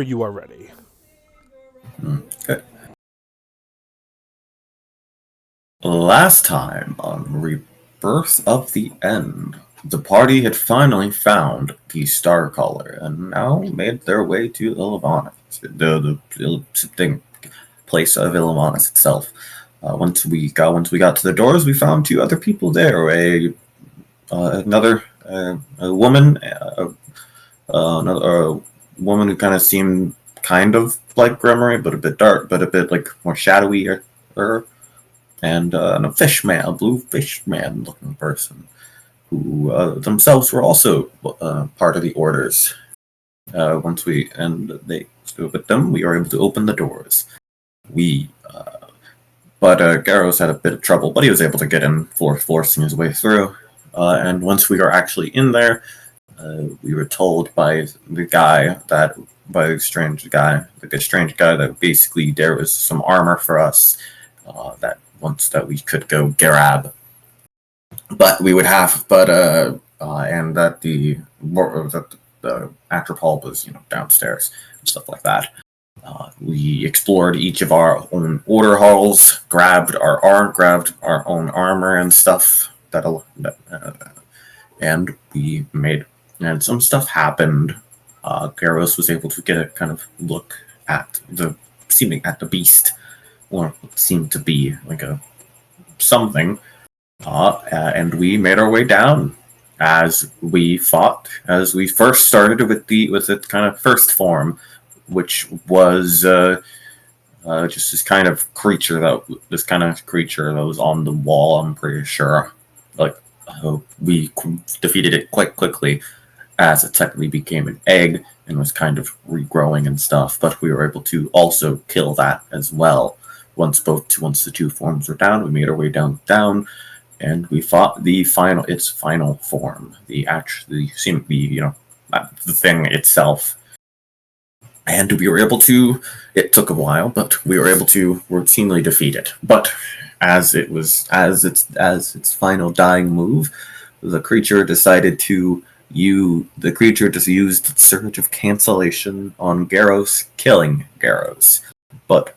you are ready. Okay. Last time on Rebirth of the End, the party had finally found the Star Caller and now made their way to Elivanis, the thing, place of Elivanis itself. Once we got to the doors, we found two other people there. A woman, another woman who kind of seemed kind of like Gremory, but a bit dark, but a bit like more shadowy, and a fish man, a blue fish man looking person, who themselves were also part of the orders. They stood with them, we were able to open the doors. We, but Garros had a bit of trouble, but he was able to get in, forcing his way through. And once we were actually in there, we were told by the strange guy that basically there was some armor for us that we could go grab, but we would have, and that the Atropol was downstairs and stuff like that. We explored each of our own order halls, grabbed our own armor and stuff and we made, and some stuff happened. Garros was able to get a kind of look at the beast, or what seemed to be like a something, and we made our way down as we fought. As we first started with the kind of first form, which was just this kind of creature that was on the wall. I'm pretty sure, like we defeated it quite quickly, as it technically became an egg and was kind of regrowing and stuff. But we were able to also kill that as well. Once the two forms were down, we made our way down, and we fought its final form, the thing itself. And we were able to. It took a while, but we were able to routinely defeat it. But as its final dying move, the creature just used its Surge of Cancellation on Garros, killing Garros. But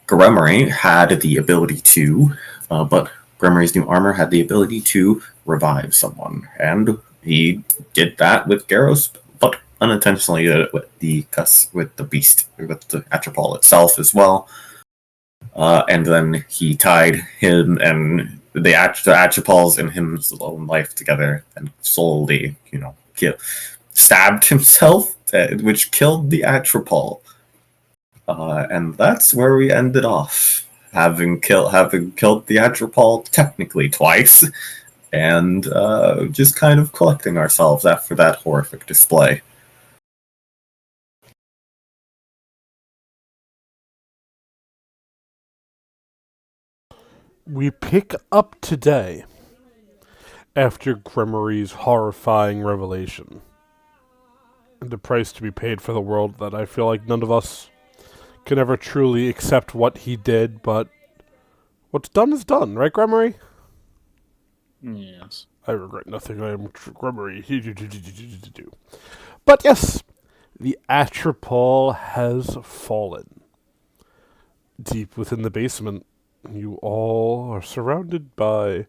Gremory had the ability to, but Gremory's new armor had the ability to revive someone, and he did that with Garros, but unintentionally did it with the beast, with the Atropol itself as well. And then he tied him and the Atropols and his own life together, and slowly, stabbed himself, which killed the Atropol. And that's where we ended off, having killed the Atropol technically twice, and just kind of collecting ourselves after that horrific display. We pick up today after Gremory's horrifying revelation, and the price to be paid for the world that I feel like none of us can ever truly accept what he did, but what's done is done, right, Gremory? Yes. I regret nothing. I am Gremory. But yes, the Atropol has fallen. Deep within the basement, you all are surrounded by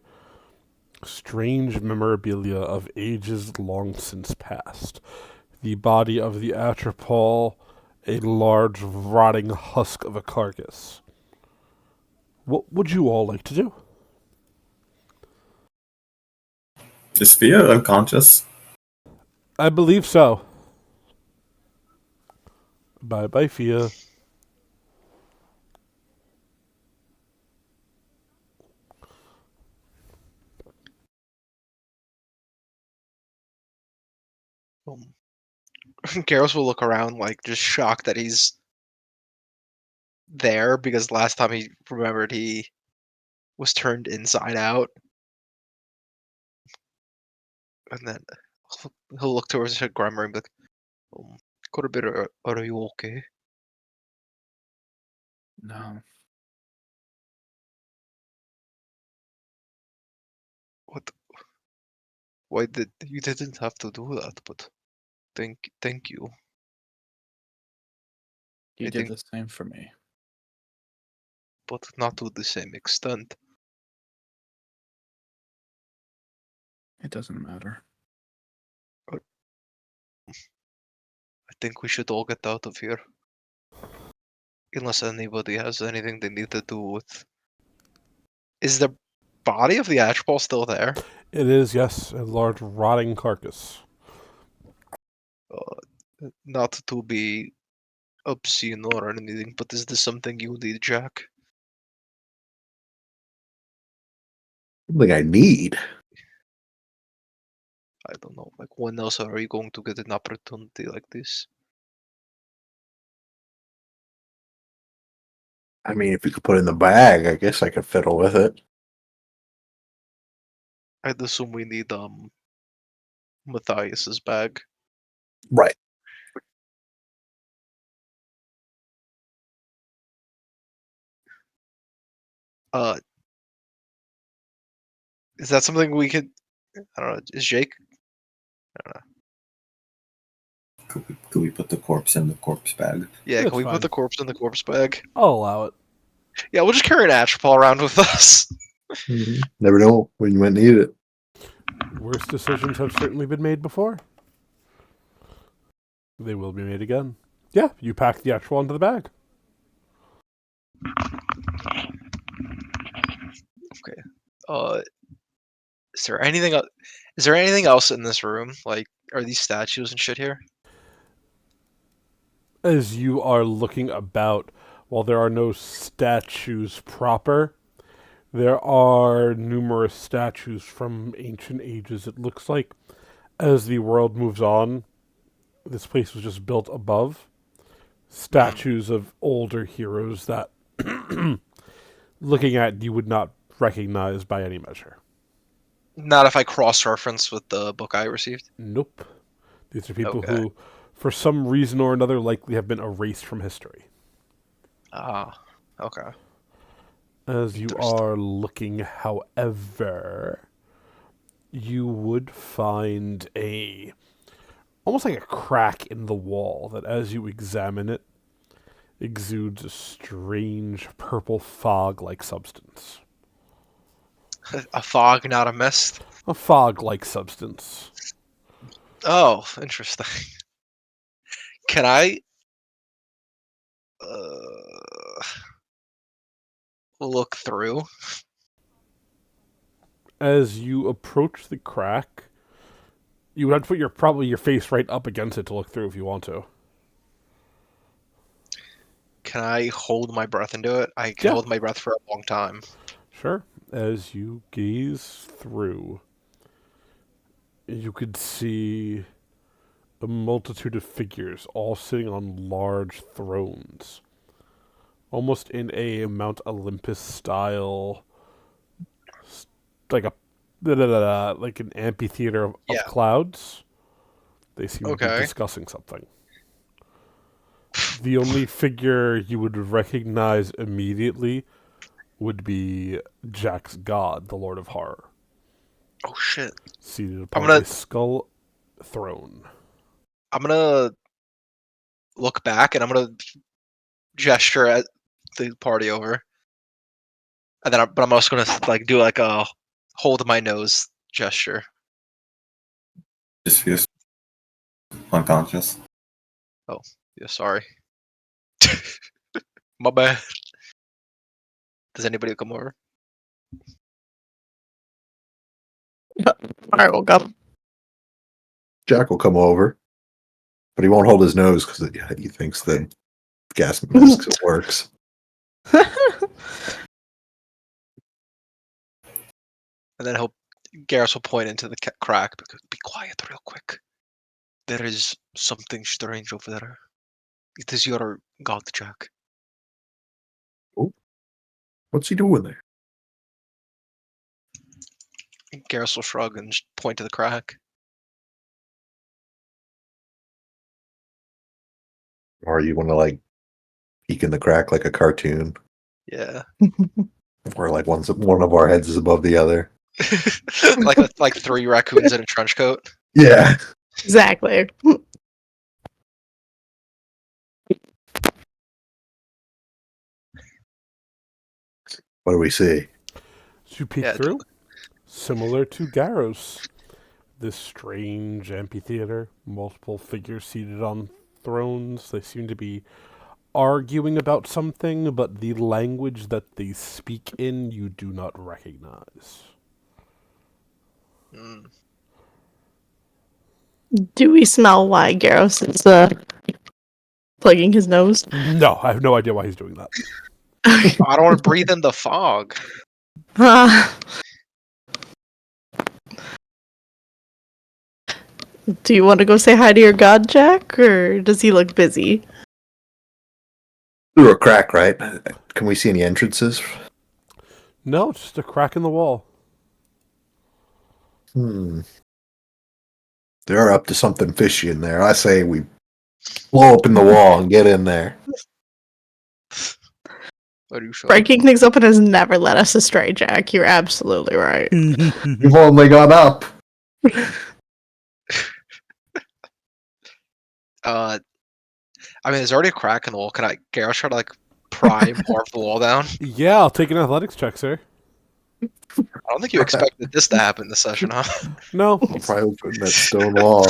strange memorabilia of ages long since past. The body of the Atropol, a large rotting husk of a carcass. What would you all like to do? Is Fia unconscious? I believe so. Bye, Fia. Garros will look around, like, just shocked that he's there, because last time he remembered he was turned inside out. And then he'll look towards Gremory and be like, "Got a bit of, are you okay?" No. What? Why did you didn't have to do that, but Thank you. You I did think- the same for me. But not to the same extent. It doesn't matter. I think we should all get out of here. Unless anybody has anything they need to do with. Is the body of the Archibald still there? It is, yes, a large rotting carcass. Not to be obscene or anything, but is this something you need, Jack? Something I need. I don't know. Like, when else are you going to get an opportunity like this? I mean, if you could put it in the bag, I guess I could fiddle with it. I'd assume we need Matthias's bag. Right. Is that something we could? I don't know. Is Jake? Could we put the corpse in the corpse bag? Yeah, That's can we fine. put the corpse in the corpse bag? I'll allow it. Yeah, we'll just carry an Archibald around with us. Never know when you might need it. Worse decisions have certainly been made before. They will be made again. Yeah, you pack the actual into the bag. Okay. Is there anything? Is there anything else in this room? Like, are these statues and shit here? As you are looking about, while there are no statues proper, there are numerous statues from ancient ages. It looks like as the world moves on, this place was just built above. Statues of older heroes that, looking at, you would not recognize by any measure. Not if I cross-reference with the book I received. Nope. These are people Okay. who, for some reason or another, likely have been erased from history. Ah, okay. As you Interesting. are looking, however, you would find almost like a crack in the wall that, as you examine it, exudes a strange purple fog-like substance. A fog, not a mist. A fog-like substance. Oh, interesting. Can I look through? As you approach the crack, you would have to put probably your face right up against it to look through if you want to. Can I hold my breath into it? I can Yeah. hold my breath for a long time. Sure. As you gaze through, you could see a multitude of figures all sitting on large thrones, almost in a Mount Olympus style, like like an amphitheater of Yeah. clouds. They seem to be Okay. discussing something. The only figure you would recognize immediately would be Jack's god, the Lord of Horror, Oh shit. seated upon gonna- a skull throne. I'm gonna look back and I'm gonna gesture at the party over. And then but I'm also gonna like do like a hold my nose gesture. Just feels unconscious. Yeah, sorry. My bad. Does anybody come over? All right, we'll go. Jack will come over, but he won't hold his nose because he thinks that gas masks works. And then Garrus will point into the crack because be quiet real quick. There is something strange over there. It is your god, Jack. What's he doing there? Garrus will shrug and just point to the crack. Or you want to like peek in the crack like a cartoon, Yeah. where like one of our heads is above the other? like 3 raccoons in a trench coat. Yeah. Exactly. What do we see? As you peek Yeah, through, similar to Garros, this strange amphitheater, multiple figures seated on thrones. They seem to be arguing about something, but the language that they speak in you do not recognize. Mm. Do we smell why Garros is plugging his nose? No, I have no idea why he's doing that. I don't want to breathe in the fog. Do you want to go say hi to your god, Jack, or does he look busy? Through a crack, right? Can we see any entrances? No, just a crack in the wall. They're up to something fishy in there. I say we blow open the wall and get in there. What are you sure? Breaking things open has never led us astray, Jack. You're absolutely right. We've only gone up. I mean, there's already a crack in the wall. Can Gareth try to like pry more of the wall down? Yeah, I'll take an athletics check, sir. I don't think you expected this to happen this session, huh? No. I'll probably open that stone wall.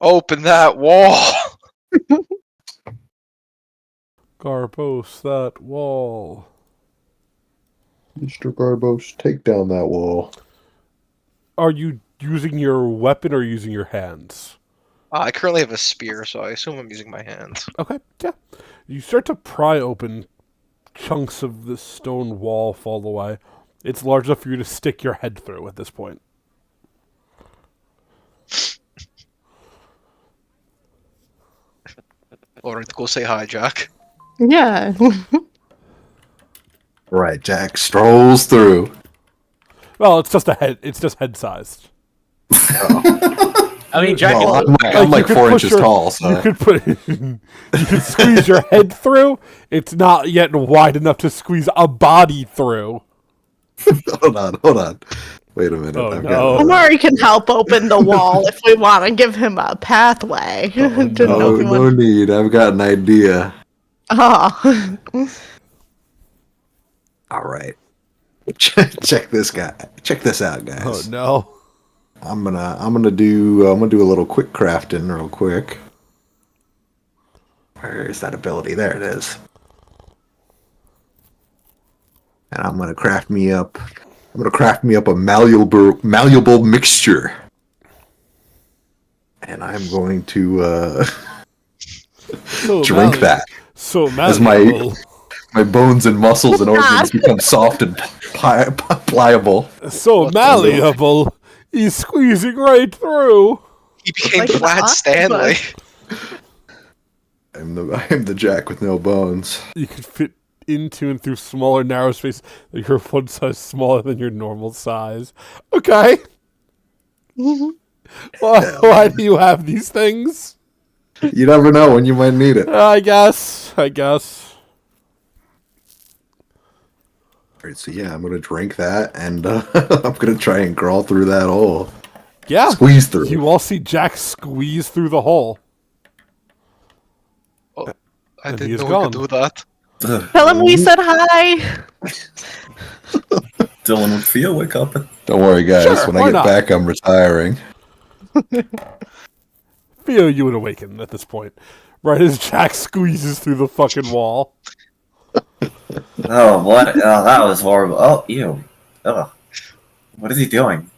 Open that wall! Garbos, that wall. Mr. Garbos, take down that wall. Are you using your weapon or using your hands? I currently have a spear, so I assume I'm using my hands. Okay, yeah. You start to pry open. Chunks of the stone wall fall away. It's large enough for you to stick your head through at this point. Alright, go say hi, Jack. Yeah. Right, Jack strolls through. Well, it's just a head. It's just head sized. I mean, Jack Well, is I'm like you could 4 push inches tall, so You could put. You could squeeze your head through. It's not yet wide enough to squeeze a body through. hold on. Wait a minute. Oh, I've no. got Omari can help open the wall if we want to give him a pathway. Didn't know if we no wanted- need. I've got an idea. Oh. All right. Check this out, guys. Oh no! I'm gonna do a little quick crafting real quick. Where is that ability? There it is. And I'm gonna craft me up a malleable mixture. And I'm going to So drink that. So As my bones and muscles and organs become soft and pliable. So malleable. He's squeezing right through. He became Like Flat an Stanley. I am the Jack with no bones. You could fit into and through smaller, narrow space. Like you're one size smaller than your normal size. Okay. Why do you have these things? You never know when you might need it. I guess. Alright, so yeah, I'm gonna drink that, and I'm gonna try and crawl through that hole. Yeah. Squeeze through. You all see Jack squeeze through the hole. I And didn't he is know gone. we could do that. Tell him we said hi. Dylan and Theo wake up. Don't worry, guys. Sure, when why I get not? back, I'm retiring. Theo, you would awaken at this point. Right as Jack squeezes through the fucking wall. Oh, what? Oh, that was horrible. Oh, ew. Ugh. What is he doing?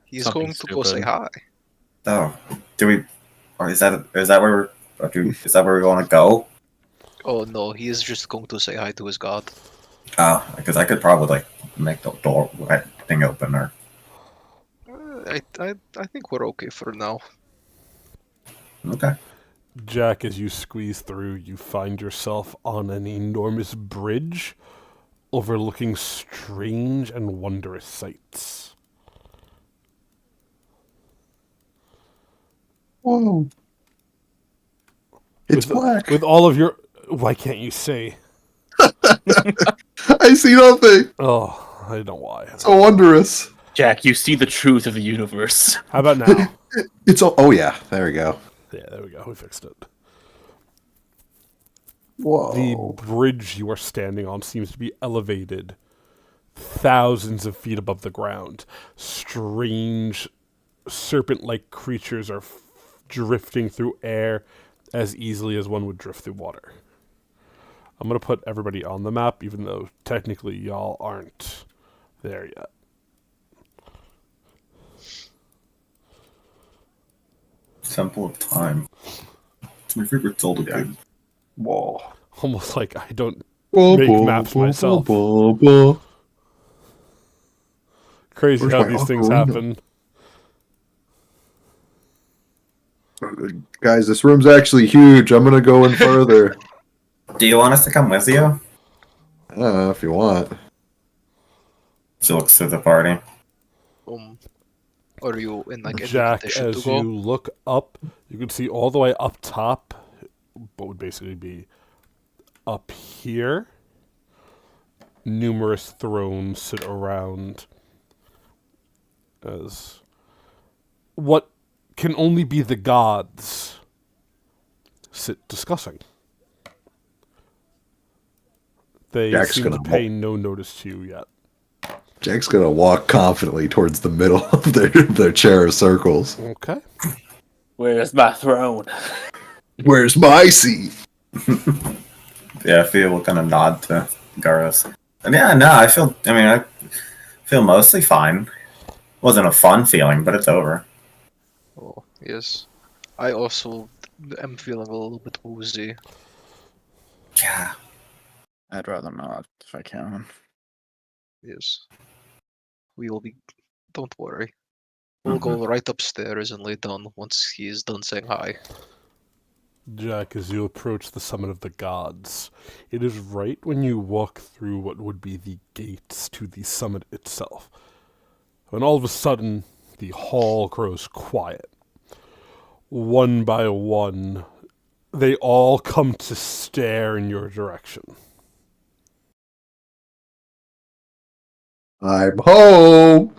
He's Something going to go say stupid. hi. Oh, do we? Or is that where we're? Is that where we want to go? Oh no, he is just going to say hi to his god. Oh, because I could probably like make the door thing open, or I think we're okay for now. okay. Jack, as you squeeze through, you find yourself on an enormous bridge overlooking strange and wondrous sights. Whoa. It's black. With all of your... Why can't you say? I see nothing. Oh, I don't know why. So wondrous. Jack, you see the truth of the universe. How about now? It's oh yeah, there we go. Yeah, there we go. We fixed it. The Whoa. bridge you are standing on seems to be elevated thousands of feet above the ground. Strange serpent-like creatures are drifting through air as easily as one would drift through water. I'm going to put everybody on the map, even though technically y'all aren't there yet. Temple of Time. It's my favorite Zelda game. Whoa. Almost like I don't make maps myself. Crazy Where's how my these things ocarina? happen. Guys, this room's actually huge. I'm gonna go in further. Do you want us to come with you? I don't know if you want. She looks through the party. Are you in like any Jack, condition to as go? you look up, you can see all the way up top, what would basically be up here, numerous thrones sit around as what can only be the gods sit discussing. They Jack's seem to gonna pay no notice to you yet. Jack's gonna walk confidently towards the middle of their chair of circles. Okay. Where's my throne? Where's my seat? Yeah, Fia will kind of nod to Garros. And yeah, no, I feel mostly fine. Wasn't a fun feeling, but it's over. Oh, yes. I also am feeling a little bit woozy. Yeah. I'd rather not if I can. Yes. We will be. Don't worry. We'll go right upstairs and lay down once he is done saying hi. Jack, as you approach the summit of the gods, it is right when you walk through what would be the gates to the summit itself. When all of a sudden, the hall grows quiet. One by one, they all come to stare in your direction. I'm home.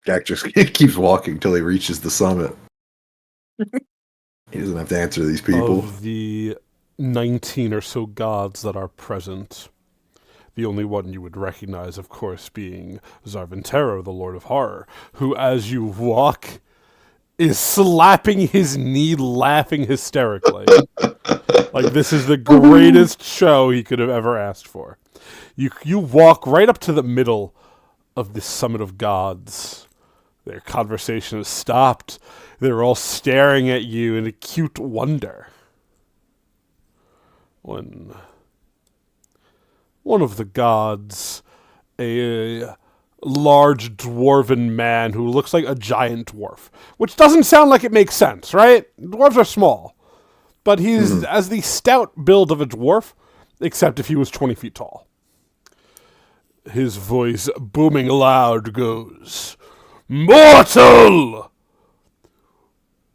Jack just keeps walking till he reaches the summit. He doesn't have to answer these people. Of the 19 or so gods that are present, the only one you would recognize, of course, being Zarvantero, the Lord of Horror, who, as you walk, is slapping his knee, laughing hysterically. Like this is the greatest show he could have ever asked for. You walk right up to the middle of this summit of gods. Their conversation has stopped. They're all staring at you in acute wonder. When one of the gods, a large dwarven man who looks like a giant dwarf, which doesn't sound like it makes sense, right? Dwarves are small. But he's as the stout build of a dwarf, except if he was 20 feet tall. His voice booming loud goes, "Mortal!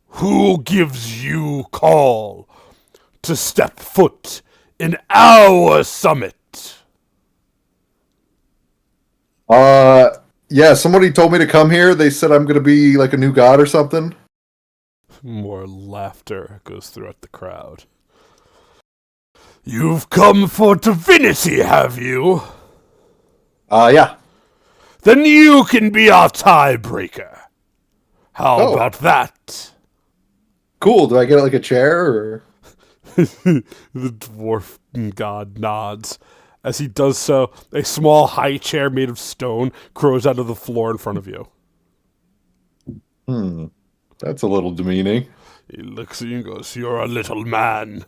Who gives you call to step foot in our summit?" Yeah, somebody told me to come here. They said I'm gonna be like a new god or something. More laughter goes throughout the crowd. "You've come for divinity, have you? Yeah. Then you can be our tiebreaker. How Oh. about that?" Cool. Do I get like a chair or? The dwarf god nods. As he does so, a small high chair made of stone grows out of the floor in front of you. That's a little demeaning. He looks at you and goes, "You're a little man."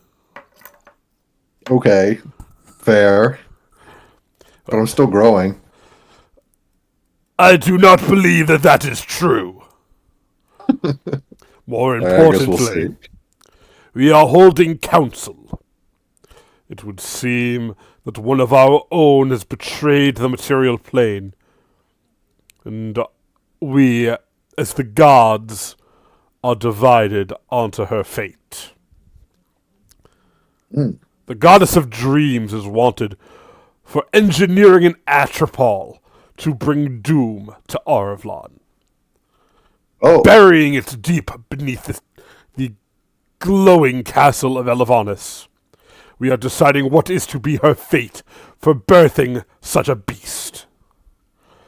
Okay. Fair. But I'm still growing. "I do not believe that that is true. More I guess we'll importantly, see. we are holding council. It would seem that one of our own has betrayed the material plane, and we, as the gods, are divided onto her fate. The goddess of dreams is wanted for engineering an atropol to bring doom to Arvlon, Oh. burying it deep beneath the glowing castle of Elivanis. We are deciding what is to be her fate for birthing such a beast.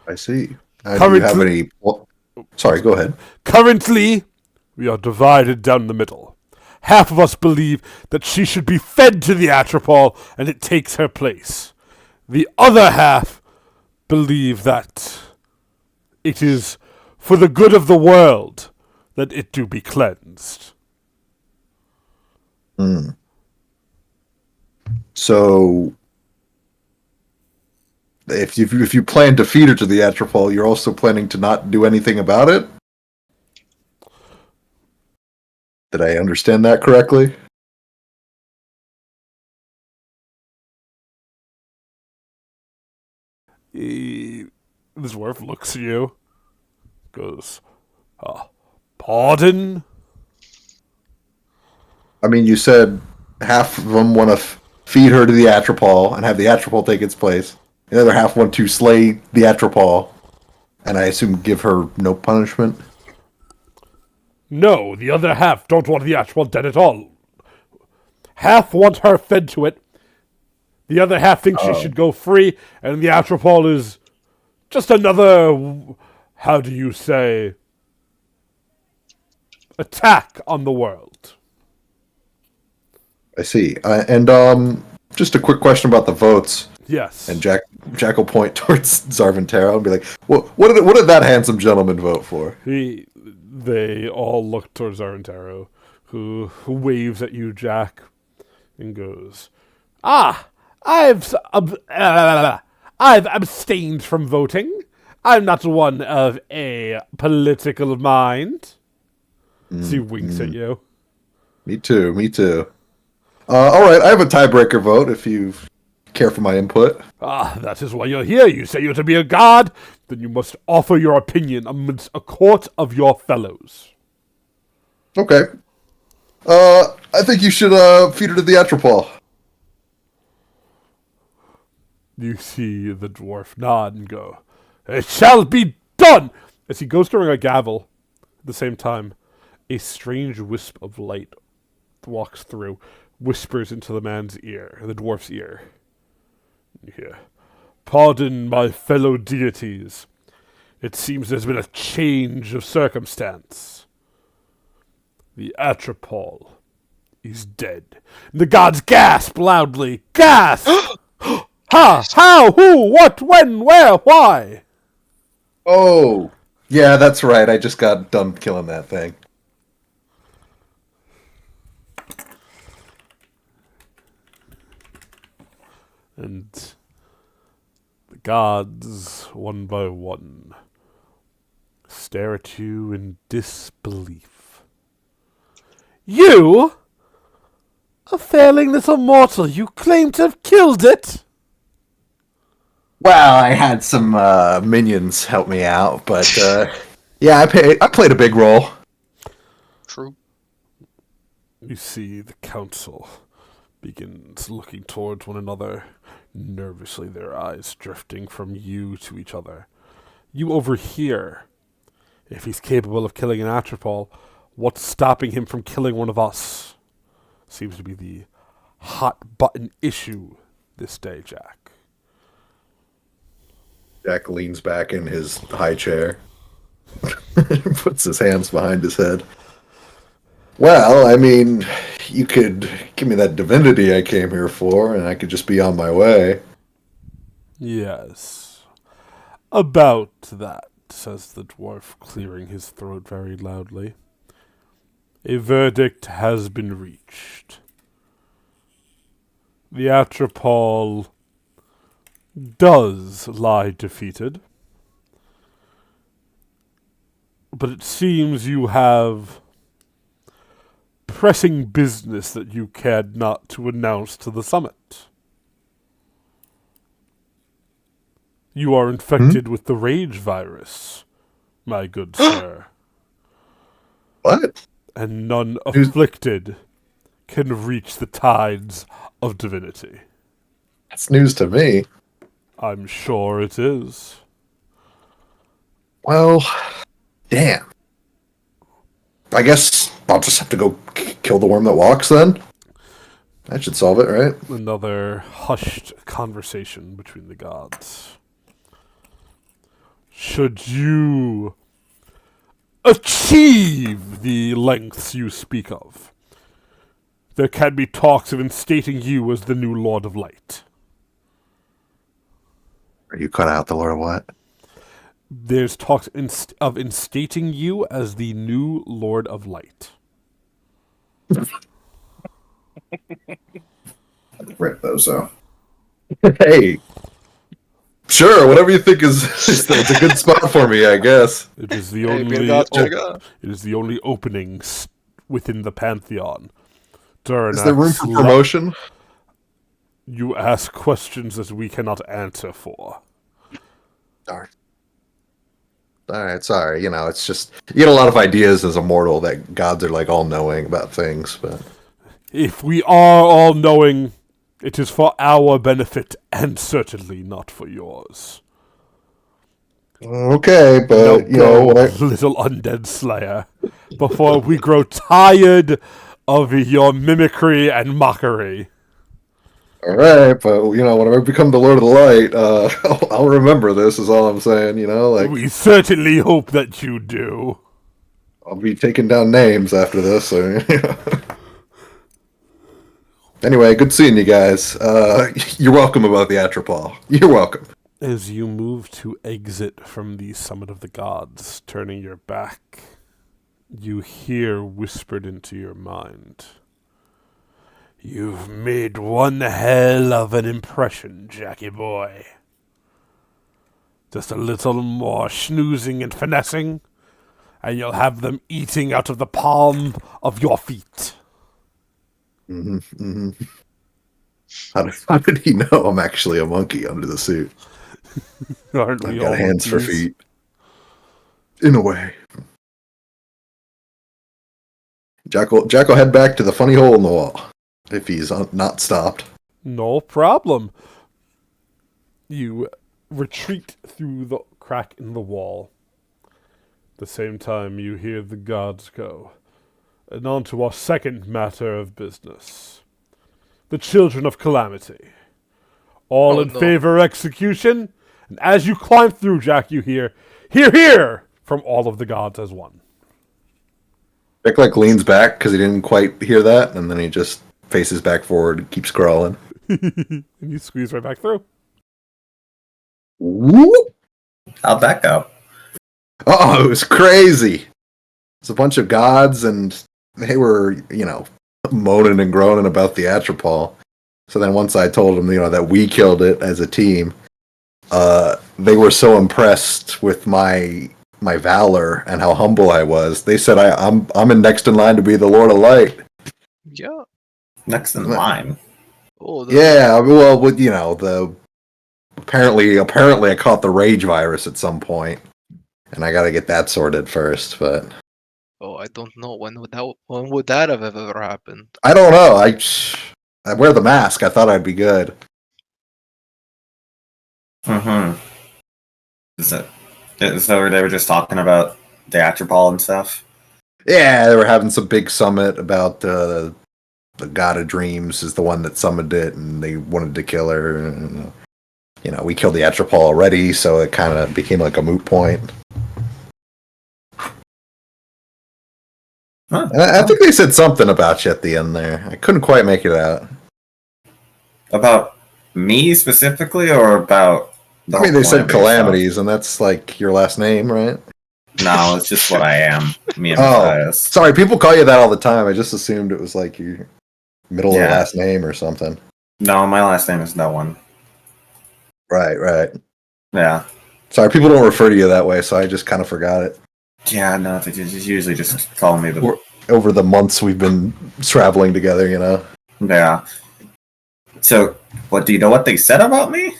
I see. Do you have any... Well, sorry, go ahead. Currently, we are divided down the middle. Half of us believe that she should be fed to the Atropol and it takes her place. The other half believe that it is for the good of the world that it do be cleansed. So, if you plan to feed her to the Atropol, you're also planning to not do anything about it? Did I understand that correctly? The dwarf looks at you, goes, pardon? I mean, you said half of them want to feed her to the Atropol and have the Atropol take its place. The other half want to slay the Atropol, and I assume give her no punishment. No, the other half don't want the Atropol dead at all. Half want her fed to it. The other half thinks she should go free, and the Atropol is just another, how do you say, attack on the world. I see. And just a quick question about the votes. Yes. And Jack will point towards Zarvantero and be like, what did that handsome gentleman vote for? They all look towards Zarvantero, who waves at you, Jack, and goes, I've abstained from voting. I'm not one of a political mind. So he winks at you. Me too. All right, I have a tiebreaker vote if you care for my input. That is why you're here. You say you're to be a god. Then you must offer your opinion amidst a court of your fellows. Okay. I think you should feed her to the Atropol. You see the dwarf nod and go, "It shall be done!" As he goes to ring a gavel, at the same time, a strange wisp of light walks through, whispers into the dwarf's ear. You hear, "Pardon, my fellow deities. It seems there's been a change of circumstance. The Atropol is dead." The gods gasp loudly. Gasp! Ha! How? Who? What? When? Where? Why? Oh, yeah, that's right. I just got done killing that thing. And the gods, one by one, stare at you in disbelief. You? A failing little mortal, you claim to have killed it? Well, I had some minions help me out, but yeah, I played a big role. True. You see the council begins looking towards one another, nervously, their eyes drifting from you to each other. You overhear, if he's capable of killing an Atropol, what's stopping him from killing one of us? Seems to be the hot button issue this day, Jack. Jack leans back in his high chair, puts his hands behind his head. Well, I mean, you could give me that divinity I came here for, and I could just be on my way. Yes. About that, says the dwarf, clearing his throat very loudly. A verdict has been reached. The Atropol does lie defeated, but it seems you have pressing business that you cared not to announce to the summit. You are infected with the rage virus, my good sir. What? And none afflicted can reach the tides of divinity. That's news to me. I'm sure it is. Well, damn. I guess I'll just have to go kill the worm that walks then? That should solve it, right? Another hushed conversation between the gods. Should you achieve the lengths you speak of, there can be talks of instating you as the new Lord of Light. Are you cut out the Lord of what? There's talks of instating you as the new Lord of Light. Rip those out. Hey, sure, whatever you think is it's a good spot for me, I guess. It is the Hey, only Virgo. it is the only opening within the pantheon. Duranax, Is there room for promotion? You ask questions that we cannot answer for. Darn. All right, sorry. You know, it's just you get a lot of ideas as a mortal that gods are like all knowing about things, but If we are all knowing, it is for our benefit and certainly not for yours. okay, but you know what? Little undead slayer, before we grow tired of your mimicry and mockery. All right, but you know, when I become the Lord of the Light, I'll remember this. Is all I'm saying. You know, like We certainly hope that you do. I'll be taking down names after this. So, anyway, good seeing you guys. You're welcome about the Atropol. You're welcome. As you move to exit from the summit of the gods, turning your back, you hear whispered into your mind, "You've made one hell of an impression, Jackie boy. Just a little more schnoozing and finessing, and you'll have them eating out of the palm of your feet." How did he know I'm actually a monkey under the suit? Aren't I've we got all hands for monkeys? feet. In a way. Jack will head back to the funny hole in the wall if he's not stopped. No problem. You retreat through the crack in the wall. At the same time, you hear the gods go. And on to our second matter of business. The children of calamity. All Oh, in no. favor of execution? And as you climb through, Jack, you hear, "Hear, hear!" from all of the gods as one. Jack like leans back because he didn't quite hear that, and then he just faces back forward and keeps crawling. And you squeeze right back through. Whoop! How'd that go? Oh, it was crazy. It's a bunch of gods, and they were, you know, moaning and groaning about the Atropol. So then once I told them, you know, that we killed it as a team, they were so impressed with my valor and how humble I was. They said I'm in next in line to be the Lord of Light. Yeah. Next in line. Oh, Yeah, well, with you know the apparently I caught the rage virus at some point, and I got to get that sorted first. But Oh, I don't know when would that have ever happened? I don't know. I wear the mask. I thought I'd be good. Mm-hmm. So they were just talking about the Atropol and stuff? Yeah, they were having some big summit about the God of Dreams is the one that summoned it, and they wanted to kill her. And, you know, we killed the Atropol already, so it kind of became like a moot point. Huh. And I think they said something about you at the end there. I couldn't quite make it out. About me specifically, or about the I mean, whole they said plant-based stuff? Calamities, and that's like your last name, right? No, it's just what I am. Me and Oh, Matthias. sorry, people call you that all the time. I just assumed it was like your middle or Yeah. last name or something. No, my last name is no one. Right. Yeah. Sorry, people don't refer to you that way, so I just kind of forgot it. Yeah, no, they usually just call me the... Over the months we've been traveling together, you know? Yeah. So, do you know what they said about me?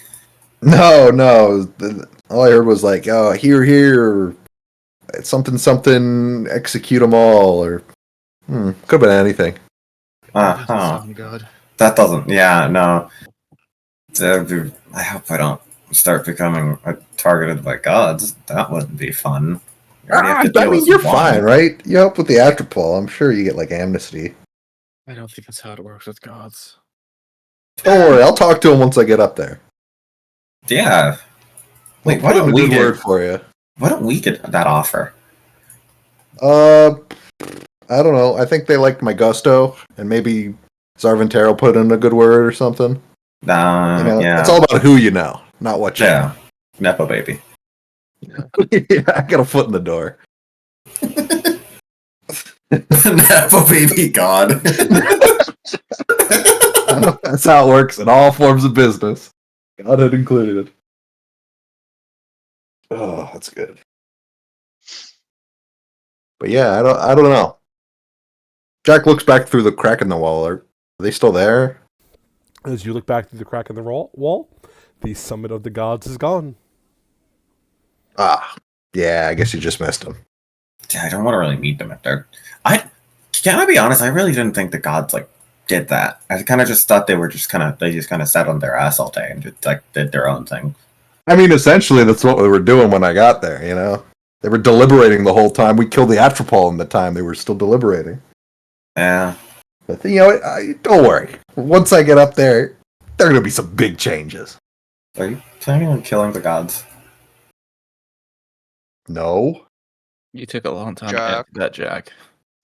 No. All I heard was like, oh, here, something, execute them all, or could have been anything. God. That doesn't, yeah, no. I hope I don't start becoming targeted by gods. That wouldn't be fun. You already have to I deal mean, with you're one. fine, right? You help with the Atropol. I'm sure you get like amnesty. I don't think that's how it works with gods. Don't worry, I'll talk to him once I get up there. Yeah. Wait, I'll why put in don't a we good get word for you? why don't we get that offer? I don't know. I think they liked my gusto, and maybe Zarvantero put in a good word or something. Yeah. It's all about who you know, not what you Yeah. Nepo baby. know. Yeah, I got a foot in the door. Nepo baby god. That's how it works in all forms of business. God had included. Oh, that's good. But yeah, I don't know. Jack looks back through the crack in the wall. Are they still there? As you look back through the crack in the wall, the summit of the gods is gone. Ah, yeah, I guess you just missed him. Yeah, I don't want to really meet them if they're. Can I be honest? I really didn't think the gods like did that. I kind of just thought they just kind of sat on their ass all day and just like did their own thing. I mean, essentially, that's what we were doing when I got there, you know? They were deliberating the whole time. We killed the Atropol in the time they were still deliberating. Yeah. But, don't worry. Once I get up there, there are going to be some big changes. Are you planning on killing the gods? No. You took a long time to Jack. answer that, Jack.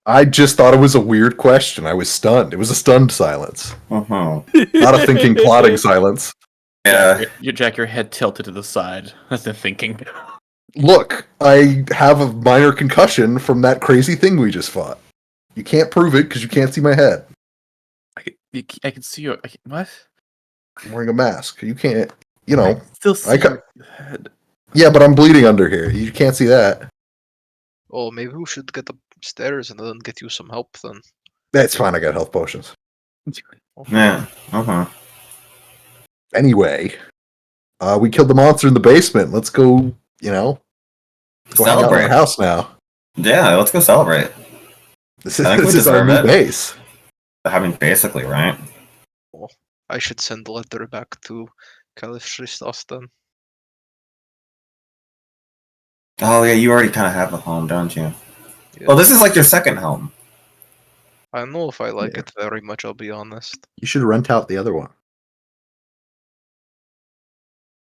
I just thought it was a weird question. I was stunned. It was a stunned silence. Mm-hmm. Not a thinking, plotting silence. Yeah. Jack, your head tilted to the side. That's the thinking. Look, I have a minor concussion from that crazy thing we just fought. You can't prove it because you can't see my head. I can see your... what? I'm wearing a mask. You can't, I still see your head. Yeah, but I'm bleeding under here. You can't see that. Oh, maybe we should get upstairs and then get you some help then. That's fine. I got health potions. Yeah. Uh-huh. Anyway, we killed the monster in the basement. Let's go, go hang out in our house now. Yeah, let's go celebrate. This I think we is our deserve new it. base. I mean, basically, right? I should send a letter back to Caliph Christos then. Oh yeah, you already kind of have a home, don't you? Yeah. Well, this is like your second home. I don't know if I like Yeah. it very much, I'll be honest. You should rent out the other one.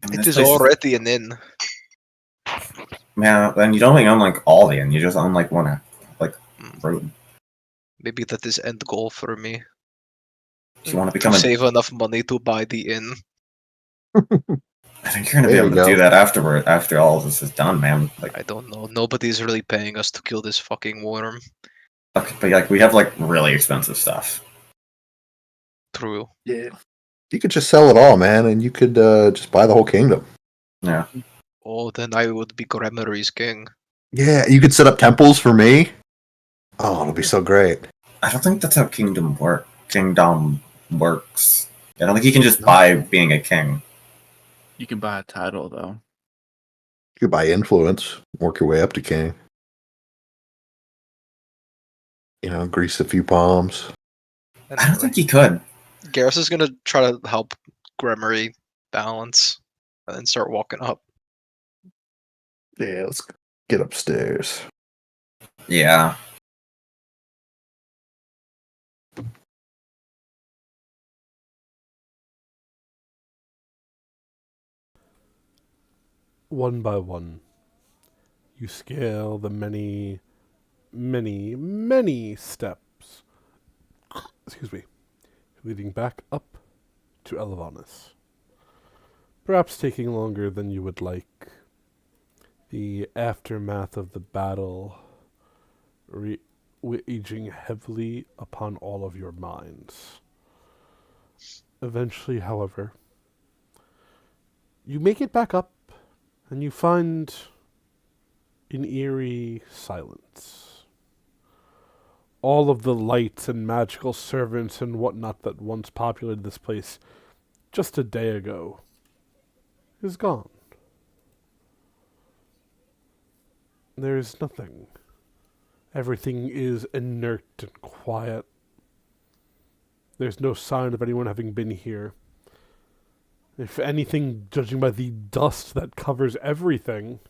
I mean, It this is place already an inn. Man, and you don't even own like all the inn. You just own like one, like room. Maybe that is end goal for me. If you want to To become save enough money to buy the inn. I think you're gonna There be you able to go. do that afterward. After all of this is done, man. Like, I don't know. Nobody's really paying us to kill this fucking worm. okay, but like we have like really expensive stuff. True. Yeah. You could just sell it all, man, and you could just buy the whole kingdom. Yeah. Oh, then I would be Gremmary's king. Yeah, you could set up temples for me. Oh, it'll be so great. I don't think that's how kingdom works. I don't think you can just buy being a king. You can buy a title, though. You could buy influence, work your way up to king. Grease a few palms. I don't think you could. Garrus is gonna try to help Gremary balance and then start walking up. Yeah, let's get upstairs. Yeah. One by one, you scale the many, many, many steps, leading back up to Elivanis. Perhaps taking longer than you would like. The aftermath of the battle raging heavily upon all of your minds. Eventually, however, you make it back up and you find an eerie silence. All of the lights and magical servants and whatnot that once populated this place just a day ago is gone. There is nothing. Everything is inert and quiet. There's no sign of anyone having been here. If anything, judging by the dust that covers everything,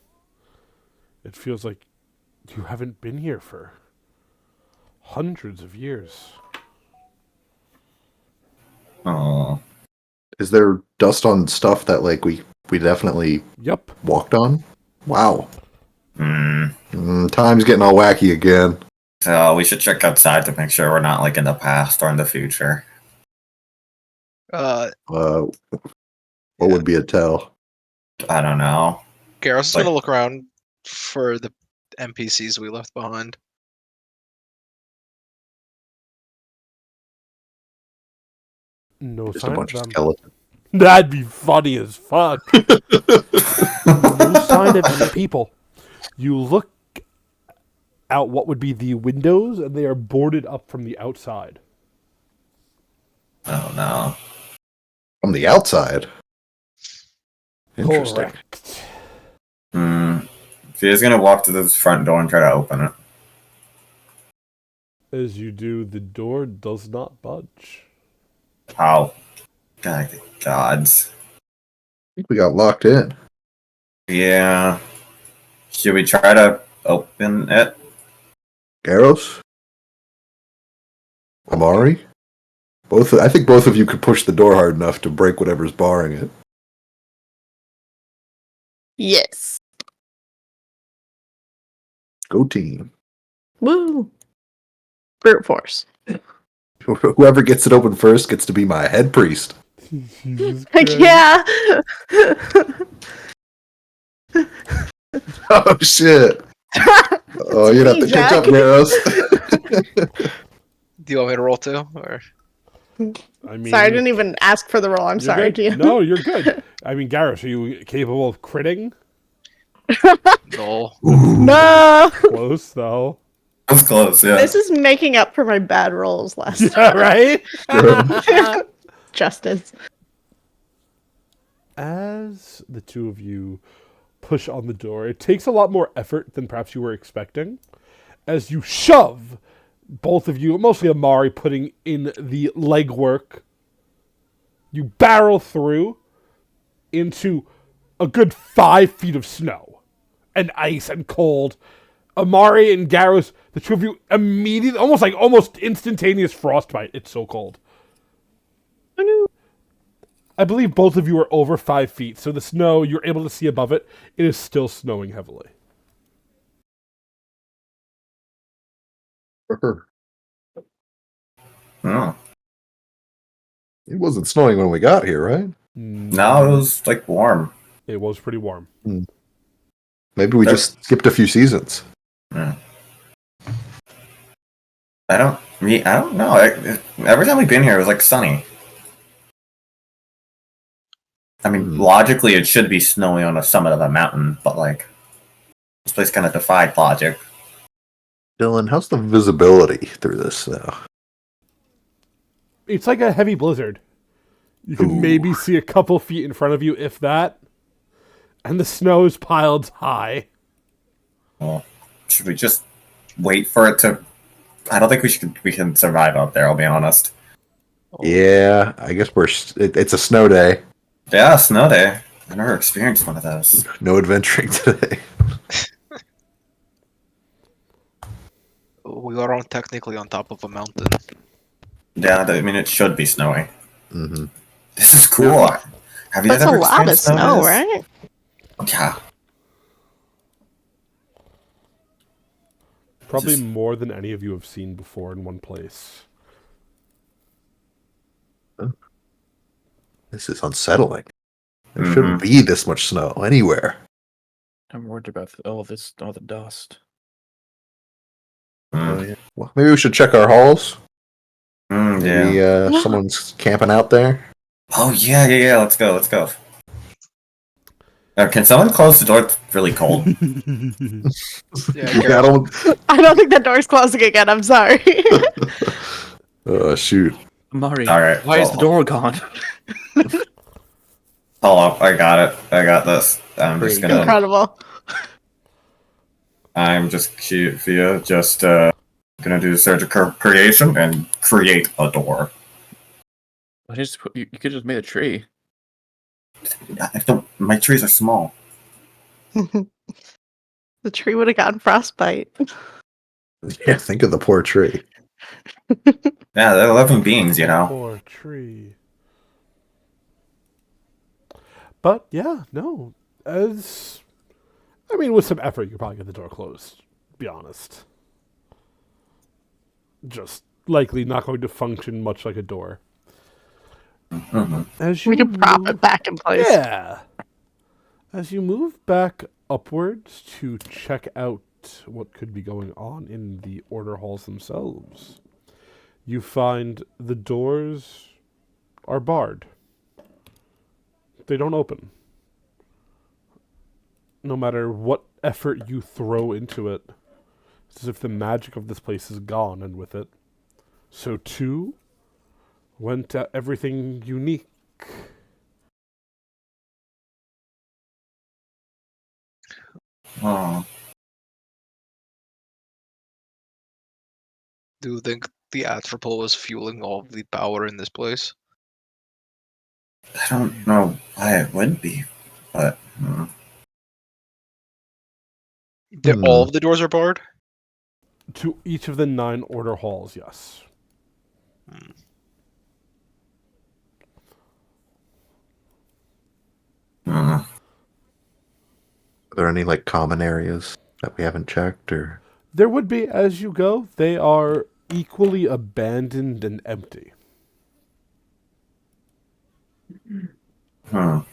it feels like You haven't been here for hundreds of years. Oh. Is there dust on stuff that like we definitely Yep. walked on? Wow. Hmm. Time's getting all wacky again. So we should check outside to make sure we're not like in the past or in the future. What would be a tell? I don't know. Garrus is Like- gonna look around for the NPCs we left behind. No Just a sign of bunch of them. skeletons. That'd be funny as fuck. No sign of any people. You look out what would be the windows, and they are boarded up from the outside. Oh no. From the outside. Interesting. Correct. Fia's gonna walk to this front door and try to open it. As you do, the door does not budge. Oh. Gods. I think we got locked in. Yeah. Should we try to open it? Garros? Amari? I think both of you could push the door hard enough to break whatever's barring it. Yes. Go team. Woo. Brute force. Whoever gets it open first gets to be my head priest. Jesus Christ. Yeah. Oh shit. Oh, you're gonna have to catch up, Jack. Garros. Do you want me to roll too? Or I mean, Sorry, I didn't even ask for the roll. I'm you're sorry, good. do you? No, you're good. I mean, Garrus, are you capable of critting? no? No. Close, though. That's close, yeah. This is making up for my bad rolls last Yeah, right? time. Justice. As the two of you push on the door, it takes a lot more effort than perhaps you were expecting. As you shove, both of you, mostly Amari, putting in the legwork, you barrel through into a good 5 feet of snow and ice and cold. Amari and Garros, the two of you immediately, almost instantaneous frostbite. It's so cold. I believe both of you are over 5 feet, so the snow, you're able to see above it. It is still snowing heavily. Oh. It wasn't snowing when we got here, right? No, it was like warm. It was pretty warm. Maybe we just skipped a few seasons. Yeah. I don't know. Every time we've been here, it was like sunny. I mean, logically, it should be snowing on the summit of a mountain, but like, this place kind of defied logic. Dylan, how's the visibility through this though? It's like a heavy blizzard. You can maybe see a couple feet in front of you, if that. And the snow is piled high. Well, should we just wait for it to? I don't think we can survive out there. I'll be honest. Yeah, I guess it's a snow day. Yeah, snow day. I never experienced one of those. No adventuring today. We are technically on top of a mountain. Yeah, I mean, it should be snowing. Mm-hmm. This is cool. Have you That's ever a lot of experienced snow, this? right? Yeah. Probably more than any of you have seen before in one place. This is unsettling. There shouldn't be this much snow anywhere. I'm worried about all the dust. Well, maybe we should check our halls. Yeah. Maybe someone's camping out there. Oh yeah. Let's go. Can someone close the door? It's really cold. Yeah, I don't think that door's closing again. I'm sorry. Shoot. Mari, All right. why is the door gone? Hold up, I got it. I got this. I'm just gonna. Incredible. I'm just Fia. Just gonna do surgical creation and create a door. You could just made a tree. My trees are small. The tree would have gotten frostbite. Yeah, think of the poor tree. Yeah, they're living beings, you know. Poor tree. But yeah, no. With some effort, you could probably get the door closed. Be honest. Just likely not going to function much like a door. Mm-hmm. As We you could prop move- it back in place. Yeah. As you move back upwards to check out what could be going on in the order halls themselves, you find the doors are barred. They don't open. No matter what effort you throw into it, it's as if the magic of this place is gone, and with it, so too went everything unique. Oh, Do you think the Atropole was fueling all of the power in this place? I don't know why it would be, but All of the doors are barred? To each of the 9 order halls, yes. Are there any like common areas that we haven't checked, or There would be as you go. They are equally abandoned and empty. we're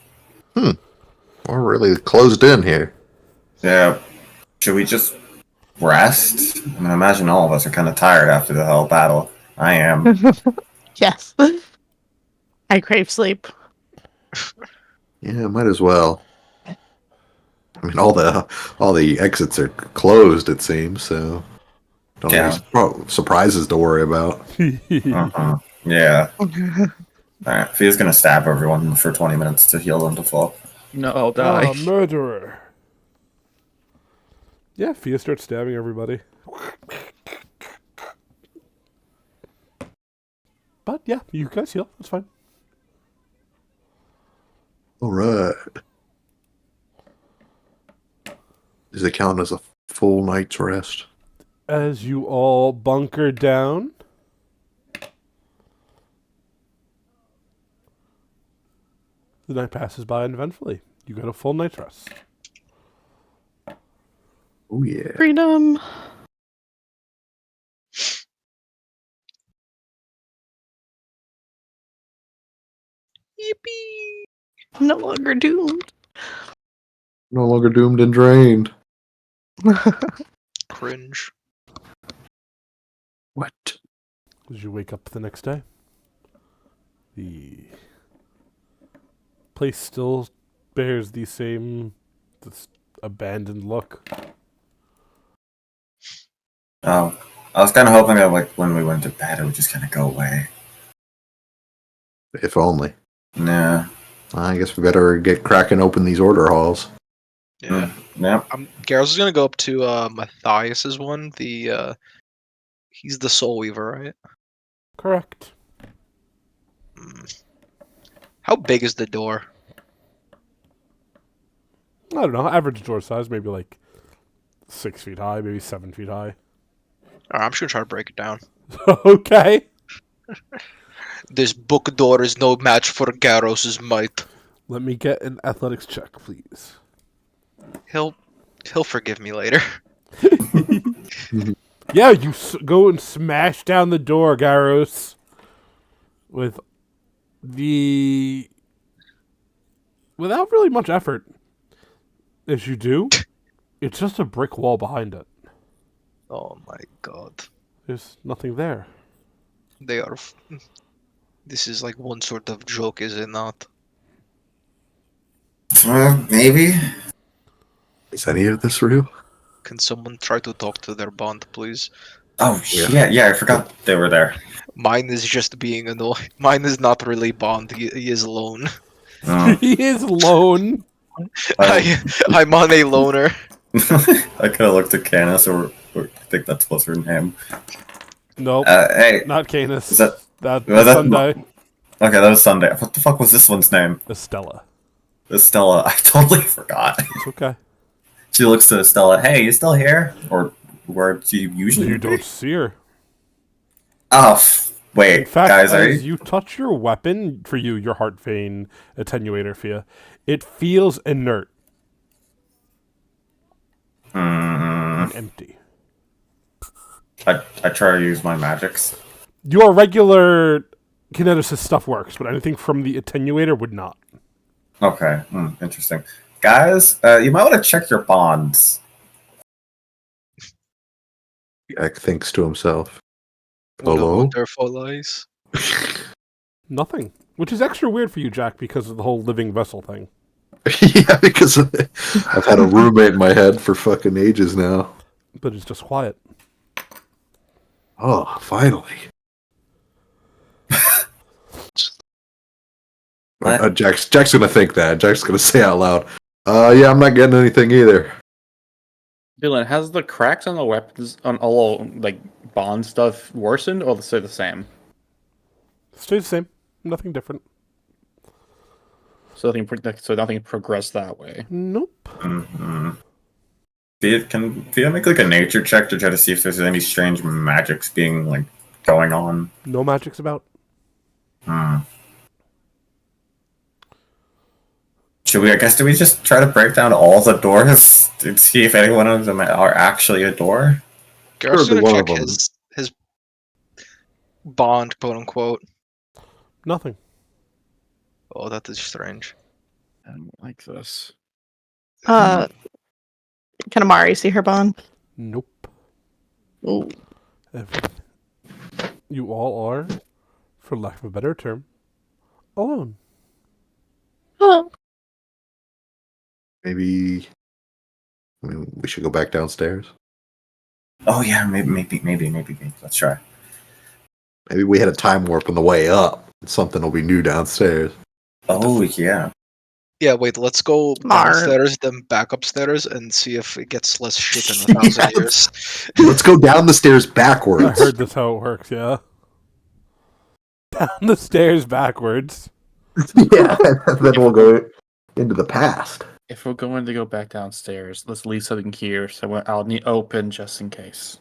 really closed in here? yeah. Should we just rest? I mean, imagine all of us are kind of tired after the whole battle. I am. Yes. I crave sleep. Yeah, might as well. I mean, all the exits are closed, it seems. So don't have any surprises to worry about. Yeah. All right. Fia's gonna stab everyone for 20 minutes to heal them to full. No, I'll die. Ah, murderer. Yeah, Fia starts stabbing everybody. But yeah, you guys heal. That's fine. All right. Does it count as a full night's rest? As you all bunker down, the night passes by uneventfully. You get a full night's rest. Oh yeah. Freedom. Yippee! I'm no longer doomed. No longer doomed and drained. Cringe. What? As you wake up the next day, the place still bears the same abandoned look. Oh, I was kind of hoping that like when we went to bed, it would just kind of go away. If only. Nah. I guess we better get cracking open these order halls. Yeah. Yep. Garrus is gonna go up to Matthias's one. He's the Soul Weaver, right? Correct. How big is the door? I don't know. Average door size, maybe like 6 feet high, maybe 7 feet high. Alright, I'm just gonna try to break it down. Okay. This book door is no match for Garros's might. Let me get an athletics check, please. He'll forgive me later. Yeah, you go and smash down the door, Garros. Without really much effort. As you do, it's just a brick wall behind it. Oh my god. There's nothing there. They are. This is like one sort of joke, is it not? Maybe. Is any of this real? Can someone try to talk to their bond, please? Oh, yeah, I forgot they were there. Mine is just being annoying. Mine is not really bond. He is alone. Oh. He is lone. I'm on a loner. I could have looked at Canis, or I think that's what's her name. Nope. Hey, Not Canis. is that... That's was that- Sunday. Okay, that was Sunday. What the fuck was this one's name? Estella. Estella. I totally forgot. It's okay. She looks to Stella. Hey, you still here? Or where do you usually You be? don't see her. Oh, wait, In fact, guys, are as you? you touch your weapon, for you, your heart vein attenuator, Fia, it feels inert and empty. I try to use my magics. Your regular kineticist stuff works, but anything from the attenuator would not. Okay, interesting. Guys, you might want to check your bonds. Jack thinks to himself. What a Hello? wonderful lies. Nothing. Which is extra weird for you, Jack, because of the whole living vessel thing. Yeah, because I've had a roommate in my head for fucking ages now. But it's just quiet. Oh, finally. What? Jack's gonna think that. Jack's gonna say out loud, yeah, I'm not getting anything either. Dylan, has the cracks on the weapons on all like bond stuff worsened or stay the same? Stays the same. Nothing different. So nothing progressed that way. Nope. Can you make like a nature check to try to see if there's any strange magics being like going on? No magic's about. Should we? I guess do we just try to break down all the doors to see if any one of them are actually a door? Gareth's Sure, gonna one check of them. his bond, quote unquote. Nothing. Oh, that is strange. I don't like this. Can Amari see her bond? Nope. Ooh. You all are, for lack of a better term, alone. Oh. Maybe we should go back downstairs. Oh yeah, maybe. Let's try. Maybe we had a time warp on the way up. Something will be new downstairs. Oh yeah. Yeah, wait, let's go Smart. downstairs, then back upstairs, and see if it gets less shit in 1,000 years. Let's go down the stairs backwards. I heard that's how it works, yeah. Down the stairs backwards. Yeah, and then we'll go into the past. If we're going to go back downstairs, let's leave something here so I'll need open just in case.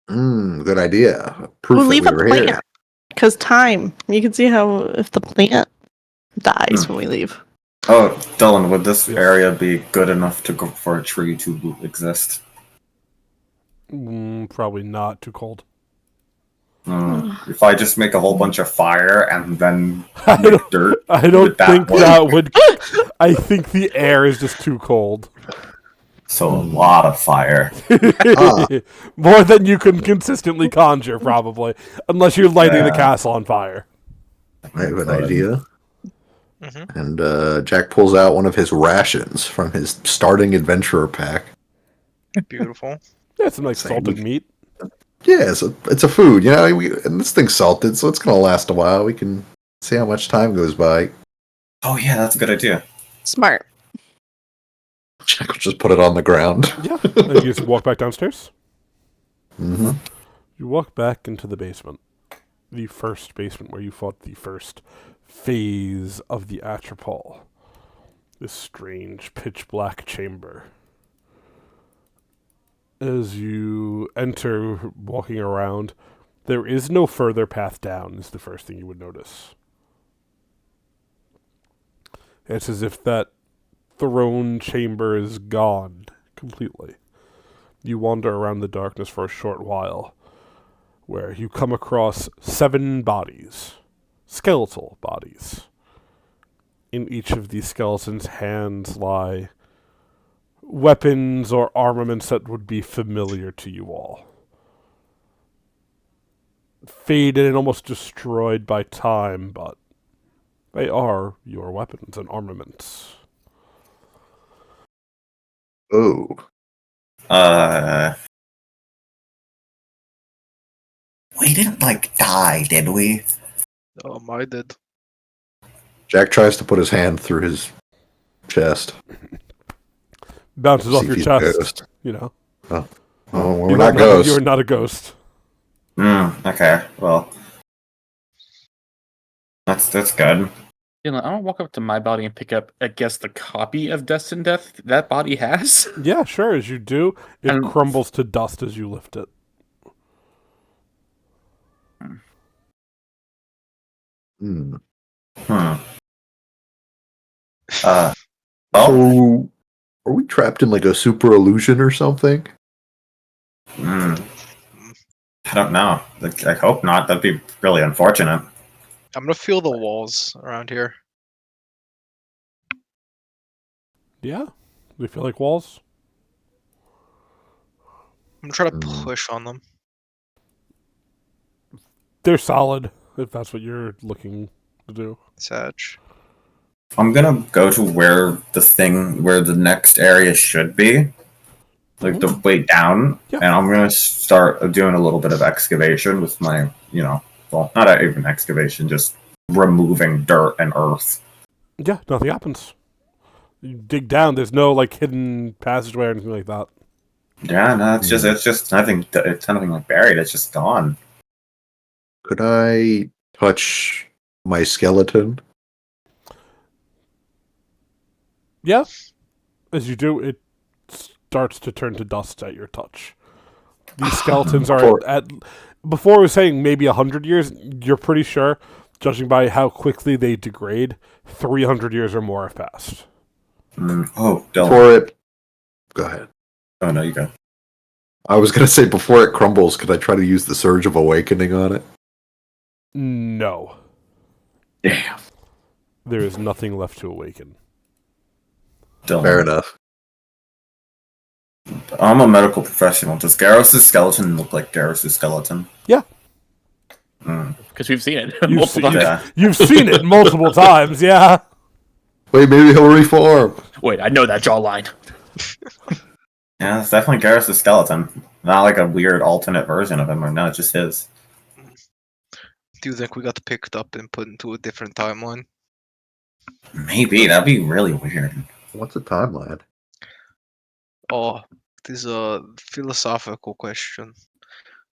Good idea. Proof We'll that leave we a were plant. here. Because time. You can see how if the plant dies when we leave. Oh, Dylan, would this Yeah. area be good enough to go for a tree to exist? Probably not. Too cold. If I just make a whole bunch of fire and then I make don't, dirt, I don't would that think work? that would... I think the air is just too cold. So a lot of fire. More than you can consistently conjure, probably. Unless you're lighting the Yeah. castle on fire. I have an idea. Mhm. And Jack pulls out one of his rations from his starting adventurer pack. Beautiful. Yeah, some like Same. salted meat. Yeah, it's a food, you know. And this thing's salted, so it's gonna last a while. We can see how much time goes by. Oh yeah, that's a good idea. Smart. Jack will just put it on the ground. Yeah. And you just walk back downstairs. Mm-hmm. You walk back into the basement. The first basement where you fought the first phase of the Atropol. This strange pitch black chamber. As you enter, walking around, there is no further path down, is the first thing you would notice. It's as if that throne chamber is gone completely. You wander around the darkness for a short while, where you come across 7 bodies, skeletal bodies. In each of these skeletons' hands lie weapons or armaments that would be familiar to you all. Faded and almost destroyed by time, but they are your weapons and armaments. Oh, We didn't like die, did we? I did. Jack tries to put his hand through his chest. Bounces See off if your he's a chest, ghost. you know. Oh, we're not ghosts. You're not a ghost. Okay, well, that's good. You know, I don't walk up to my body and pick up, I guess, the copy of Destined Death that body has. Yeah, sure. As you do, it And- crumbles to dust as you lift it. Hmm. Hmm. Well, So, are we trapped in like a super illusion or something? I don't know. Like, I hope not. That'd be really unfortunate. I'm gonna feel the walls around here. Yeah? Do you feel like walls? I'm gonna try to Hmm. push on them. They're solid, if that's what you're looking to do. Satch. I'm gonna go to where the next area should be, like the way down, Yeah. and I'm gonna start doing a little bit of excavation with my, well, not even excavation, just removing dirt and earth. Yeah, nothing happens. You dig down, there's no like hidden passageway or anything like that. Yeah, no, it's just nothing. It's nothing like buried. It's just gone. Could I touch my skeleton? Yeah. As you do, it starts to turn to dust at your touch. These skeletons are at before I was saying maybe 100 years, you're pretty sure, judging by how quickly they degrade, 300 years or more have passed. Oh, Dylan. Before it. Go ahead. Oh no, you go. I was going to say, before it crumbles, could I try to use the Surge of Awakening on it? No. Damn. There is nothing left to awaken. Dylan. Fair enough. I'm a medical professional. Does Garros' skeleton look like Garros' skeleton? Yeah. Because we've seen it You've, multiple se- times. you've seen it multiple times, yeah. Wait, maybe he'll reform. Wait, I know that jawline. Yeah, it's definitely Garros' skeleton. Not like a weird alternate version of him, or no, it's just his. Do you think we got picked up and put into a different timeline? Maybe that'd be really weird. What's a timeline? Oh, this is a philosophical question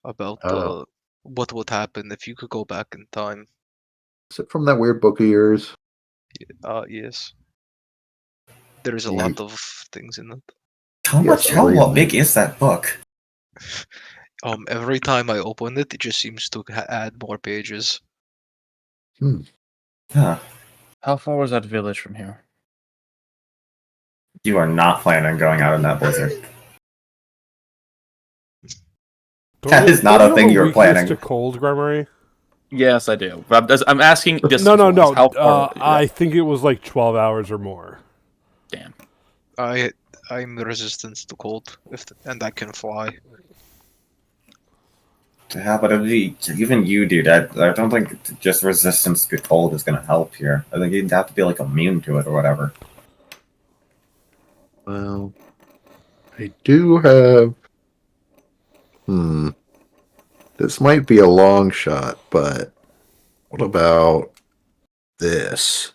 about Oh. what would happen if you could go back in time. Is it from that weird book of yours? Yes. There is a You- lot of things in it. How Yes, what big is that book? Every time I open it, it just seems to add more pages. Huh. How far was that village from here? You are not planning on going out in that blizzard. That is not a thing you were planning. To cold, Gremory? Yes, I do. But I'm asking distance. No. How far? I think it was like 12 hours or more. Damn. I'm resistant to cold, and I can fly. Yeah, but even you, dude, I don't think just resistance to cold is going to help here. I think you'd have to be like immune to it or whatever. Well, I do have. This might be a long shot, but what about this?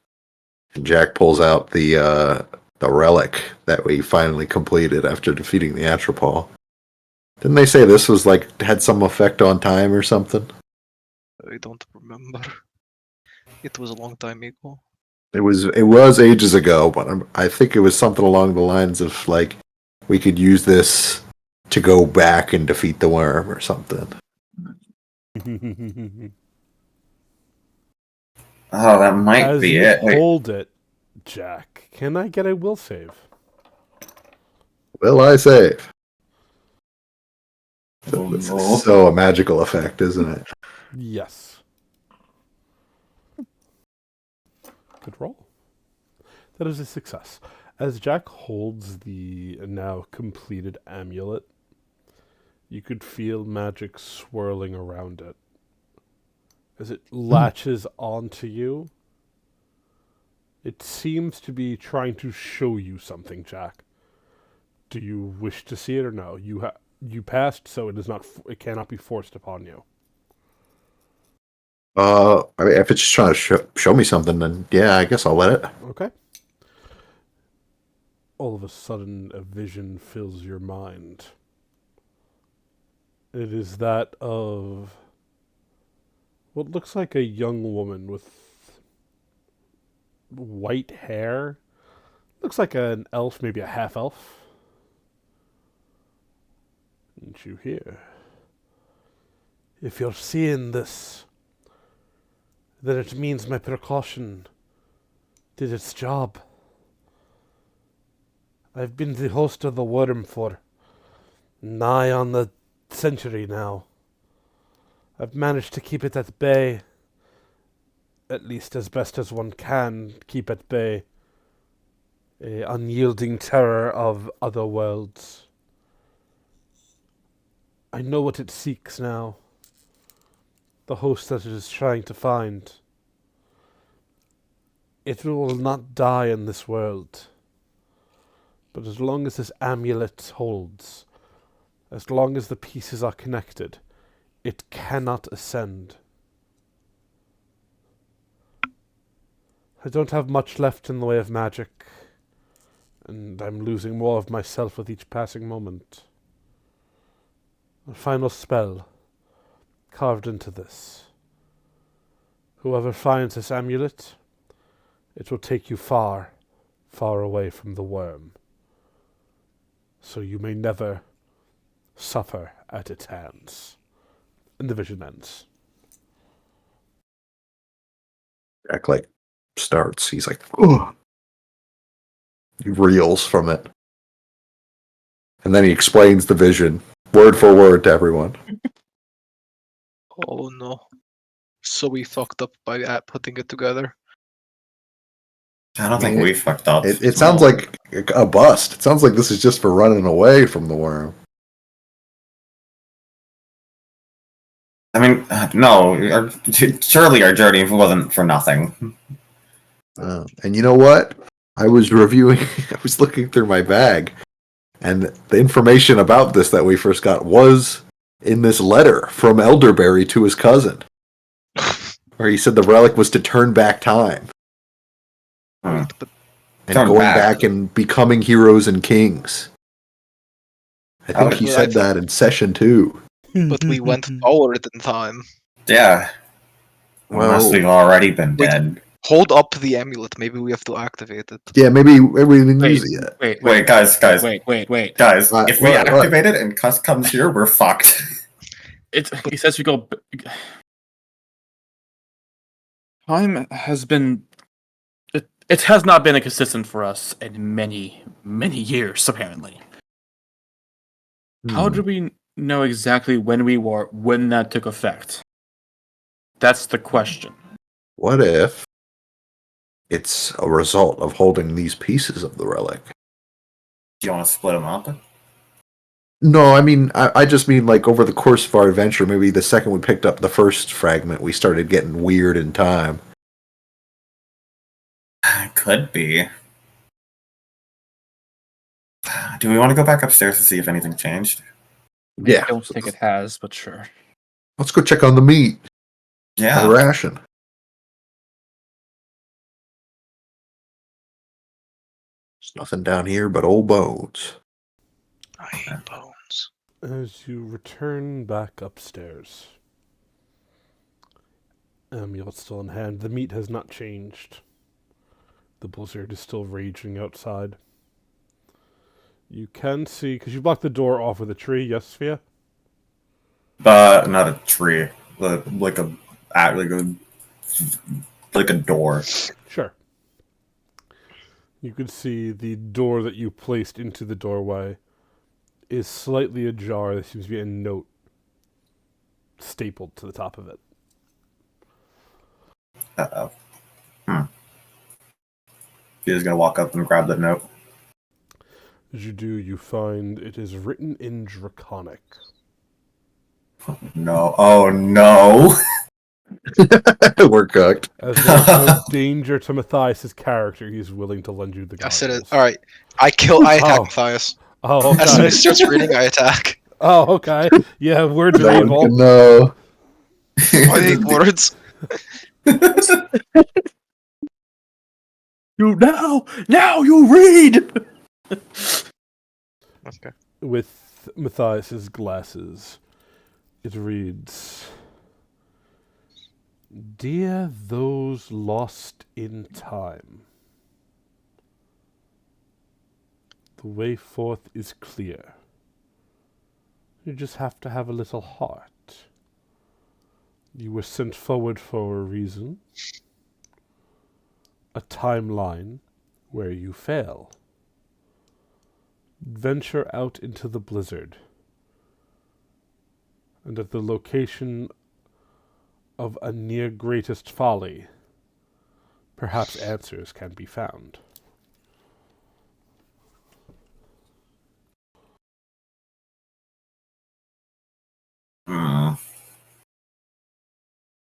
And Jack pulls out the relic that we finally completed after defeating the Atropol. Didn't they say this was like had some effect on time or something? I don't remember. It was a long time ago. It was ages ago, but I think it was something along the lines of like we could use this to go back and defeat the worm or something. Oh, that might As be you it. Wait, hold it, Jack, can I get a will save? Will I save? Oh, This no. is so a magical effect, isn't it? Yes. Good roll. That is a success. As Jack holds the now completed amulet, you could feel magic swirling around it. As it latches onto you, it seems to be trying to show you something, Jack. Do you wish to see it or no? You passed, so it is not. It cannot be forced upon you. I mean, if it's just trying to show me something, then yeah, I guess I'll let it. Okay. All of a sudden, a vision fills your mind. It is that of what looks like a young woman with white hair. Looks like an elf, maybe a half elf. And you hear, if you're seeing this, then it means my precaution did its job. I've been the host of the worm for nigh on the century now. I've managed to keep it at bay, at least as best as one can keep at bay a unyielding terror of other worlds. I know what it seeks now, the host that it is trying to find. It will not die in this world, but as long as this amulet holds, as long as the pieces are connected, it cannot ascend. I don't have much left in the way of magic, and I'm losing more of myself with each passing moment. A final spell carved into this. Whoever finds this amulet, it will take you far, far away from the worm, so you may never suffer at its hands. And the vision ends. Jack like starts. He's like, oh. He reels from it, and then he explains the vision word for word to everyone. Oh no. So we fucked up by putting it together. I don't think we fucked up. It sounds like a bust. It sounds like this is just for running away from the worm. I mean, no. Surely our journey wasn't for nothing. And you know what? I was reviewing, I was looking through my bag, and the information about this that we first got was in this letter from Elderberry to his cousin, where he said the relic was to turn back time. And Turn going back. back and becoming heroes and kings. I think he But said that in session 2. But we went forward in time. Yeah. Unless Well, we've already been Wait. dead. Hold up the amulet. Maybe we have to activate it. yeah, maybe we didn't use it yet. Wait, guys. Wait. Guys, What? if we What? activate it and Cuss comes here, we're fucked. He says we go. Time has been. It has not been consistent for us in many, many years, apparently. How do we know exactly when that took effect? That's the question. What if it's a result of holding these pieces of the relic? Do you want to split them up? No, I mean, I just mean like over the course of our adventure, maybe the second we picked up the first fragment, we started getting weird in time. Could be. Do we want to go back upstairs to see if anything changed? Yeah. I don't think it has, but sure. Let's go check on the meat. Yeah. The ration. There's nothing down here but old bones. I hate bones. As you return back upstairs, amulet's still in hand. The meat has not changed. The blizzard is still raging outside. You can see, because you blocked the door off with a tree, yes, Sophia? Not a tree. Like a door. Sure. You could see the door that you placed into the doorway is slightly ajar. There seems to be a note stapled to the top of it. Uh-oh. She's gonna walk up and grab the note. As you do, you find it is written in Draconic. No. Oh no. We're cooked. As there is no danger to Matthias' character, he's willing to lend you the I goggles. said it. Alright. I attack Oh. Matthias. Oh, As soon okay. as he starts reading, I attack. Oh, okay. Yeah, words No are one evil. can know. I hate words. Now you read. Okay. With Matthias' glasses, it reads, Dear those lost in time, the way forth is clear. You just have to have a little heart. You were sent forward for a reason. A timeline where you fail. Venture out into the blizzard. And at the location of a near greatest folly, perhaps answers can be found.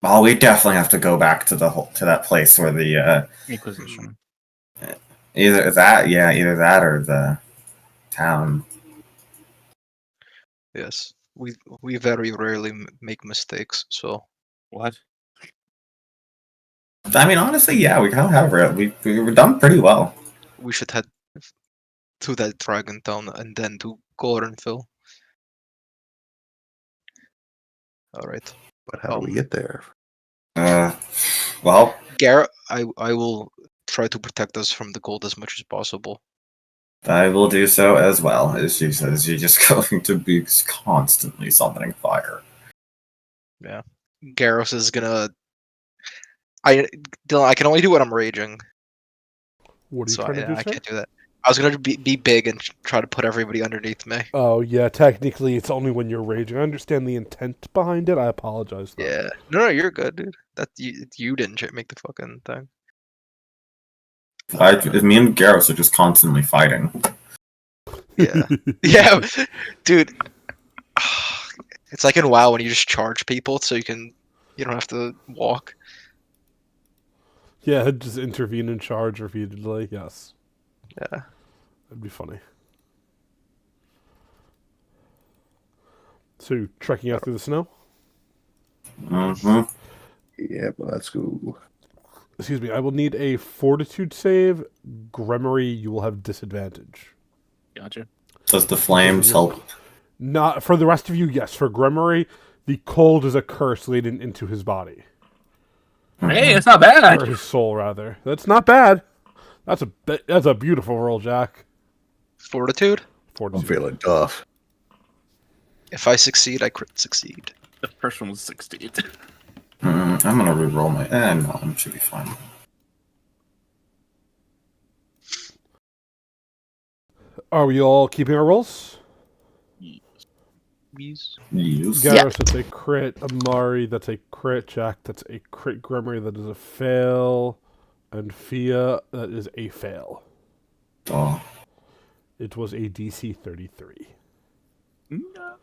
Well, we definitely have to go back to that place where the Inquisition. either that or the town. Yes, we very rarely make mistakes, so What? I mean, honestly, yeah, we kind of have we were done pretty well. we should head to that dragon town and then to Gorenfell. All right. But how do we get there? Well, Garrett, I will try to protect us from the gold as much as possible. I will do so as well. As she says, you're just going to be constantly summoning fire. Yeah. Garros is gonna. Dylan, I can only do when I'm raging. What are you So trying to do, I sir? can't do that. I was gonna be big and try to put everybody underneath me. Oh, yeah, technically it's only when you're raging. I understand the intent behind it. I apologize, though. Yeah. No, you're good, dude. That you didn't make the fucking thing. Me and Garros are just constantly fighting. Yeah. Yeah, dude. It's like in WoW when you just charge people so you don't have to walk. Yeah, just intervene and charge repeatedly. Yes. Yeah. That'd be funny. So, trekking out through the snow? Mm-hmm. Yeah, but let's go. Excuse me, I will need a fortitude save. Gremory, you will have disadvantage. Gotcha. Does the flames help? Not for the rest of you, yes. For Gremory, the cold is a curse laden into his body. Hey, it's not bad. Or his soul, rather. That's not bad. That's a beautiful roll, Jack. Fortitude? I'm Fortitude. feeling tough. If I succeed, I crit succeed. The first one was 16. I'm gonna re-roll my. No, it should be fine. Are we all keeping our rolls? Yes. Yes. Garros, that's a crit. Amari, that's a crit. Jack, that's a crit. Gremory, that is a fail. And Fia, that is a fail. Oh. It was a DC 33. No.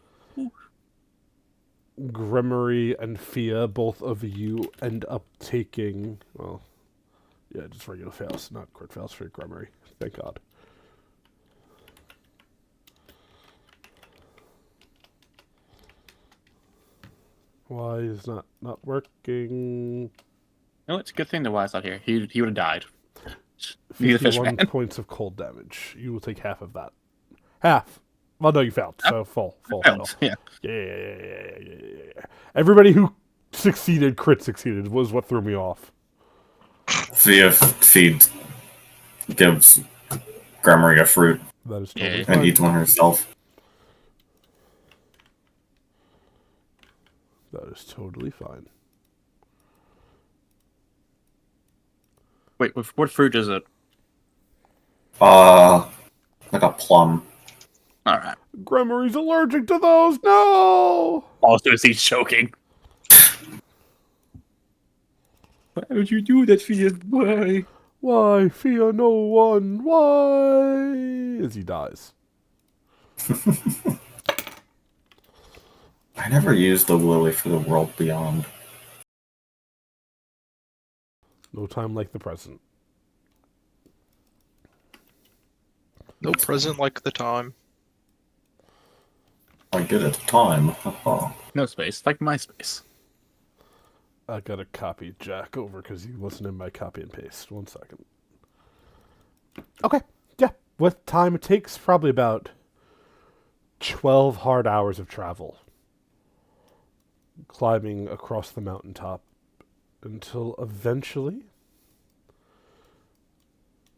Gremory and Fia, both of you end up taking, well, yeah, just regular fails, not crit fails for Gremory. Thank God. Why is not working? No, it's a good thing the Wise out here. He would have died. Be the fish 51 man. points of cold damage. You will take half of that. Half. Well, no, you failed. So full. Failed, yeah. Yeah. Everybody who crit succeeded was what threw me off. Thea gives Gremory a fruit That is totally Yeah. fine. and eats one herself. That is totally fine. Wait, what fruit is it? Like a plum. Alright. Gremory's allergic to those. No. Also, he's choking. Why would you do that, Fia? Why? Why fear no one? Why? As he dies. I never used the lily for the world beyond. No time like the present. No present like the time. I get it. Time. Haha. No space, like my space. I gotta copy Jack over because he wasn't in my copy and paste. 1 second. Okay. Yeah. What time it takes? Probably about 12 hard hours of travel. Climbing across the mountaintop until eventually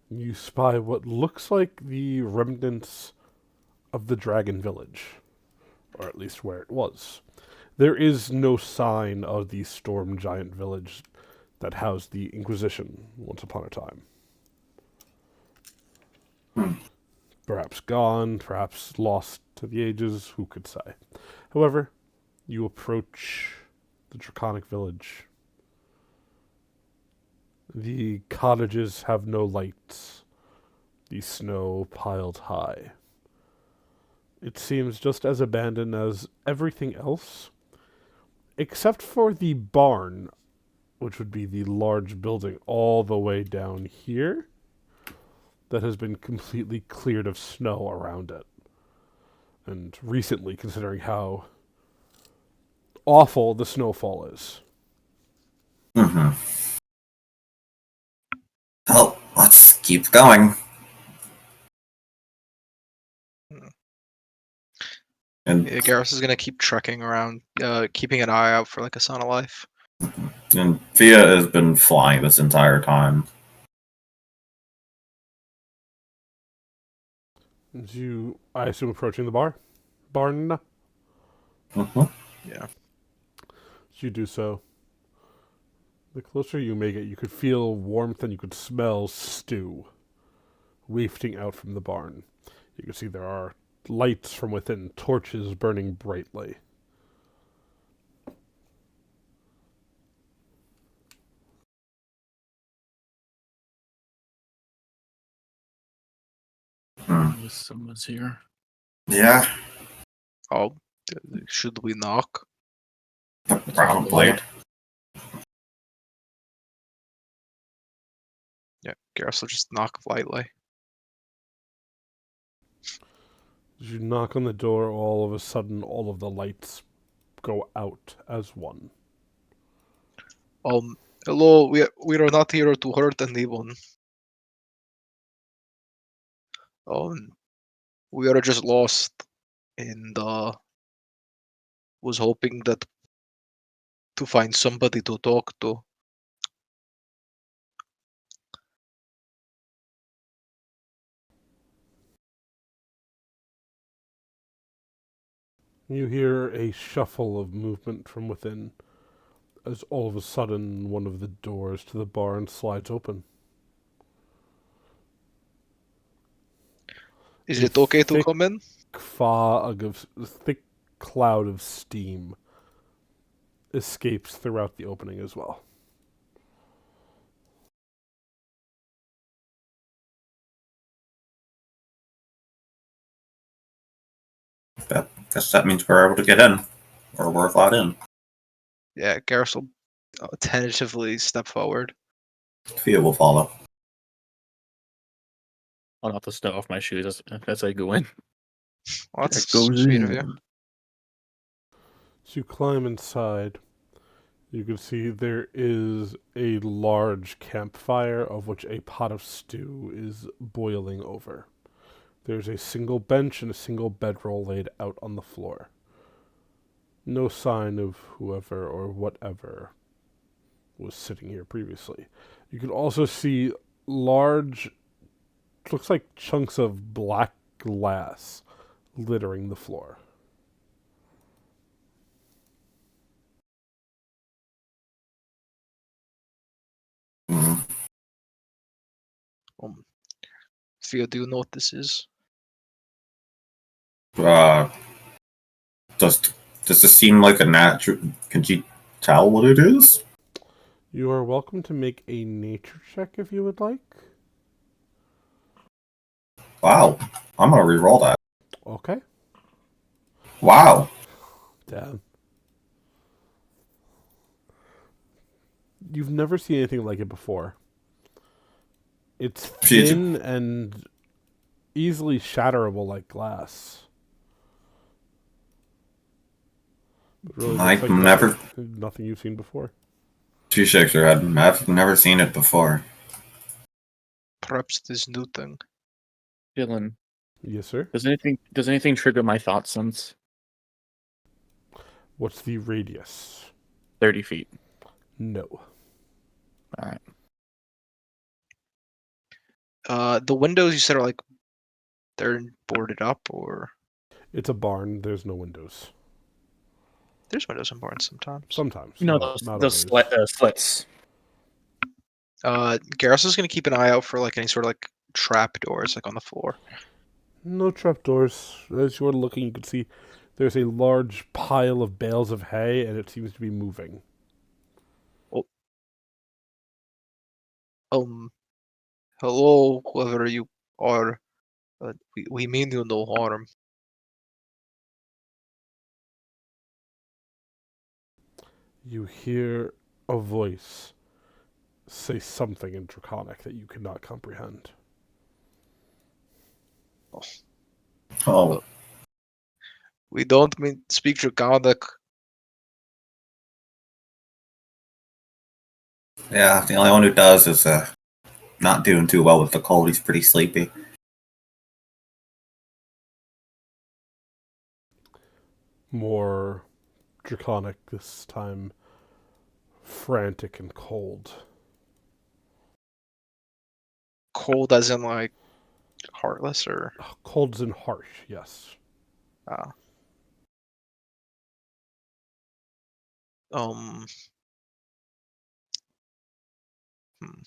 you spy what looks like the remnants of the Dragon Village, or at least where it was. There is no sign of the Storm Giant Village that housed the Inquisition once upon a time. Perhaps gone, perhaps lost to the ages, who could say. However, you approach the Draconic Village. The cottages have no lights, the snow piled high. It seems just as abandoned as everything else, except for the barn, which would be the large building all the way down here, that has been completely cleared of snow around it. And recently, considering how awful the snowfall is. Mm-hmm. Well, let's keep going. And Yeah, Garrus is gonna keep trekking around, keeping an eye out for like a sign of life. Fia has been flying this entire time. As you, I assume, approaching the barn. Mm-hmm. Yeah. As you do so, the closer you make it, you could feel warmth and you could smell stew wafting out from the barn. You can see there are lights from within, torches burning brightly. Someone's here. Yeah, Oh, should we knock? probably. Yeah, Garrus will just knock lightly. As you knock on the door, all of a sudden, all of the lights go out as one. Hello, we are not here to hurt anyone. We are just lost, and was hoping that to find somebody to talk to. You hear a shuffle of movement from within, as all of a sudden one of the doors to the barn slides open. Is A it okay to thick come in? thick cloud of steam escapes throughout the opening as well. Guess that means we're able to get in, or we're allowed in. Yeah, Garrus will tentatively step forward. Fia will follow. I'll knock the snow off my shoes as I go in. Well, that's It goes sweet of in. you. As you climb inside, you can see there is a large campfire of which a pot of stew is boiling over. There's a single bench and a single bedroll laid out on the floor. No sign of whoever or whatever was sitting here previously. You can also see large, looks like chunks of black glass littering the floor. Mhm. Fia, do you know what this is? Does this seem like a natural? Can you tell what it is? You are welcome to make a nature check if you would like. Wow, I'm gonna re-roll that. Okay. Wow. Damn. You've never seen anything like it before. It's thin and easily shatterable like glass. But really I've looks like never- nothing you've seen before. She shakes her head. I've never seen it before. Perhaps it is new thing. Dylan, Yes, sir. does anything trigger my thought sense? What's the radius? 30 feet. No. All right. The windows you said are like they're boarded up, or It's a barn. There's no windows. there's windows in barns sometimes. Sometimes. No, not those always. slits. Garrus is gonna keep an eye out for like any sort of like trap doors like on the floor. No trapdoors. As you're looking, you can see there's a large pile of bales of hay, and it seems to be moving. Hello, whoever you are. We mean you no harm. You hear a voice say something in Draconic that you cannot comprehend. Oh, We don't mean speak Draconic. yeah. The only one who does is not doing too well with the cold. He's pretty sleepy. More Draconic this time, frantic and cold. Cold as in like heartless or Cold and harsh, yes. uh um hmm.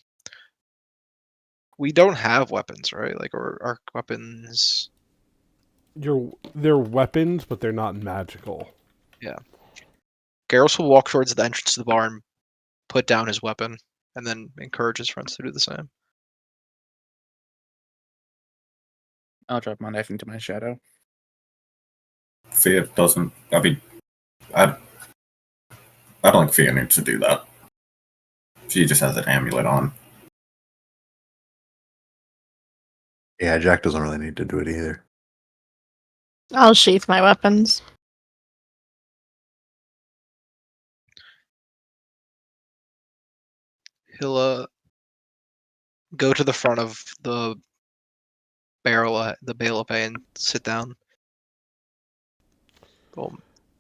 We don't have weapons, right? Like our weapons. They're weapons, but they're not magical. Yeah. Garrus will walk towards the entrance to the barn, put down his weapon, and then encourage his friends to do the same. I'll drop my knife into my shadow. Fia doesn't. I mean, I don't think Fia needs to do that. She just has an amulet on. Yeah, Jack doesn't really need to do it either. I'll sheath my weapons. He'll go to the front of the the bale of hay, and sit down.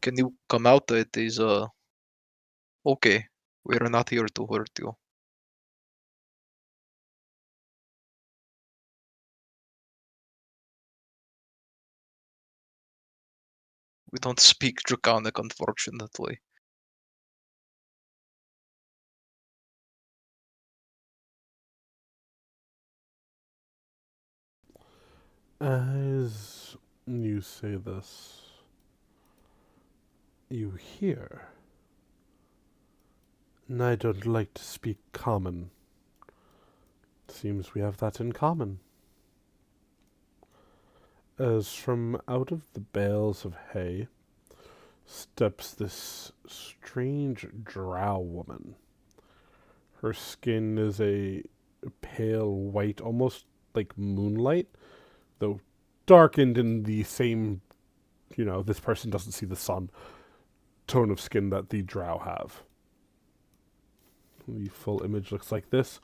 Can you come out? It is okay. We are not here to hurt you. We don't speak Draconic, unfortunately. As you say this, you hear. And I don't like to speak common. Seems we have that in common. As from out of the bales of hay steps this strange drow woman. Her skin is a pale white, almost like moonlight, though darkened in the same, this person doesn't see the sun tone of skin that the drow have. The full image looks like this,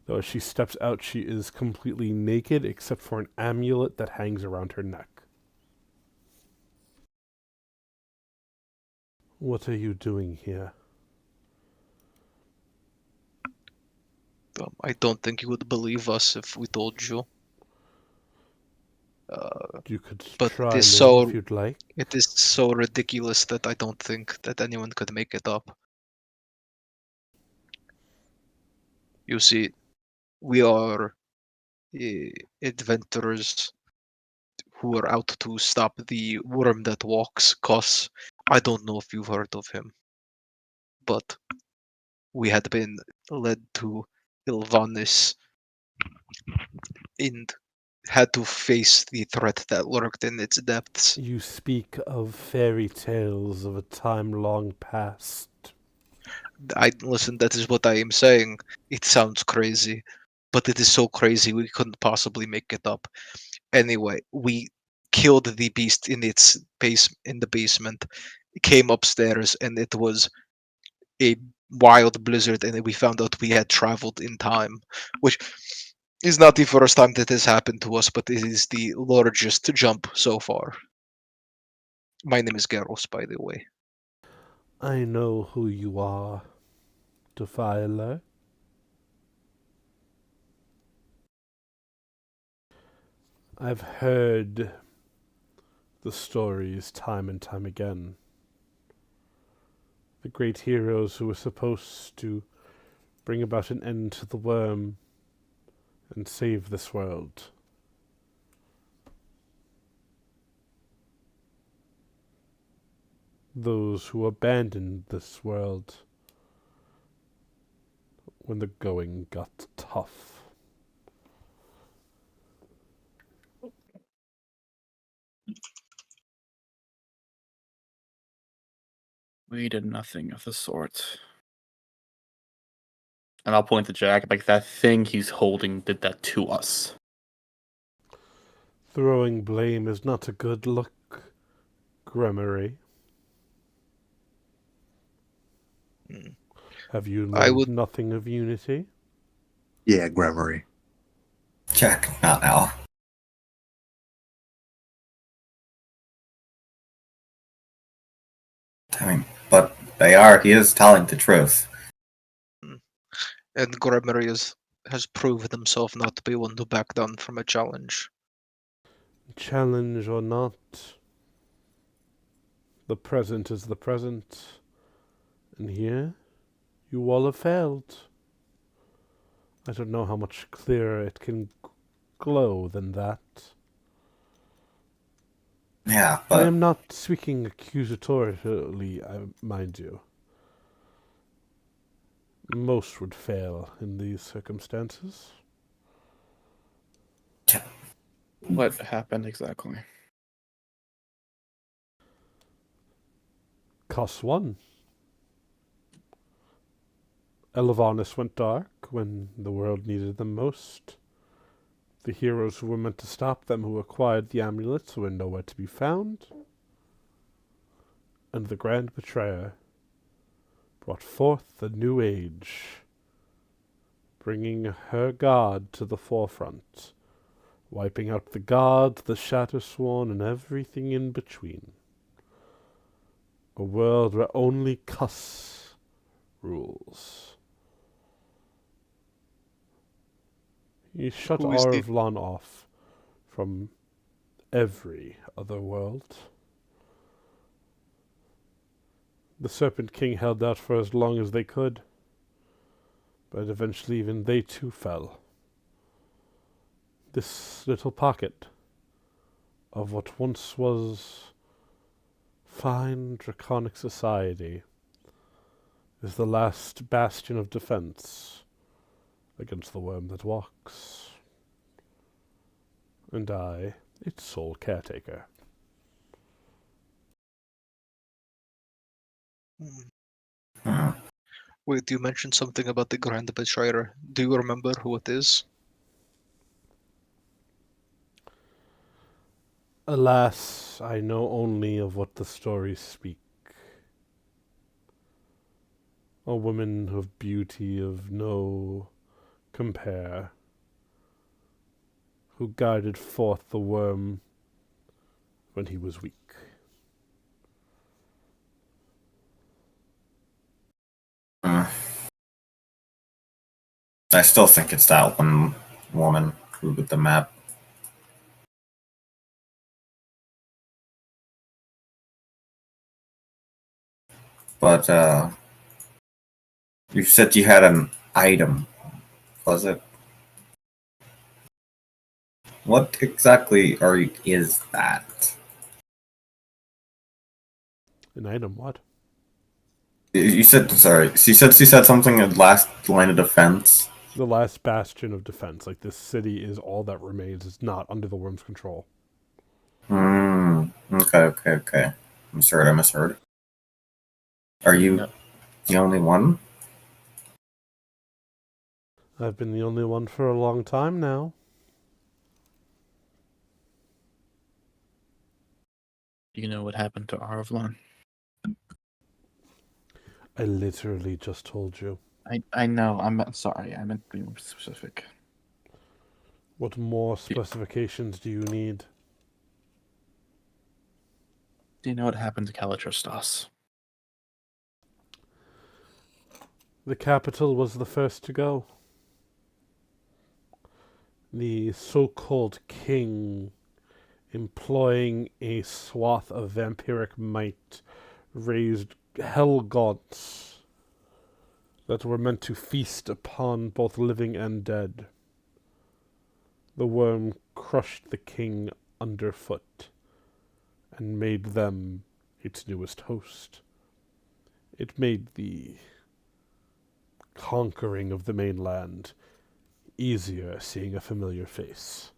though as she steps out, she is completely naked except for an amulet that hangs around her neck. What are you doing here? I don't think you would believe us if we told you. You could But try it me is so if you'd like. it is so ridiculous that I don't think that anyone could make it up. You see, we are adventurers who are out to stop the worm that walks. Cause I don't know if you've heard of him, but we had been led to Elivanis and had to face the threat that lurked in its depths. You speak of fairy tales of a time long past. Listen, that is what I am saying. It sounds crazy, but it is so crazy we couldn't possibly make it up. Anyway, we killed the beast in its base in the basement, came upstairs, and it was a wild blizzard, and we found out we had traveled in time, which is not the first time that has happened to us, but it is the largest jump so far. My name is Garros, by the way. I know who you are, Defiler. I've heard the stories time and time again. The great heroes who were supposed to bring about an end to the worm and save this world. Those who abandoned this world when the going got tough. We did nothing of the sort. And I'll point to Jack, like that thing he's holding did that to us. Throwing blame is not a good look, Gremory. Hmm. Have you I learned would- nothing of unity? Yeah, Gremory. Jack, not now. I mean, but he is telling the truth. And Gremory has proven himself not to be one to back down from a challenge. Challenge or not, the present is the present. And here, you all have failed. I don't know how much clearer it can glow than that. Yeah, I but am not speaking accusatorily, mind you. Most would fail in these circumstances. What happened exactly? Cost one. Elivanis went dark when the world needed them most. The heroes who were meant to stop them, who acquired the amulets, were nowhere to be found. And the Grand Betrayer brought forth the new age, bringing her god to the forefront, wiping out the gods, the Shattersworn, and everything in between. A world where only Cuss rules. He shut Who is the- Arvlon off from every other world. The Serpent King held out for as long as they could, but eventually even they too fell. This little pocket of what once was fine draconic society is the last bastion of defense against the worm that walks. And I, its sole caretaker. hmm, Wait, you mentioned something about the Grand Betrayer. Do you remember who it is? Alas, I know only of what the stories speak. A woman of beauty of no compare, who guided forth the worm when he was weak. hmm. I still think it's that one woman who with the map. But you said you had an item. Was it? What exactly is that? An item, what? You said sorry. She said something at last line of defense. The last bastion of defense. Like, this city is all that remains. It's not under the worm's control. Hmm. Okay. I misheard. Are you No. the only one? I've been the only one for a long time now. Do you know what happened to Arvlon? I literally just told you. I know. I'm sorry. I meant to be more specific. What more specifications do you need? Do you know what happened to Kalitristos? The capital was the first to go. The so-called king, employing a swath of vampiric might, raised hell gaunts that were meant to feast upon both living and dead. The worm crushed the king underfoot and made them its newest host. It made the conquering of the mainland easier seeing a familiar face.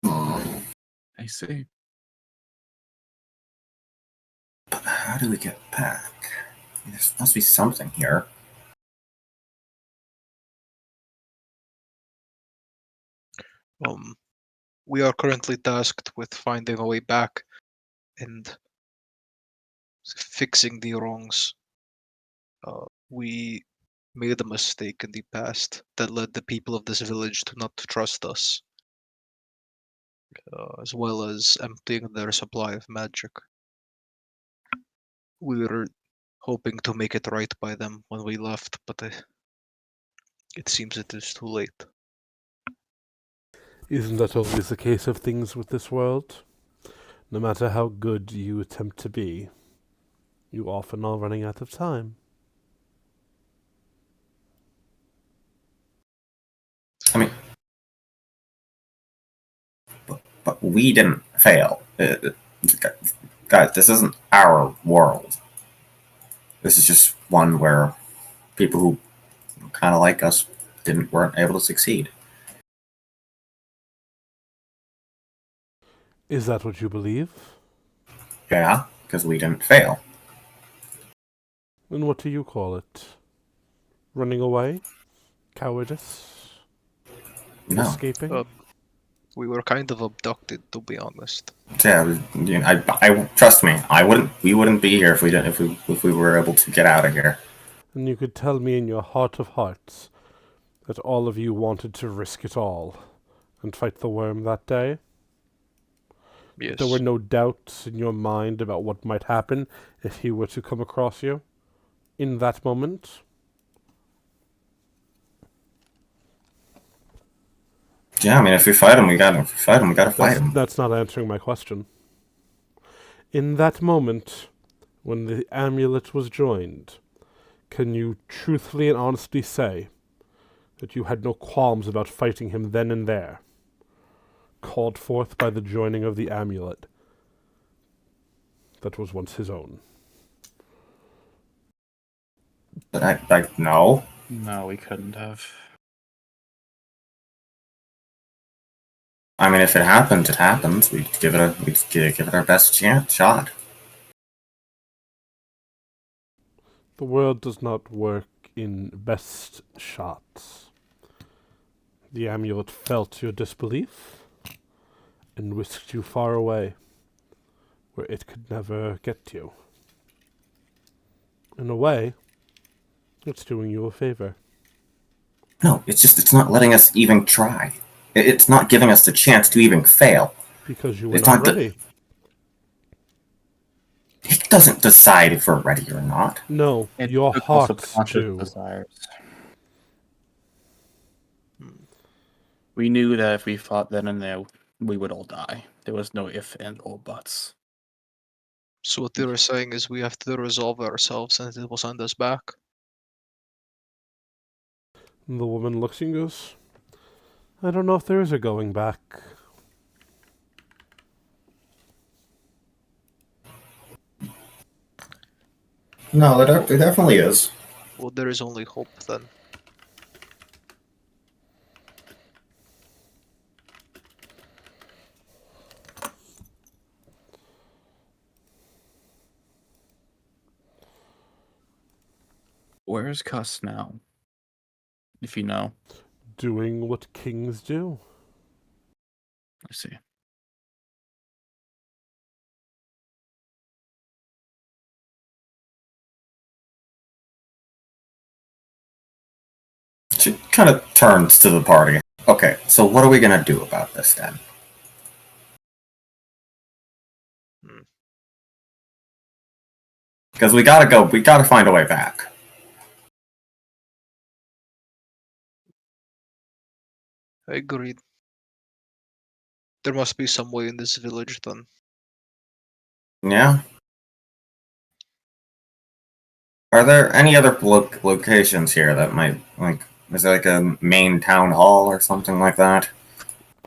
I see. But how do we get back? There must be something here. We are currently tasked with finding a way back and fixing the wrongs. We made a mistake in the past that led the people of this village to not trust us, as well as emptying their supply of magic. We were hoping to make it right by them when we left, but it seems it is too late. Isn't that always the case of things with this world? No matter how good you attempt to be, you often are running out of time. I mean, but we didn't fail. Guys, this isn't our world. This is just one where people who kind of like us weren't able to succeed. Is that what you believe? Yeah, because we didn't fail. Then what do you call it? Running away? Cowardice? No. Escaping? We were kind of abducted, to be honest. Yeah, I trust me. We wouldn't be here if we were able to get out of here. And you could tell me in your heart of hearts that all of you wanted to risk it all and fight the worm that day? Yes. There were no doubts in your mind about what might happen if he were to come across you in that moment? Yeah, I mean, if we fight him, we gotta fight him. That's not answering my question. In that moment, when the amulet was joined, can you truthfully and honestly say that you had no qualms about fighting him then and there, called forth by the joining of the amulet that was once his own? But I no. No, we couldn't have. I mean, if it happens, it happens. We'd give it our best shot. The world does not work in best shots. The amulet felt your disbelief and whisked you far away, where it could never get you. In a way, it's doing you a favor. No, it's not letting us even try. It's not giving us the chance to even fail. Because you were It's not not ready. It doesn't decide if we're ready or not. No, It your took also hearts conscious do. desires. We knew that if we fought then and there, we would all die. There was no if and or buts. So what they were saying is we have to resolve ourselves and it will send us back. And the woman looks and goes, I don't know if there is a going back. No, there definitely is. Well, there is only hope then. Where is Cuss now? If you know. Doing what kings do. I see. She kind of turns to the party. Okay, so what are we gonna do about this then? Because we gotta go. We gotta find a way back. I agreed. There must be some way in this village then. Yeah. Are there any other locations here that might, like, is there like a main town hall or something like that?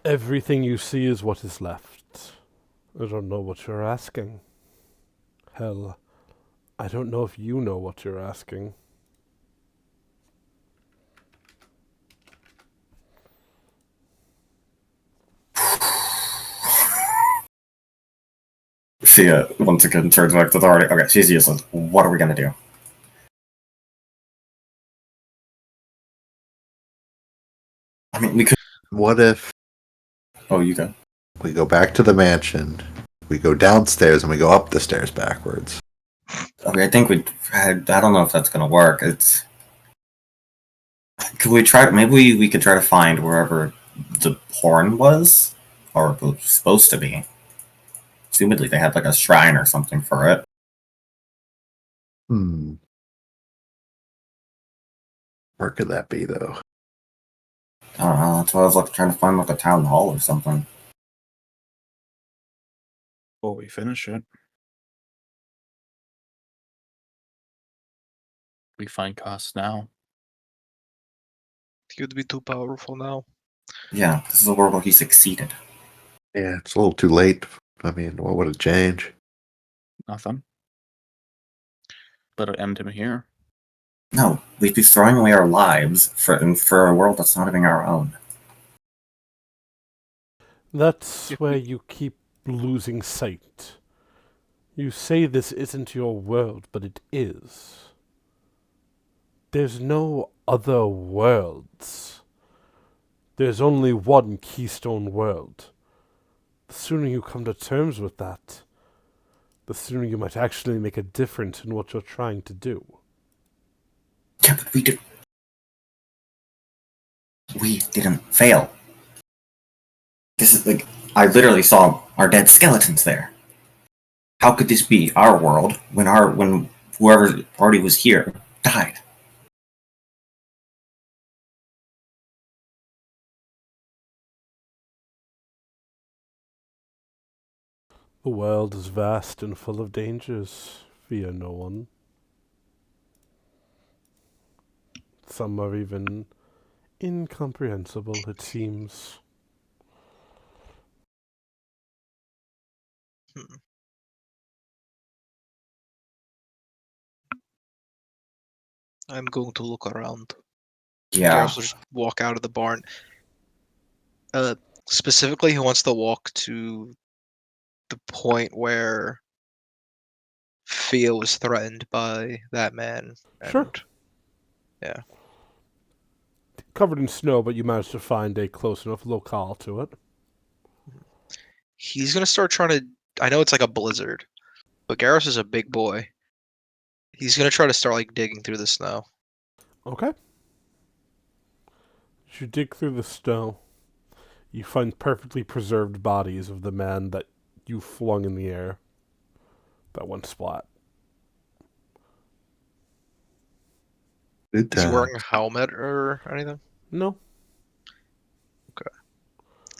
Everything you see is what is left. I don't know what you're asking. Hell, I don't know if you know what you're asking. Sia once again turns back to the authority. Okay, she's useless. What are we gonna do? I mean, we could. What if Oh, you go. we go back to the mansion, we go downstairs, and we go up the stairs backwards? Okay, I think I don't know if that's gonna work. It's. Could we try? Maybe we could try to find wherever the horn was, or was supposed to be. Assumedly, they had like a shrine or something for it. Where could that be, though? I don't know. That's why I was like trying to find like a town hall or something. Before we finish it, we find costs now. He would be too powerful now. Yeah, this is a world where he succeeded. Yeah, it's a little too late. I mean, what would it change? Nothing. But it'll end him here. No, we'd be throwing away our lives for a world that's not even our own. That's where you keep losing sight. You say this isn't your world, but it is. There's no other worlds. There's only one Keystone world. The sooner you come to terms with that, the sooner you might actually make a difference in what you're trying to do. Yeah, but we didn't fail. This is like, I literally saw our dead skeletons there. How could this be our world when whoever party was here died? The world is vast and full of dangers. Fear no one. Some are even incomprehensible, it seems. I'm going to look around. Yeah. Garrus will just walk out of the barn. Specifically, he wants to walk to the point where Fia was threatened by that man. Sure. Yeah. Covered in snow, but you managed to find a close enough locale to it. He's gonna start trying to. I know it's like a blizzard, but Garrus is a big boy. He's gonna try to start like digging through the snow. Okay. As you dig through the snow, you find perfectly preserved bodies of the man that you flung in the air that went splat. Good Is he time. wearing a helmet or anything? No,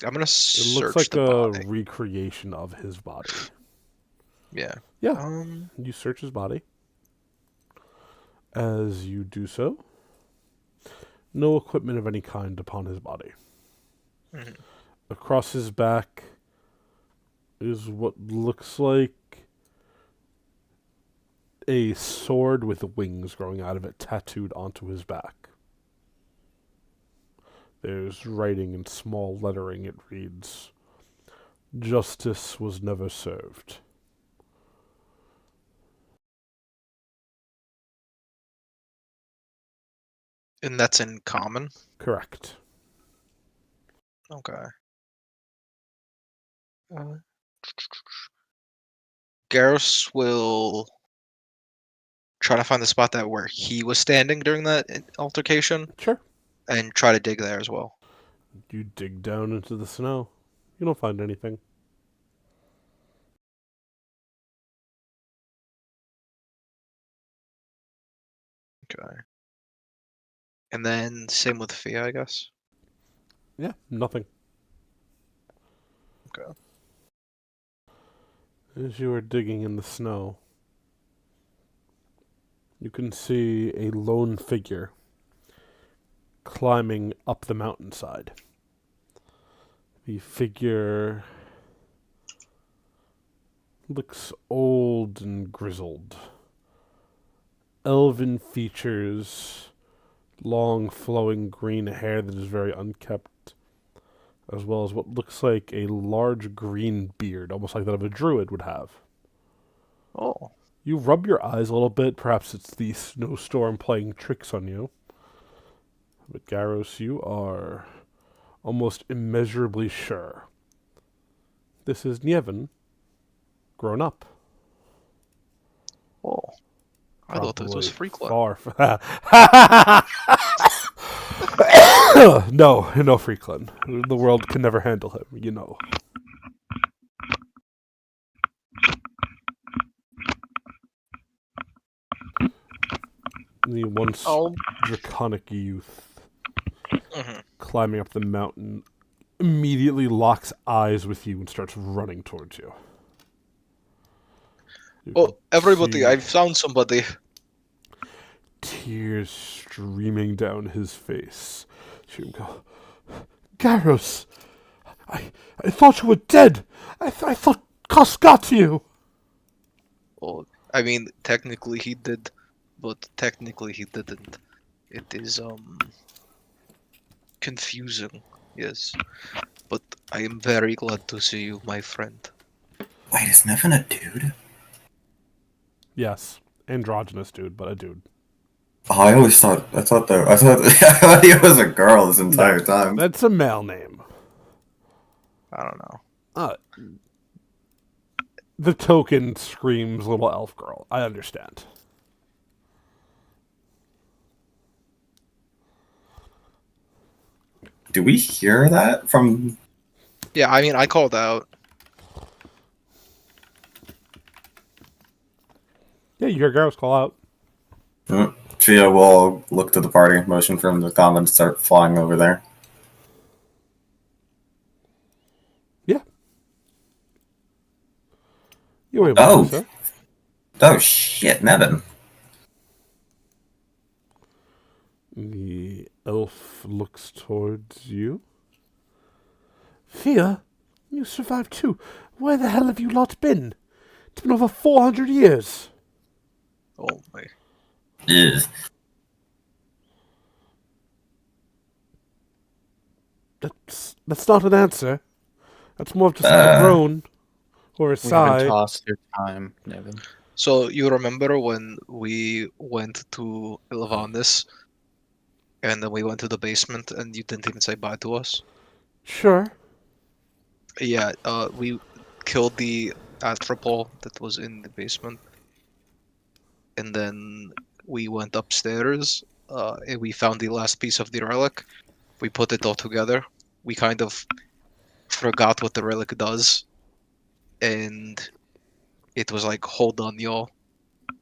I'm gonna it search looks like the a body. recreation of his body. Yeah. Yeah. You search his body. As you do so, no equipment of any kind upon his body. Mhm. Across his back is what looks like a sword with wings growing out of it tattooed onto his back. There's writing in small lettering. It reads, "Justice was never served." And that's in common. Correct. Okay. Garrus will try to find the spot that where he was standing during that altercation Sure. and try to dig there as well. You dig down into the snow. You don't find anything. Okay. And then same with Fia, I guess. Yeah, nothing. Okay. As you are digging in the snow, you can see a lone figure climbing up the mountainside. The figure looks old and grizzled. Elven features, long flowing green hair that is very unkempt, as well as what looks like a large green beard, almost like that of a druid would have. Oh. You rub your eyes a little bit, perhaps it's the snowstorm playing tricks on you. But Garros, you are almost immeasurably sure. This is Nievin, grown up. Oh. I thought this was Freaklet. Far. No, Freakland. The world can never handle him, you know. The once draconic youth climbing up the mountain immediately locks eyes with you and starts running towards you. Oh, everybody, I've found somebody. Tears streaming down his face. See him go, Garros, I thought you were dead. I thought Cuss got to you. Oh, I mean, technically he did, but technically he didn't. It is, confusing, yes. But I am very glad to see you, my friend. Wait, is Nevin a dude? Yes, androgynous dude, but a dude. Oh, I thought he was a girl this entire time. That's a male name. I don't know. The token screams little elf girl. I understand. Do we hear that from... Yeah, I mean, I called out. Yeah, you hear Garros call out. Fia will look to the party, motion for him to come and start flying over there. Yeah. You were able to do so. Oh shit, Nevin. The elf looks towards you. Fia, you survived too. Where the hell have you lot been? It's been over 400 years. Oh my. Ugh. That's not an answer. That's more of just a groan or a We sigh. haven't tossed your time, Nevin. So you remember when we went to Elivanis, and then we went to the basement, and you didn't even say bye to us? Sure. Yeah, we killed the astropole that was in the basement, and then we went upstairs, and we found the last piece of the relic. We put it all together. We kind of forgot what the relic does, and it was like, hold on, y'all.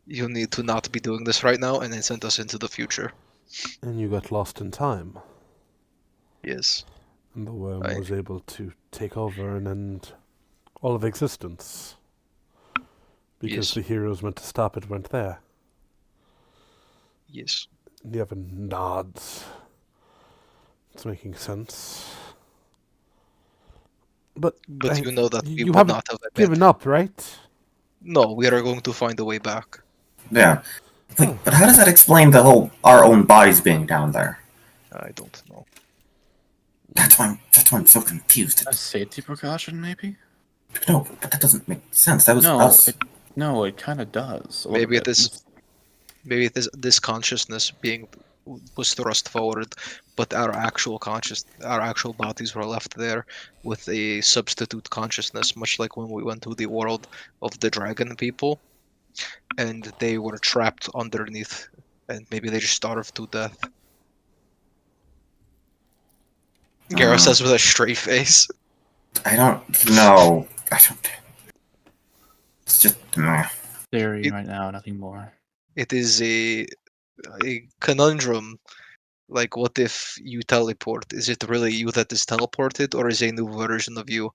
You need to not be doing this right now, and it sent us into the future. And you got lost in time. Yes. And the worm was able to take over and end all of existence. Because the heroes meant to stop it weren't there. Yes. Nievin nods. It's making sense. But you know that we you would haven't not have given up, right? No, we are going to find a way back. Yeah. But how does that explain the whole our own bodies being down there? I don't know. That's why I'm so confused. A safety precaution, maybe? No, but that doesn't make sense. That was No, us. it kind of does. Maybe it is. Maybe it is this consciousness was thrust forward, but our actual bodies were left there with a substitute consciousness, much like when we went to the world of the dragon people, and they were trapped underneath, and maybe they just starved to death. Gareth says with a straight face. I don't know. It's just... theory right now, nothing more. It is a a conundrum. Like, what if you teleport? Is it really you that is teleported, or is a new version of you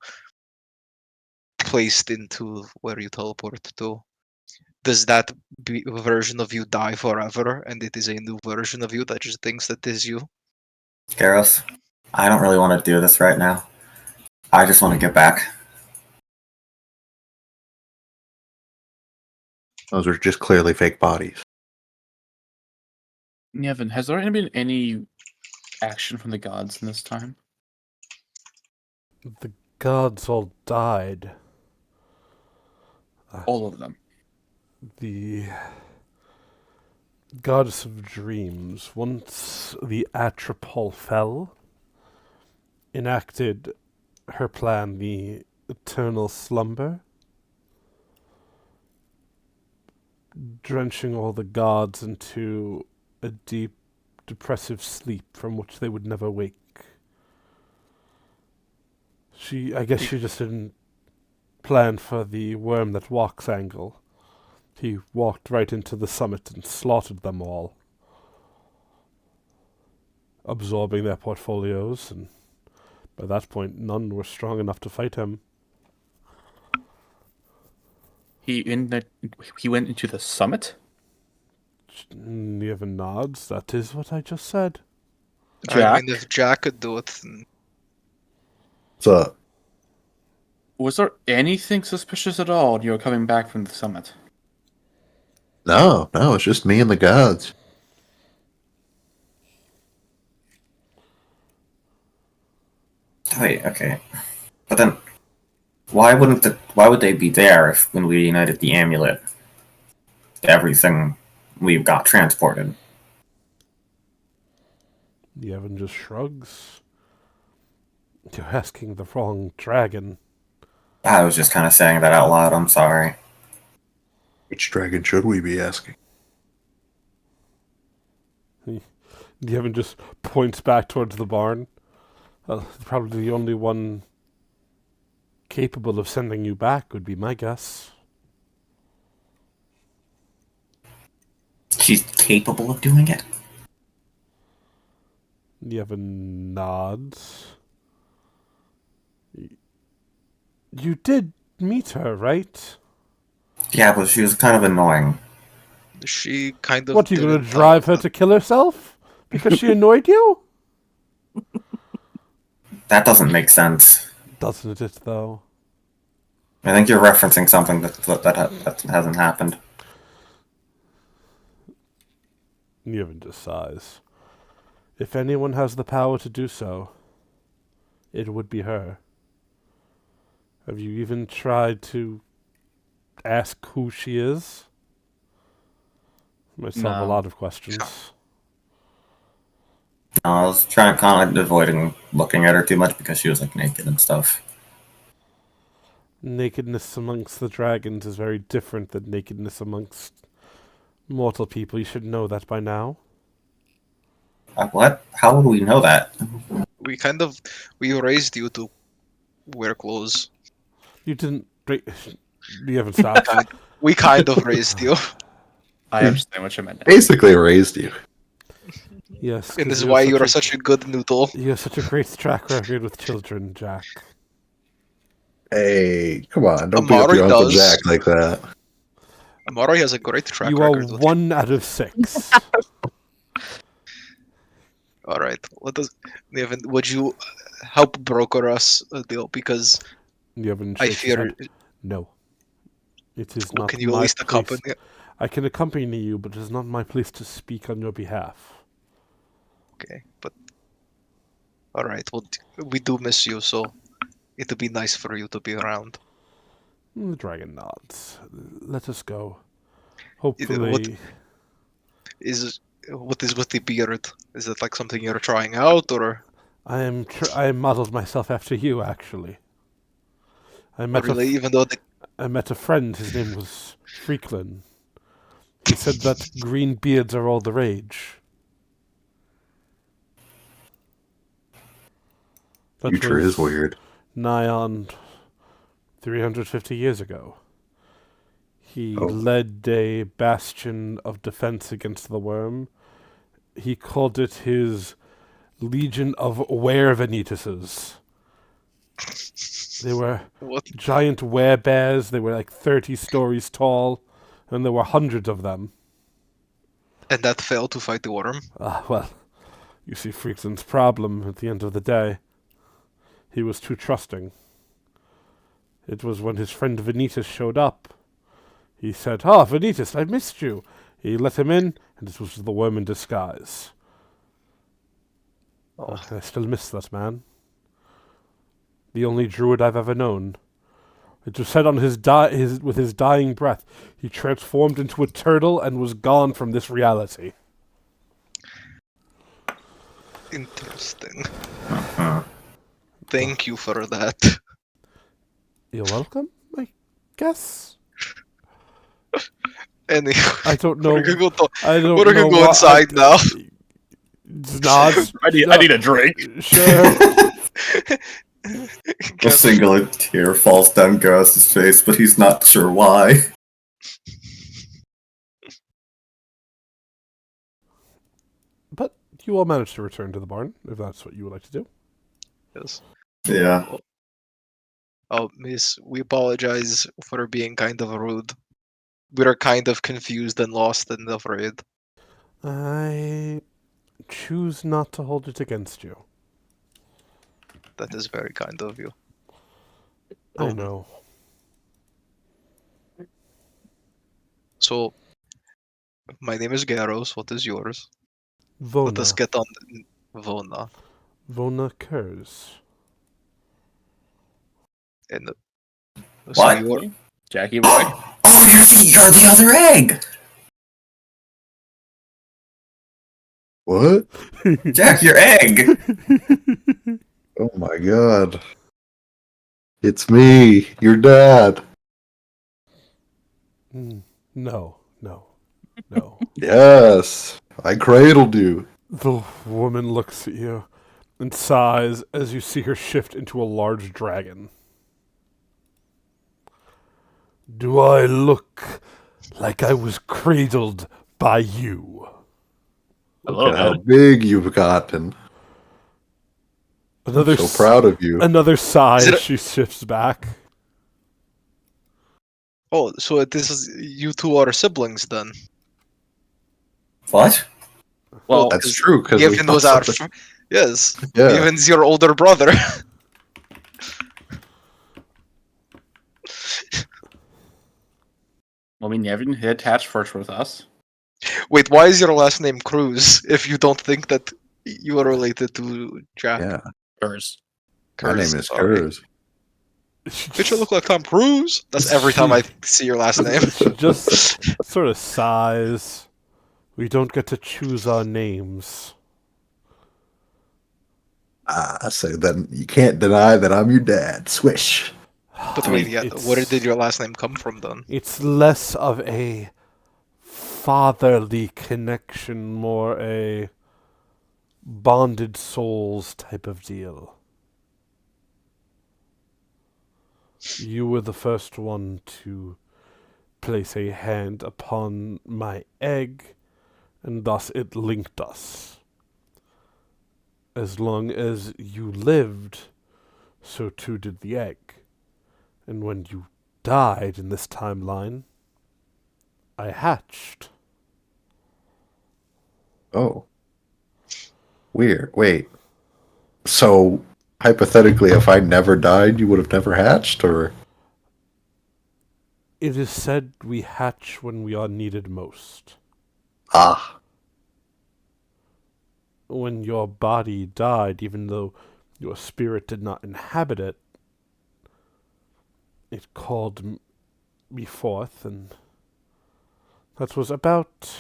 placed into where you teleport to? Does that version of you die forever, and it is a new version of you that just thinks that is you? Gareth, I don't really want to do this right now. I just want to get back. Those are just clearly fake bodies. Nevin, has there been any action from the gods in this time? The gods all died. All of them. The goddess of dreams, once the Atropol fell, enacted her plan, the eternal slumber, drenching all the gods into a deep, depressive sleep from which they would never wake. I guess she just didn't plan for the worm that walks angle. He walked right into the summit and slaughtered them all, absorbing their portfolios, and by that point none were strong enough to fight him. He went into the summit? Niven nods. That is what I just said. Jack? I mean, if Jack could do it, then What's up? Was there anything suspicious at all when you were coming back from the summit? No, it's just me and the gods. Wait, okay. But then, why would they be there if when we united the amulet, everything we got transported? Niven just shrugs. You're asking the wrong dragon. I was just kind of saying that out loud. I'm sorry. Which dragon should we be asking? Niven just points back towards the barn. Probably the only one capable of sending you back would be my guess. She's capable of doing it? Niven nods. You did meet her, right? Yeah, but she was kind of annoying. she kind of. What, are you going to didn't drive her help. to kill herself? Because she annoyed you? That doesn't make sense. Doesn't it, though? I think you're referencing something that hasn't happened. Niven just sighs. If anyone has the power to do so, it would be her. Have you even tried to ask who she is? Might solve a No. lot of questions. No, I was trying kind of avoiding looking at her too much because she was like naked and stuff. Nakedness amongst the dragons is very different than nakedness amongst mortal people. You should know that by now. What? How would we know that? We raised you to wear clothes. You didn't... You haven't stopped. We kind of raised you. I understand what you meant. Basically raised you. Yes. And 'cause this is you're why you are such a good noodle. You have such a great track record with children, Jack. Hey, come on. Don't beat up Amari your Uncle does. Jack like that. Amari has a great track You are record with 1 out of 6. All right. Niven, would you help broker us a deal? Because Niven I shakes his fear. head. No. It is Well, not can you at my least place. accompany? I can accompany you, but it is not my place to speak on your behalf. Okay, but all right. Well, we do miss you, so it would be nice for you to be around. The dragon nods. Let us go. Hopefully... What is with the beard? Is it like something you're trying out, or I modeled myself after you, actually. I met really? Even though I met a friend, his name was Freaklin. He said that green beards are all the rage. That Future is was weird. nigh on 350 years ago. He Oh. led a bastion of defense against the worm. He called it his Legion of Werevanitas. They were What? giant werebears. They were like 30 stories tall, and there were hundreds of them. And that failed to fight the worm? Well, you see Freakland's problem at the end of the day. He was too trusting. It was when his friend Vanitas showed up. He said, Vanitas, I missed you. He let him in, and this was the worm in disguise. I still miss that man. The only druid I've ever known. It was said on with his dying breath, he transformed into a turtle and was gone from this reality. Interesting. Uh-huh. Thank you for that. You're welcome, I guess. Anyway, I don't know. we're gonna go, I don't we're know gonna go what inside now. Nods. I need a drink. Sure. A singular tear falls down Garrus's face, but he's not sure why. But you all managed to return to the barn, if that's what you would like to do. Yes. Yeah. Oh, miss, we apologize for being kind of rude. We're kind of confused and lost and afraid. I choose not to hold it against you. That is very kind of you. I know. So, my name is Garros. What is yours? Let us Vona. get on Vona. Vona Kurz. And so What? you are, Jackie boy. Oh, you're the other egg! What? Jack, your egg! Oh my god. It's me, your dad. No. Yes, I cradled you. The woman looks at you and sighs as you see her shift into a large dragon. Do I look like I was cradled by you? Look at how big you've gotten. Another So proud of you. Another sigh Is as it she shifts back. oh, so this is you two are siblings then? What? Well, That's true, because we Given was our yes, Yeah. Given's your older brother. well, we never attached first with us. Wait, why is your last name Cruz if you don't think that you are related to Jack? Yeah. Hers. My name is Kurz. Bitch, you look like Tom Cruise. That's every time I see your last name. She just sort of sighs. We don't get to choose our names. So then you can't deny that I'm your dad. Swish. But wait, yeah, It's- where did your last name come from then? It's less of a fatherly connection, more a bonded souls type of deal. You were the first one to place a hand upon my egg, and thus it linked us. As long as you lived, so too did the egg. And when you died in this timeline, I hatched. Oh. Weird. Wait. So, hypothetically, if I never died, you would have never hatched, or? It is said we hatch when we are needed most. Ah. When your body died, even though your spirit did not inhabit it, it called me forth, and that was about...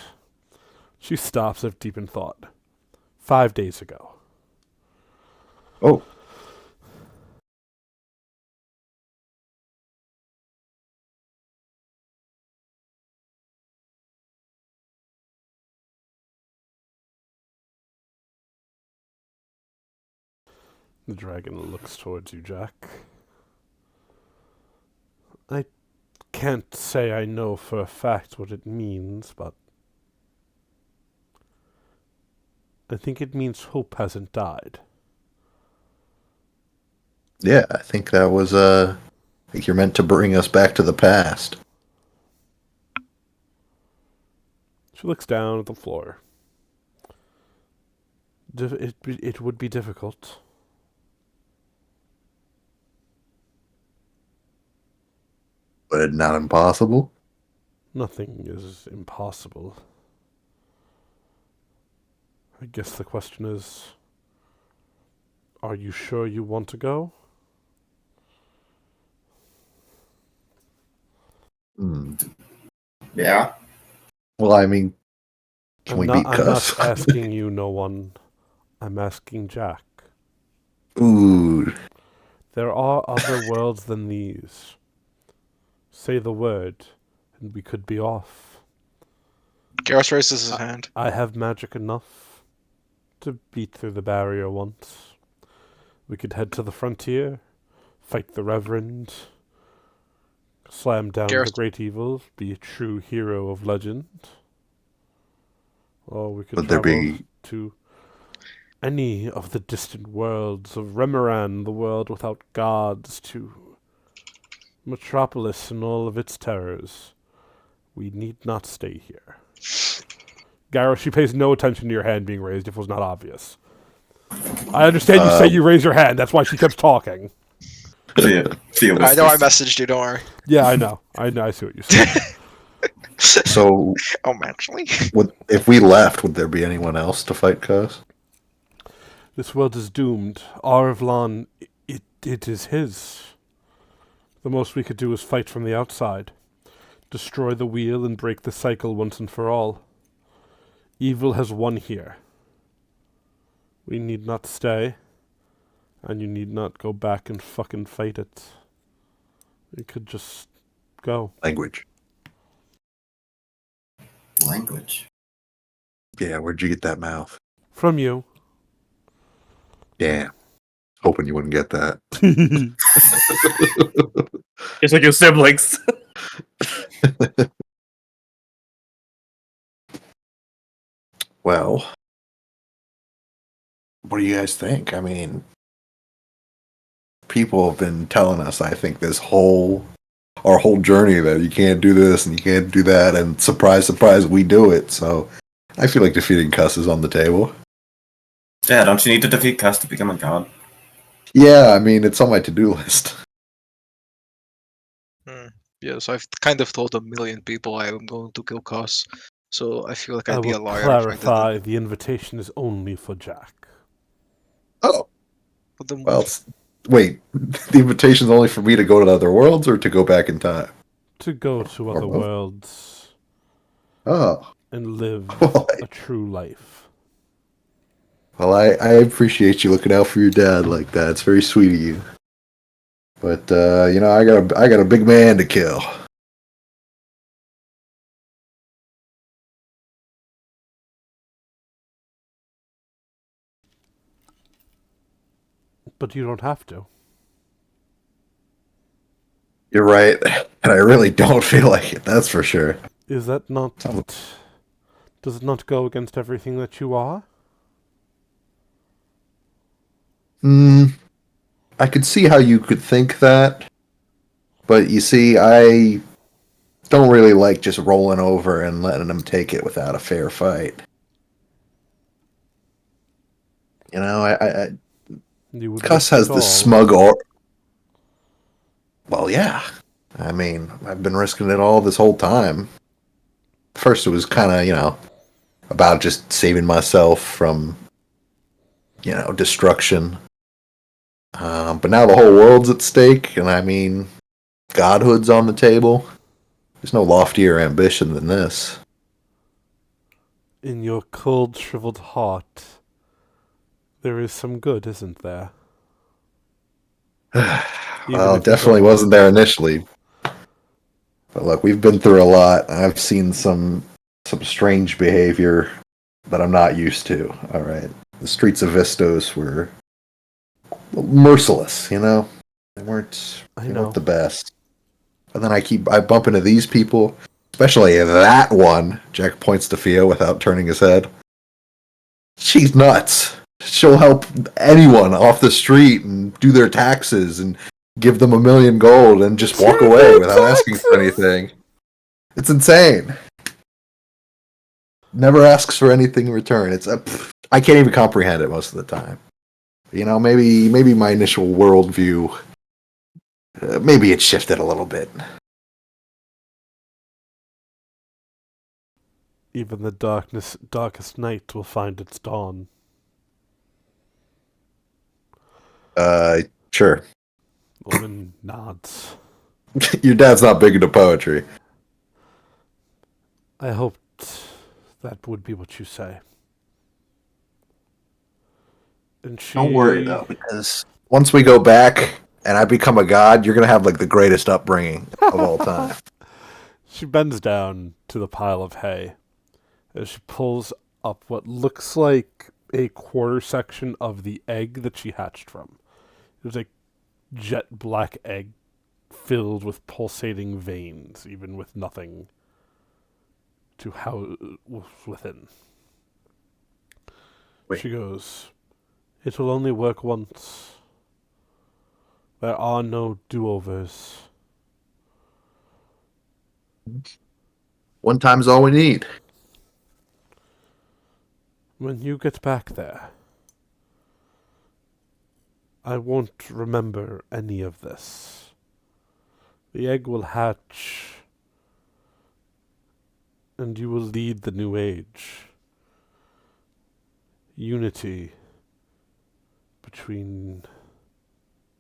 She stops of deep in thought. 5 days ago. Oh. The dragon looks towards you, Jack. I can't say I know for a fact what it means, but I think it means hope hasn't died. Yeah, I think that was, I think you're meant to bring us back to the past. She looks down at the floor. It would be difficult. But not impossible. Nothing is impossible. I guess the question is, are you sure you want to go? Hmm. Yeah. Well, I mean, can we beat I'm Cuss? not asking you, no one. I'm asking Jack. Ooh. There are other worlds than these. Say the word, and we could be off. Garrus raises his hand. I have magic enough to beat through the barrier once. We could head to the frontier, fight the Reverend, slam down Garrus, the great evil, be a true hero of legend. Or we could Would there travel be to any of the distant worlds of Remoran, the world without gods, to Metropolis and all of its terrors. We need not stay here. Garrus, she pays no attention to your hand being raised if it was not obvious. I understand you say you raise your hand, that's why she keeps talking. Theo I know I messaged you, don't worry. Yeah, I know, I see what you're saying. so? Actually. If we left, would there be anyone else to fight Cuss? This world is doomed. Arvlon, it is his. The most we could do is fight from the outside. Destroy the wheel and break the cycle once and for all. Evil has won here. We need not stay, and you need not go back and fucking fight it. We could just go. Language. Yeah, where'd you get that mouth? From you. Yeah. Hoping you wouldn't get that. It's like your siblings. Well, what do you guys think? I mean, people have been telling us, I think, our whole journey that you can't do this and you can't do that, and surprise, surprise, we do it. So I feel like defeating Cuss is on the table. Yeah, don't you need to defeat Cuss to become a god? Yeah, I mean, it's on my to-do list. Yeah, so I've kind of told 1,000,000 people I am going to kill Cuss. So I feel like I I'd be a will liar clarify, the invitation is only for Jack. Oh, But then, well, wait, the invitation's only for me to go to other worlds or to go back in time? To go to other worlds Oh. and live a true life. Well, I appreciate you looking out for your dad like that. It's very sweet of you. But I got a big man to kill. But you don't have to. You're right, and I really don't feel like it. That's for sure. Is that not? Does it not go against everything that you are? I could see how you could think that, but you see, I don't really like just rolling over and letting them take it without a fair fight. You know, Cuss has this smug aura. Well, yeah. I mean, I've been risking it all this whole time. First, it was kind of, about just saving myself from, destruction. But now the whole world's at stake, and I mean, godhood's on the table. There's no loftier ambition than this. In your cold, shriveled heart, there is some good, isn't there? Well, it definitely wasn't there initially. But look, we've been through a lot. I've seen some strange behavior that I'm not used to. All right. The streets of Vistos were merciless, They weren't the best. And then I bump into these people, especially that one. Jack points to Fia without turning his head. She's nuts. She'll help anyone off the street and do their taxes and give them $1 million gold and just walk away without asking for anything. It's insane. Never asks for anything in return. I can't even comprehend it most of the time. You know, maybe my initial worldview, maybe it shifted a little bit. Even the darkest night will find its dawn. Sure. Woman nods. Your dad's not big into poetry. I hoped that would be what you say. And she... Don't worry though, because once we go back and I become a god, you're gonna have like the greatest upbringing of all time. She bends down to the pile of hay as she pulls up what looks like a quarter section of the egg that she hatched from. It was a jet black egg filled with pulsating veins, even with nothing to house within. Wait. She goes, "It will only work once. There are no do-overs." One time's all we need. When you get back there, I won't remember any of this. The egg will hatch, and you will lead the new age. Unity between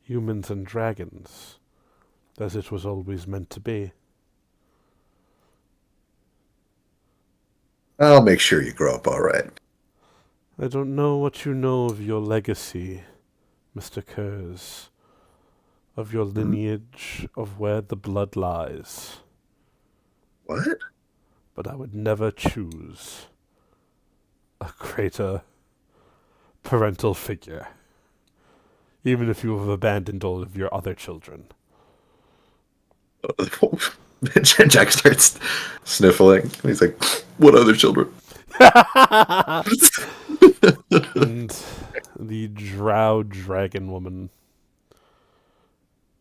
humans and dragons, as it was always meant to be. I'll make sure you grow up all right. I don't know what you know of your legacy, Mr. Kurz, of your lineage, of where the blood lies, What? but I would never choose a greater parental figure, even if you have abandoned all of your other children. Jack starts sniffling. He's like, "What other children?" And the drow dragon woman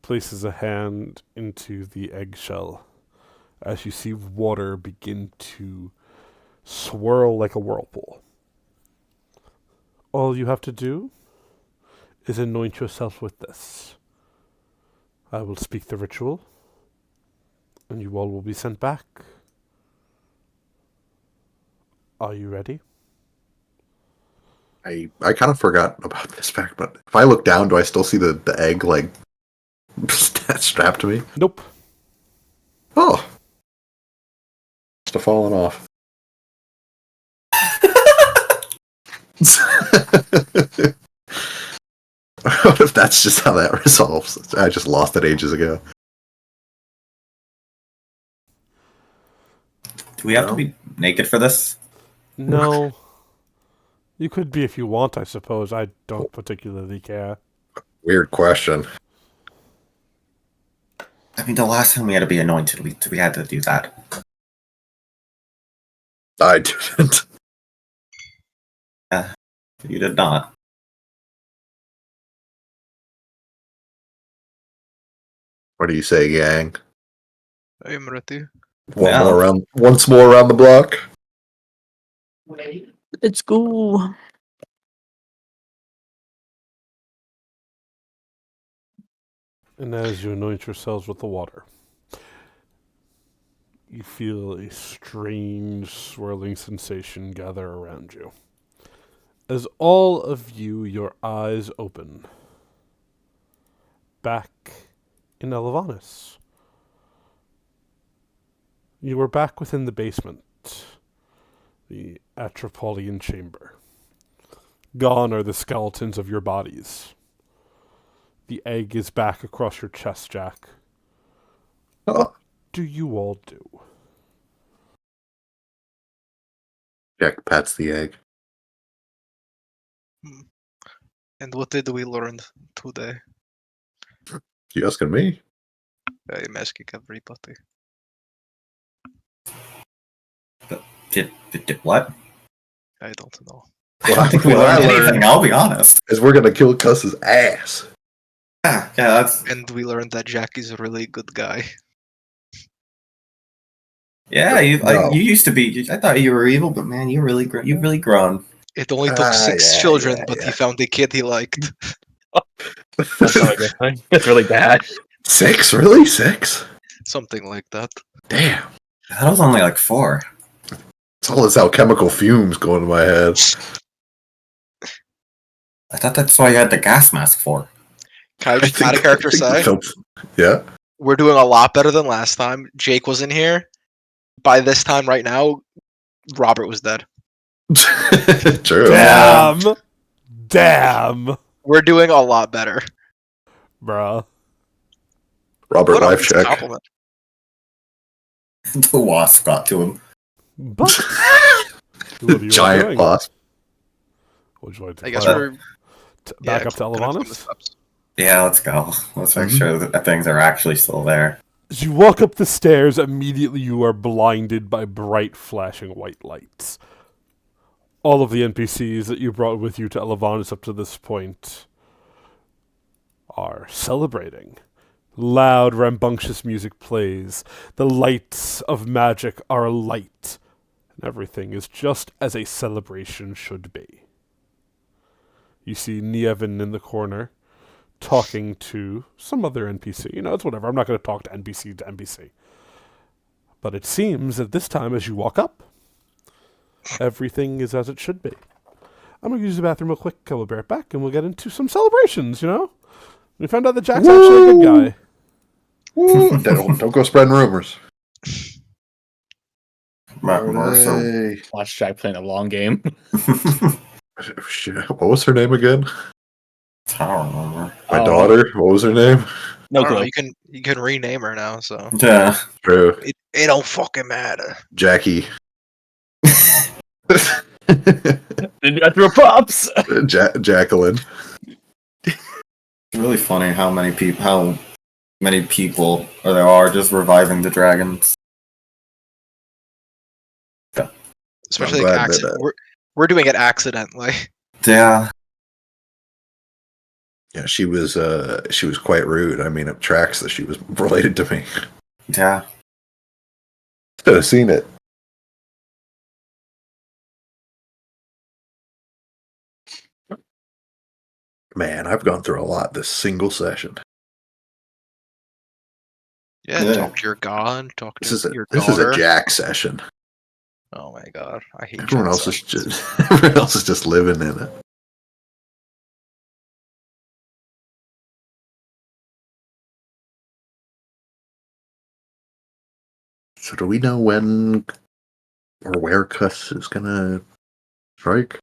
places a hand into the eggshell as you see water begin to swirl like a whirlpool. All you have to do is anoint yourself with this. I will speak the ritual, and you all will be sent back. Are you ready? I kind of forgot about this fact, but if I look down, do I still see the egg like strapped to me? Nope. Oh, must have fallen off. What if that's just how that resolves? I just lost it ages ago. Do we have to be naked for this? No. You could be if you want, I suppose. I don't particularly care. Weird question. I mean, the last time we had to be anointed, we had to do that. I didn't. You did not. What do you say, gang? I am ready. Once more around the block. Let's go. And as you anoint yourselves with the water, you feel a strange swirling sensation gather around you. As all of you, your eyes open, back in Elivanis. You are back within the basement, the Atropolian chamber. Gone are the skeletons of your bodies. The egg is back across your chest, Jack. Oh. What do you all do? Jack pats the egg. And what did we learn today? You asking me? Meski everybody. Did what? I don't know. I don't think we What I learned learned- anything, I'll be honest. Is we're gonna kill Cuss's ass. Yeah, that's And we learned that Jackie's a really good guy. yeah. No. You used to be. I thought you were evil, but man, you've really grown. It only took 6 yeah, children, yeah, but yeah. he found a kid he liked. That's not a good thing. That's really bad. 6? Really? 6? Something like that. Damn. That was only like 4. It's all this alchemical fumes going to my head. I thought that's why you had the gas mask for. Can I just add a character say? Yeah. We're doing a lot better than last time. Jake was in here. By this time right now, Robert was dead. True. Damn, We're doing a lot better. bruh. Robert, What life else is a check. compliment? The wasp got to him. But what are you all Giant doing? wasp. Would you like to I guess climb we're back up to gonna climb the Elivanis? steps. Yeah, let's go. Let's make sure that things are actually still there. As you walk up the stairs, immediately you are blinded by bright, flashing white lights. All of the NPCs that you brought with you to Elivanis up to this point are celebrating. Loud, rambunctious music plays. The lights of magic are alight. And everything is just as a celebration should be. You see Nievin in the corner, talking to some other NPC. You know, it's whatever. I'm not going to talk to NPC. But it seems that this time, as you walk up, everything is as it should be. I'm going to use the bathroom real quick. I will be right back, and we'll get into some celebrations, you know? We found out that Jack's actually a good guy. Don't go spreading rumors. Marcel. Watch Jack playing a long game. Shit, what was her name again? I don't remember. My Oh. daughter? What was her name? No I don't know, clue. you can rename her now, so Yeah. True. it don't fucking matter. Jackie. I threw props. Jacqueline. It's really funny how many people there are just reviving the dragons. Especially I'm like glad that- we're doing it accidentally. Yeah. Yeah, she was quite rude. I mean, it tracks that she was related to me. Yeah. Should have seen it. Man, I've gone through a lot this single session. Yeah, Yeah. talk to your god, talk This to is your a daughter. Jack session. Oh my god, I hate Everyone Jack else is sessions. just living in it. So do we know when or where Cuss is gonna strike?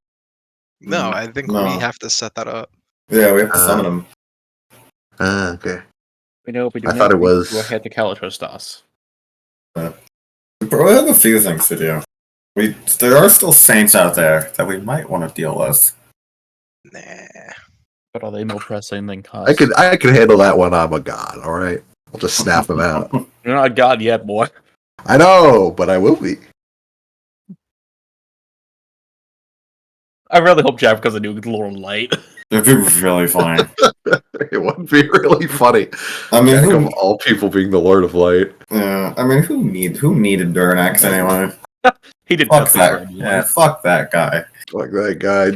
No, I think No. we have to set that up. Yeah, we have to summon him. Ah, okay. We know if we do I not, thought it we was- go ahead to Kalatrostas. We probably have a few things to do. There are still saints out there that we might want to deal with. Nah. But are they more pressing than Cos? I could handle that one. I'm a god. All right, I'll just snap him out. You're not a god yet, boy. I know, but I will be. I really hope Jack becomes a new Lord of Light. It'd be really funny. It would be really funny. I mean, Jack of all people being the Lord of Light. I mean, who needed Durnax anyway? He did Fuck nothing for that. anyone. Yeah, fuck that guy. Like that guy,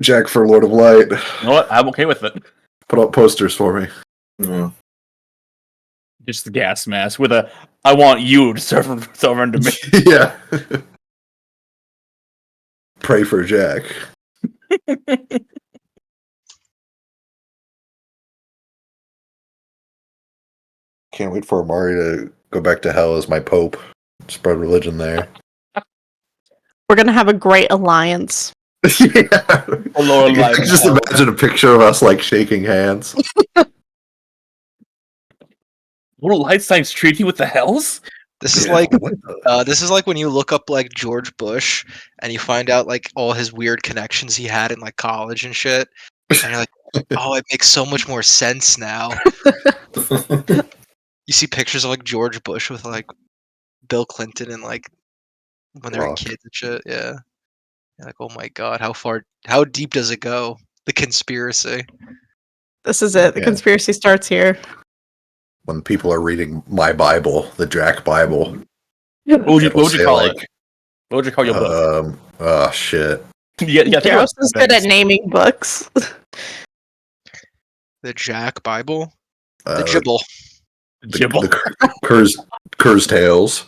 Jack for Lord of Light. You know what? I'm okay with it. Put up posters for me. Yeah. Just the gas mask with a "I want you to serve under me." Yeah. Pray for Jack. Can't wait for Amari to go back to hell as my pope. Spread religion there. We're gonna have a great alliance. Yeah. Lord of I Light. can just imagine a picture of us like shaking hands. Lord of Light signs treaty with the Hells. This is Yeah, like what the- this is like when you look up like George Bush and you find out like all his weird connections he had in like college and shit. And you're like, oh, it makes so much more sense now. You see pictures of like George Bush with like Bill Clinton and like when they're Fuck. kids and shit. Yeah. You're like, oh my god, how deep does it go? The conspiracy. This is it. The Yeah. conspiracy starts here. When people are reading my Bible, the Jack Bible. What would you It'll say, call like, it? What would you call your book? Oh shit. Yeah, Garros is good at naming books. The Jack Bible. The Uh, Gibble. Gibble. the Cur's Tales.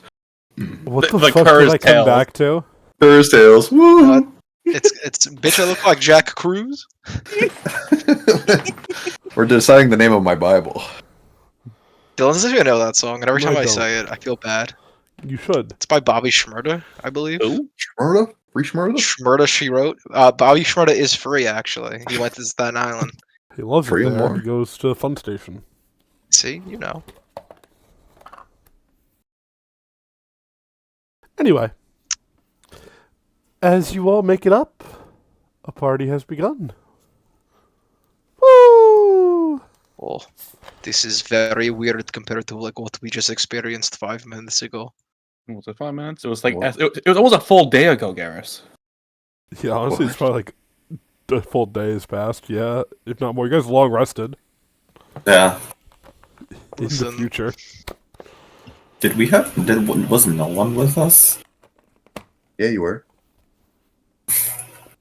What The the fuck Cur's did I come Tales. back to? Cur's Tales. Woo! It's bitch. I look like Jack Cruz. We're deciding the name of my Bible. Dylan doesn't even know that song, and every No, time I I don't. say it, I feel bad. You should. It's by Bobby Shmurda, I believe. Who? Shmurda? Free Shmurda? Shmurda, she wrote. Bobby Shmurda is free, actually. He went to Staten Island. He loves Free it and there. more. He goes to the fun station. See, you know. Anyway, as you all make it up, a party has begun. Woo! Well, this is very weird compared to like what we just experienced 5 minutes ago. Was it 5 minutes? It was like What? it was almost a full day ago, Garrus. Yeah, honestly, it's probably like a full day has passed. Yeah, if not more. You guys long rested Yeah. in the Listen. future. Was no one with us? Yeah, you were.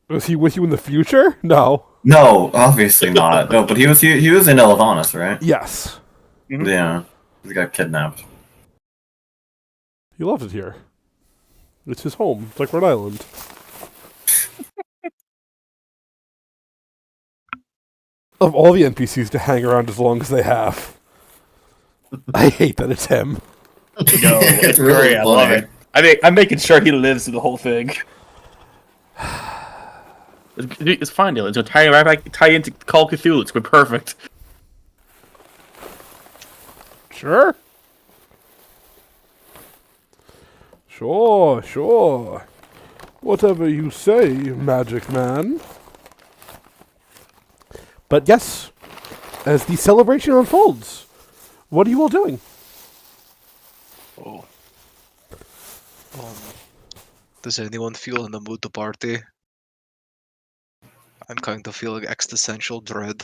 Was he with you in the future? No. No, obviously not. No, but he was in Elivanis, right? Yes. Mhm. Yeah. He got kidnapped. He loves it here. It's his home. It's like Rhode Island. Of all the NPCs to hang around as long as they have, I hate that it's him. No, it's great. I love it. I'm making sure he lives through the whole thing. It's fine, Dylan. It's gonna tie right back, tie into Call of Cthulhu. It's gonna be perfect. Sure. Sure. Whatever you say, Magic Man. But yes, as the celebration unfolds, what are you all doing? Oh. Does anyone feel in the mood to party? I'm kind of feeling existential dread.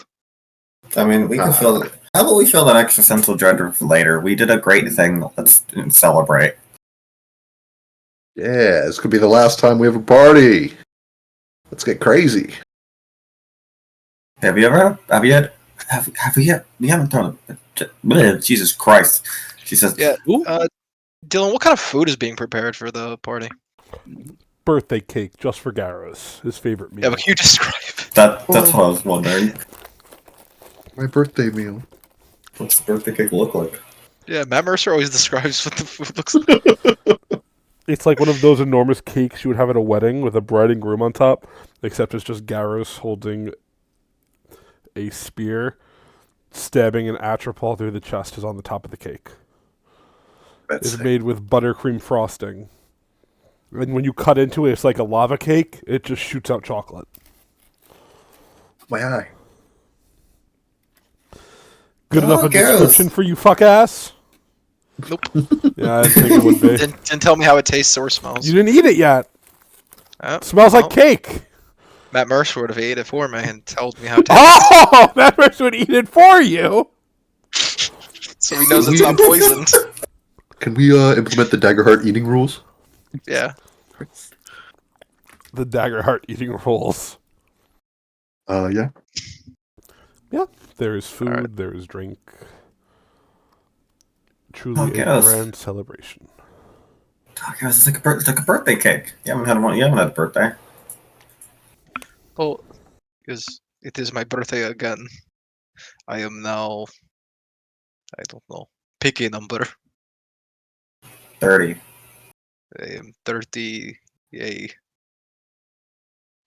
I mean, we can feel. How about we feel that existential dread later? We did a great thing. Let's celebrate. Yeah, this could be the last time we have a party. Let's get crazy. Have we yet? We haven't done it. Jesus Christ. She says, Yeah. Dylan, what kind of food is being prepared for the party? Birthday cake just for Garros, his favorite meal. Yeah, but can you describe it? that's what I was wondering. My birthday meal. What's the birthday cake look like? Yeah, Matt Mercer always describes what the food looks like. It's like one of those enormous cakes you would have at a wedding with a bride and groom on top, except it's just Garros holding a spear, stabbing an atropol through the chest is on the top of the cake. That's It's made with buttercream frosting. And when you cut into it, it's like a lava cake. It just shoots out chocolate. my eye. Good enough a Garros. description for you, fuck ass? Nope. Yeah, I think it would be. Didn't tell me how it tastes or smells. You didn't eat it yet. Oh, It smells well, like cake. Matt Mercer would have ate it for me and told me how it tastes. Oh, that person would eat it for you. So he knows it's not poisoned. Can we implement the Daggerheart eating rules? Yeah. The Daggerheart eating rolls. Yeah. There is food, Alright. there is drink. Truly Oh, a yes. grand celebration. Oh, guys, it's like a birthday cake. You haven't had one. You haven't had a birthday. Well, because it is my birthday again. I am now, I don't know, pick a number. 30. I am 30. Yay.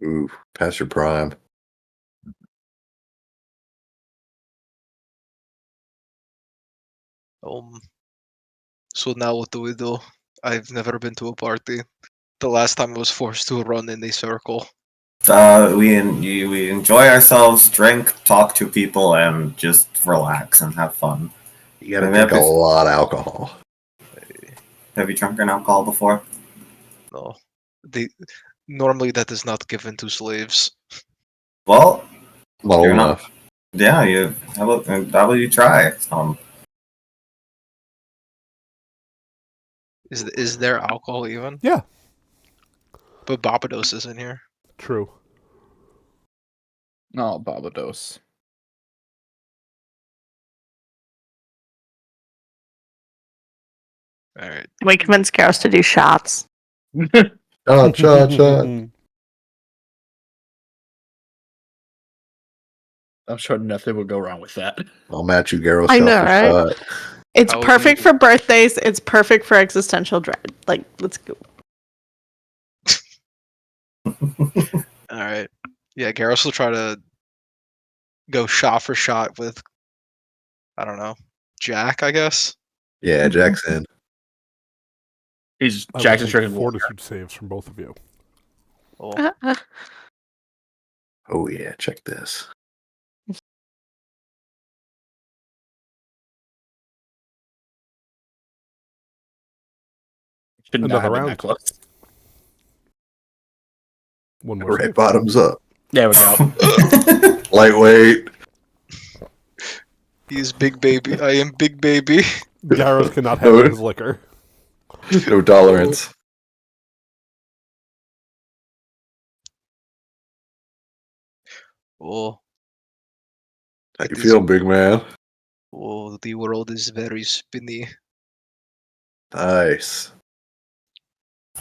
Ooh, past your prime. So now what do we do? I've never been to a party. The last time I was forced to run in a circle. We enjoy ourselves, drink, talk to people, and just relax and have fun. You gotta Maybe drink a I've- lot of alcohol. Have you drunken alcohol before? No, normally that is not given to slaves. Well, Not old You're not- enough. yeah. How about you try? Is there alcohol even? Yeah. But Barbados is in here. True. No, Barbados. All right. We convinced Garros to do shots. Shot, shot, shot. I'm sure nothing will go wrong with that. I'll match you, Garros. I shot know, for right? shot. It's I would perfect need- for birthdays. It's perfect for existential dread. Like, let's go. All right. Yeah, Garrus will try to go shot for shot with, I don't know, Jack, I guess. Yeah, Jackson. He's I will Jackson's take drinking fortitude saves from both of you. Oh, Oh yeah, check this. Should not Another have been round. that close. One more Right save. bottoms up. There we go. Lightweight. he is big baby. I am big baby. Garros cannot handle his liquor. No tolerance. Oh, How It you is- feel, big man? oh, the world is very spinny. Nice.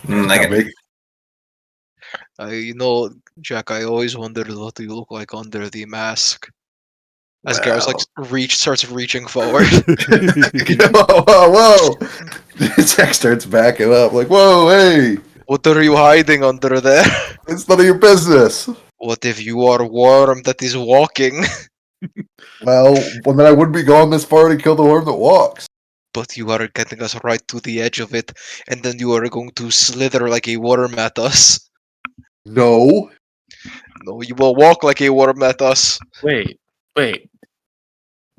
I Now get, make You know, Jack, I always wondered what you look like under the mask. As Garrus starts reaching forward. whoa, whoa, whoa. Jack starts backing up, like, whoa, hey, What are you hiding under there? it's none of your business. What if you are a worm that is walking? Well, then I wouldn't be going this far to kill the worm that walks. But you are getting us right to the edge of it, and then you are going to slither like a worm at us. No. No, you will walk like a worm at us. Wait.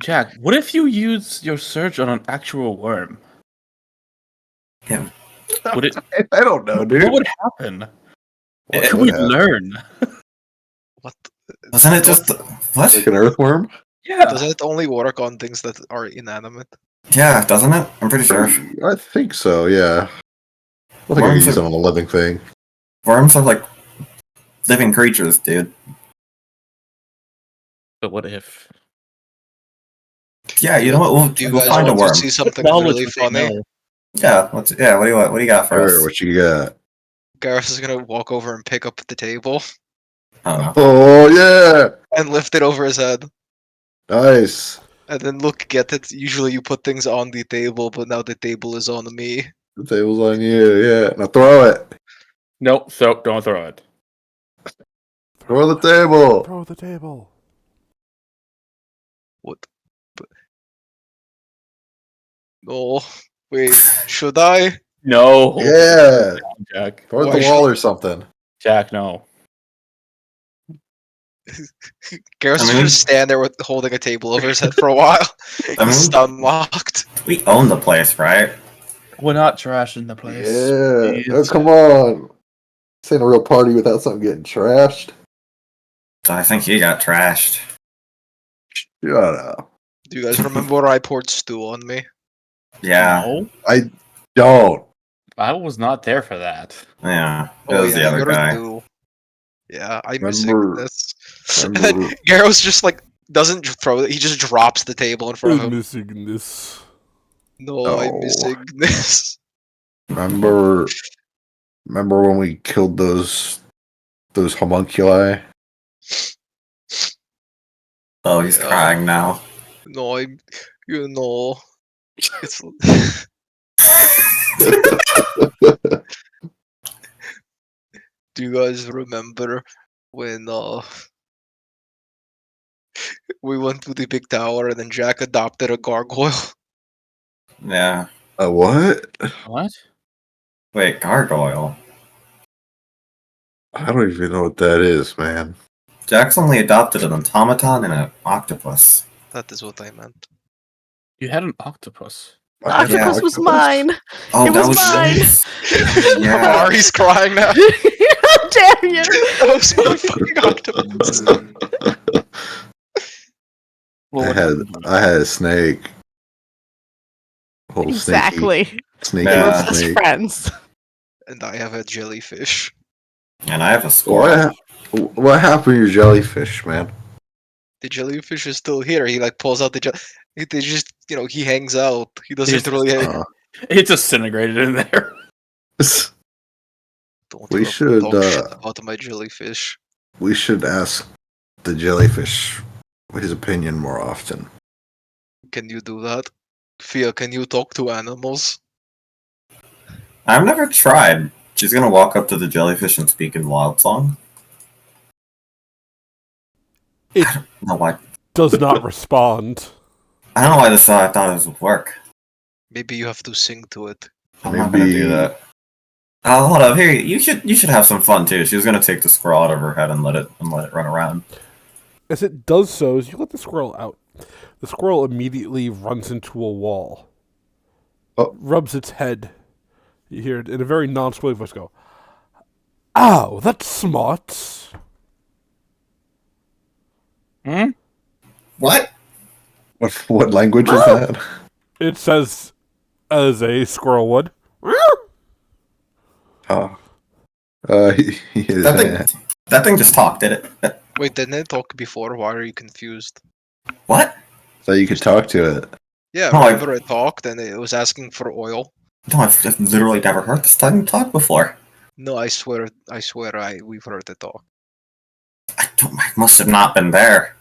Jack, what if you use your surge on an actual worm? Yeah. Would it? I don't know, dude. What would happen? What Could would we happen? learn? What? Doesn't it just what? Like an earthworm? Yeah. Doesn't it only work on things that are inanimate? Yeah, doesn't it? I'm pretty sure. I think so, yeah. I think I can Worms use are- it on a living thing. Worms are like living creatures, dude. But what if? Yeah, you know what? Do you We'll guys find a want worm. to see something Knowledge really would they funny? know? Yeah, what do you want? What do you got for Sure, us? what you got? Garrus is gonna walk over and pick up the table Oh, Oh, yeah. and lift it over his head. Nice. And then look, get it. Usually you put things on the table, but now the table is on me. The table's on you, yeah. Now throw it. Nope. So don't throw it. Throw the table. Throw the table. What? But... No. Wait, should I? No. Yeah. Jack. Throw it Why at the should- wall or something. Jack, no. Garrus I is mean- just stand there with holding a table over his head for a while. I mean- He's stun locked. we own the place, right? We're not trashing the place. Yeah. Oh, Please. come on. This ain't a real party without something getting trashed. I think he got trashed. Shut up. Do you guys remember when I poured stew on me? Yeah, No, I don't. I was not there for that. yeah. It was the other you're guy. new. Yeah, I'm Remember- missing this. And then Remember, Garrus just like doesn't throw it, he just drops the table in front of I'm him. missing this. No, I'm No. missing this. remember when we killed those homunculi? Oh, he's Yeah. crying now. No, you know, it's. Do you guys remember when we went to the big tower and then Jack adopted a gargoyle? Yeah. A what? What? Wait, gargoyle. I don't even know what that is, man. Jack's only adopted an automaton and an octopus. That is what I meant. You had an octopus. The octopus was mine. Oh, It that was mine. Yeah. Ari's crying now. How dare you? That was my fucking octopus. Well, I had a snake. Whole Exactly. Sneaky We're Yeah. best snake. friends. And I have a jellyfish. And I have a squirrel. What happened to your jellyfish, man? The jellyfish is still here. He like pulls out the They just, he hangs out. He doesn't He's- really. It's disintegrated in there. Don't We ever should, talk shit about my jellyfish. we should ask the jellyfish his opinion more often. Can you do that? Fia, can you talk to animals? I've never tried. She's gonna walk up to the jellyfish and speak in wild song. It I don't know why. does not respond. I don't know why I thought this would work. Maybe you have to sing to it. I'm not gonna do that. Oh, hold up! Here, you should have some fun too. She was gonna take the squirrel out of her head and let it run around. As it does so, as you let the squirrel out, the squirrel immediately runs into a wall. Oh. Rubs its head. You hear it in a very non-spoiling voice go, "Ow, that's smart." Hmm? What? What language is that? It says, as a squirrel would. Oh. That thing just talked, did it? Wait, didn't it talk before? Why are you confused? What? So you could talk to it. Yeah, No, remember it talked and it was asking for oil? No, I've literally never heard this thing talk before. No, I swear, we've heard it talk. I must have not been there.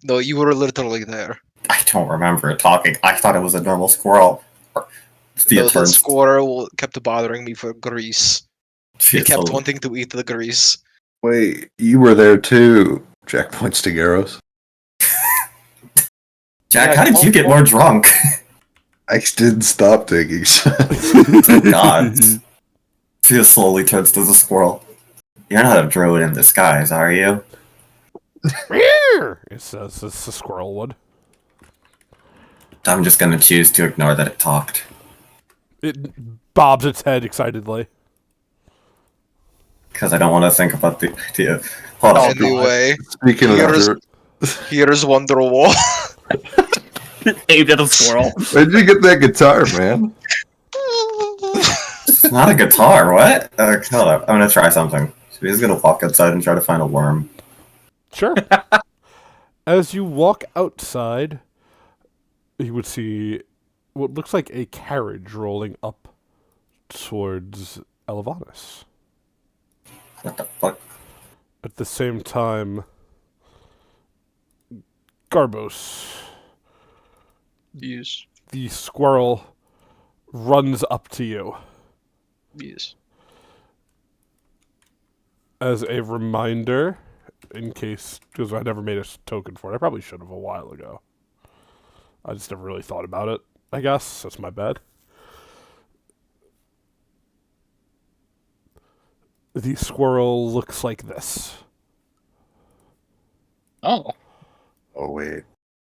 No, you were literally there. I don't remember it talking. I thought it was a normal squirrel. Thea No, the turns. squirrel kept bothering me for grease. He Thea kept slowly- wanting to eat the grease. Wait, you were there too. Jack points to Garros. Jack, how did you get more drunk? I didn't stop taking shots. God. Thea slowly turns to the squirrel. You're not a druid in disguise, are you? It says, as the squirrel would. I'm just gonna choose to ignore that it talked. It bobs its head excitedly. Because I don't want to think about the idea. Hold on. Anyway, Speaking of Here's- dirt, here's Wonderwall. Aimed at a squirrel. where'd you get that guitar, man? It's not a guitar, what? Hold up. I'm gonna try something. She's gonna walk outside and try to find a worm. Sure. As you walk outside, you would see what looks like a carriage rolling up towards Elivanis. What the fuck? At the same time, Garbos, Yes. the squirrel, runs up to you. Yes. As a reminder, in case, because I never made a token for it. I probably should have a while ago. I just never really thought about it, I guess. That's my bad. The squirrel looks like this. Oh. Oh wait.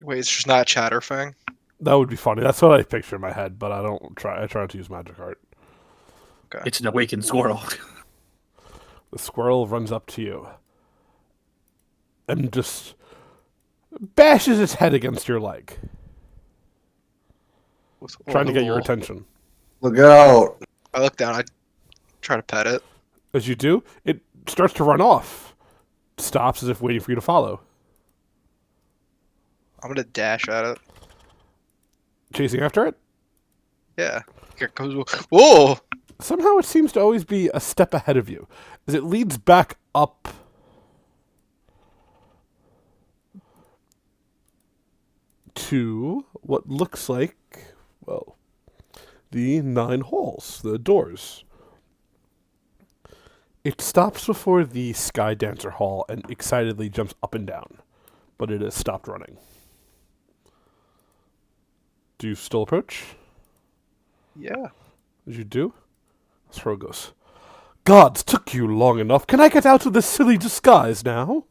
Wait, it's just not Chatterfang? That would be funny. That's what I picture in my head, but I try not to use magic art. It's an awakened squirrel. The squirrel runs up to you and just bashes its head against your leg, trying to get your attention. Look out! I look down, I try to pet it. As you do, it starts to run off. Stops as if waiting for you to follow. I'm gonna dash at it. Chasing after it? Yeah. Here it goes. Whoa! Somehow it seems to always be a step ahead of you, as it leads back up to what looks like, well, the 9 halls, the doors. It stops before the Sky Dancer Hall and excitedly jumps up and down, but it has stopped running. Do you still approach? Yeah. As you do, Throw goes, "Gods, took you long enough. Can I get out of this silly disguise now?"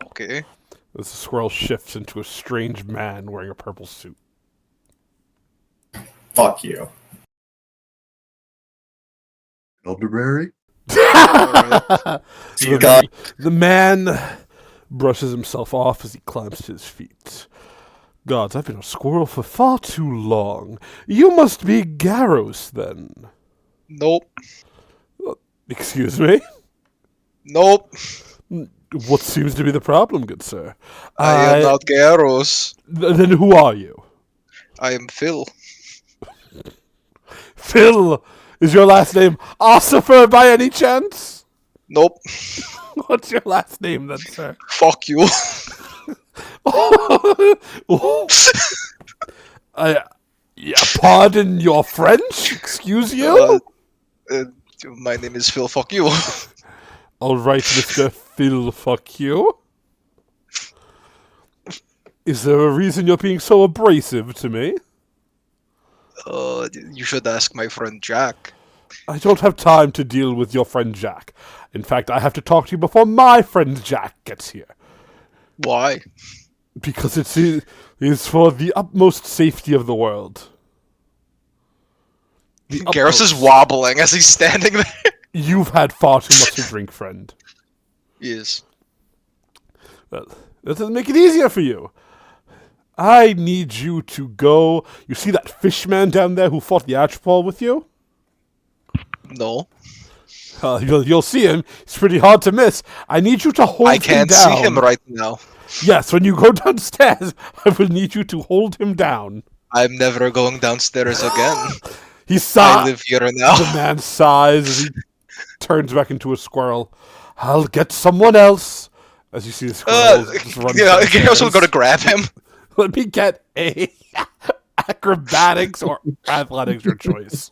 Okay. As the squirrel shifts into a strange man wearing a purple suit. Fuck you. Elderberry? the, God. the man brushes himself off as he climbs to his feet. Gods, I've been a squirrel for far too long. You must be Garros, then. Nope. Excuse me? Nope. What seems to be the problem, good sir? I am not Garros. Then who are you? I am Phil. Phil! Is your last name Ossifer by any chance? Nope. What's your last name then, sir? Fuck you. Pardon your French? Excuse you? My name is Phil. Fuck you. All right, Mr. Phil, fuck you. Is there a reason you're being so abrasive to me? You should ask my friend Jack. I don't have time to deal with your friend Jack. In fact, I have to talk to you before my friend Jack gets here. Why? Because it's for the utmost safety of the world. Garrus is wobbling as he's standing there. You've had far too much to drink, friend. Yes. Well, that doesn't make it easier for you. I need you to go. You see that fish man down there who fought the Archipole with you? No. You'll see him. It's pretty hard to miss. I need you to hold him down. I can't see him right now. Yes, when you go downstairs, I will need you to hold him down. I'm never going downstairs again. I live here now. The man sighs as he turns back into a squirrel. I'll get someone else. As you see the squirrel just run Garrus will go to grab him. Let me get a acrobatics or athletics, your choice.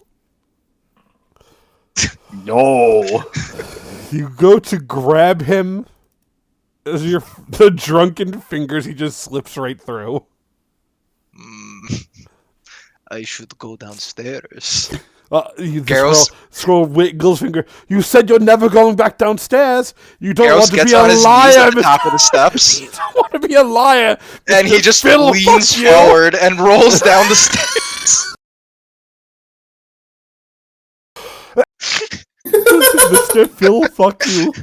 No. You go to grab him. As the drunken fingers, he just slips right through. I should go downstairs. Scroll wiggles finger. You said you're never going back downstairs. You don't Garrus want to gets be a on his liar. knees at the top of the steps. You don't want to be a liar. And he just leans forward and rolls down the stairs. Mr. Phil, fuck you.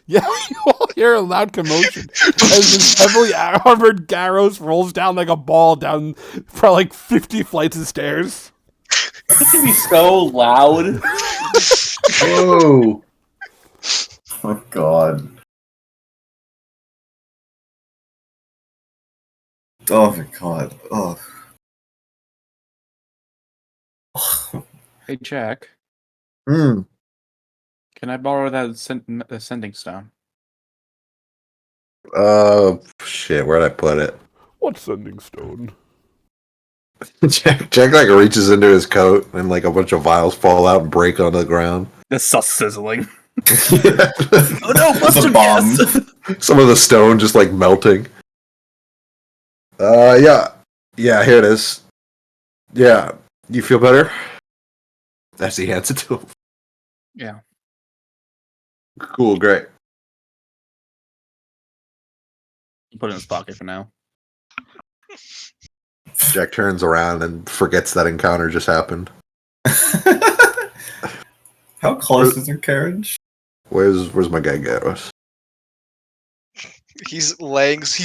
Yeah, you all hear a loud commotion as this heavily armored Garros rolls down like a ball down for like 50 flights of stairs. It's gonna be so loud. Whoa. Oh god. Oh my god. Oh. Hey, Jack. Hmm. Can I borrow that sending stone? Shit, where'd I put it? What sending stone? Jack like reaches into his coat and like a bunch of vials fall out and break onto the ground. This sus sizzling. Oh no, what's a bomb? Some of the stone just like melting. Yeah, here it is. Yeah, you feel better? As he hands it to him. Yeah. Cool, great. Put it in his pocket for now. Jack turns around and forgets that encounter just happened. How close is your carriage? Where's my guy Garros? He's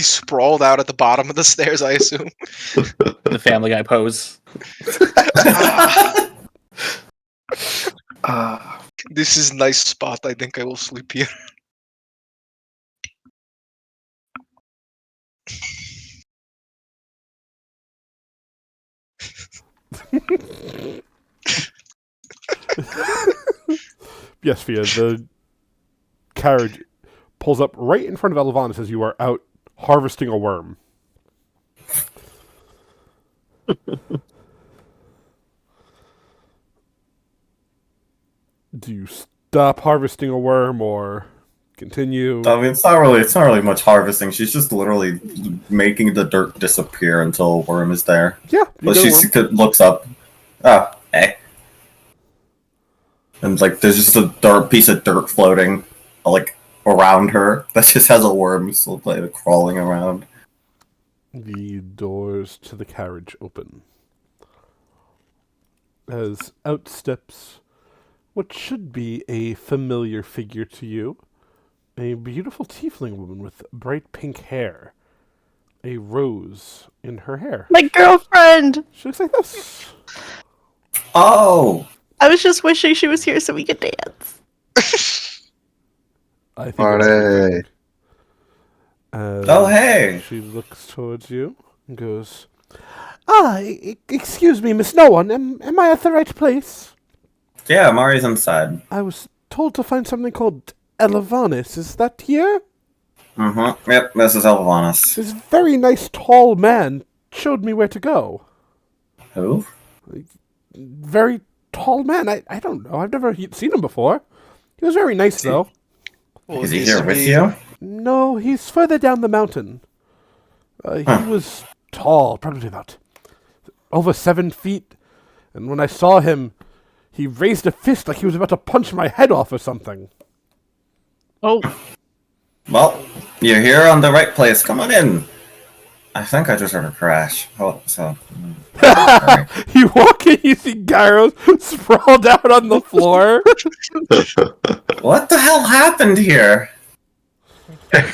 sprawled out at the bottom of the stairs, I assume. The Family Guy pose. This is a nice spot. I think I will sleep here. Yes, Fia, the carriage pulls up right in front of Elivanis as you are out harvesting a worm. Do you stop harvesting a worm or continue? I mean, it's not really much harvesting. She's just literally making the dirt disappear until a worm is there. Yeah. But she looks up. Hey. And like, there's just a piece of dirt floating, like around her that just has a worm still crawling around. The doors to the carriage open. As out steps what should be a familiar figure to you, a beautiful tiefling woman with bright pink hair, a rose in her hair. My girlfriend! She looks like this. Oh! I was just wishing she was here so we could dance. I think Party. Oh, hey! She looks towards you and goes, excuse me, Miss No One, am I at the right place? Yeah, Mari's inside. I was told to find something called Elivanis. Is that here? Mm-hmm. Yep, this is Elivanis. This very nice tall man showed me where to go. Who? Very tall man. I don't know. I've never seen him before. He was very nice, though. Well, Is it he needs here to with be- you? No, he's further down the mountain. He was tall, probably about over 7 feet. And when I saw him, he raised a fist like he was about to punch my head off or something. Oh, Well, you're here on the right place. Come on in. I think I just heard a crash. Oh, so... Sorry. You walk in, you see Gyros sprawled out on the floor. What the hell happened here?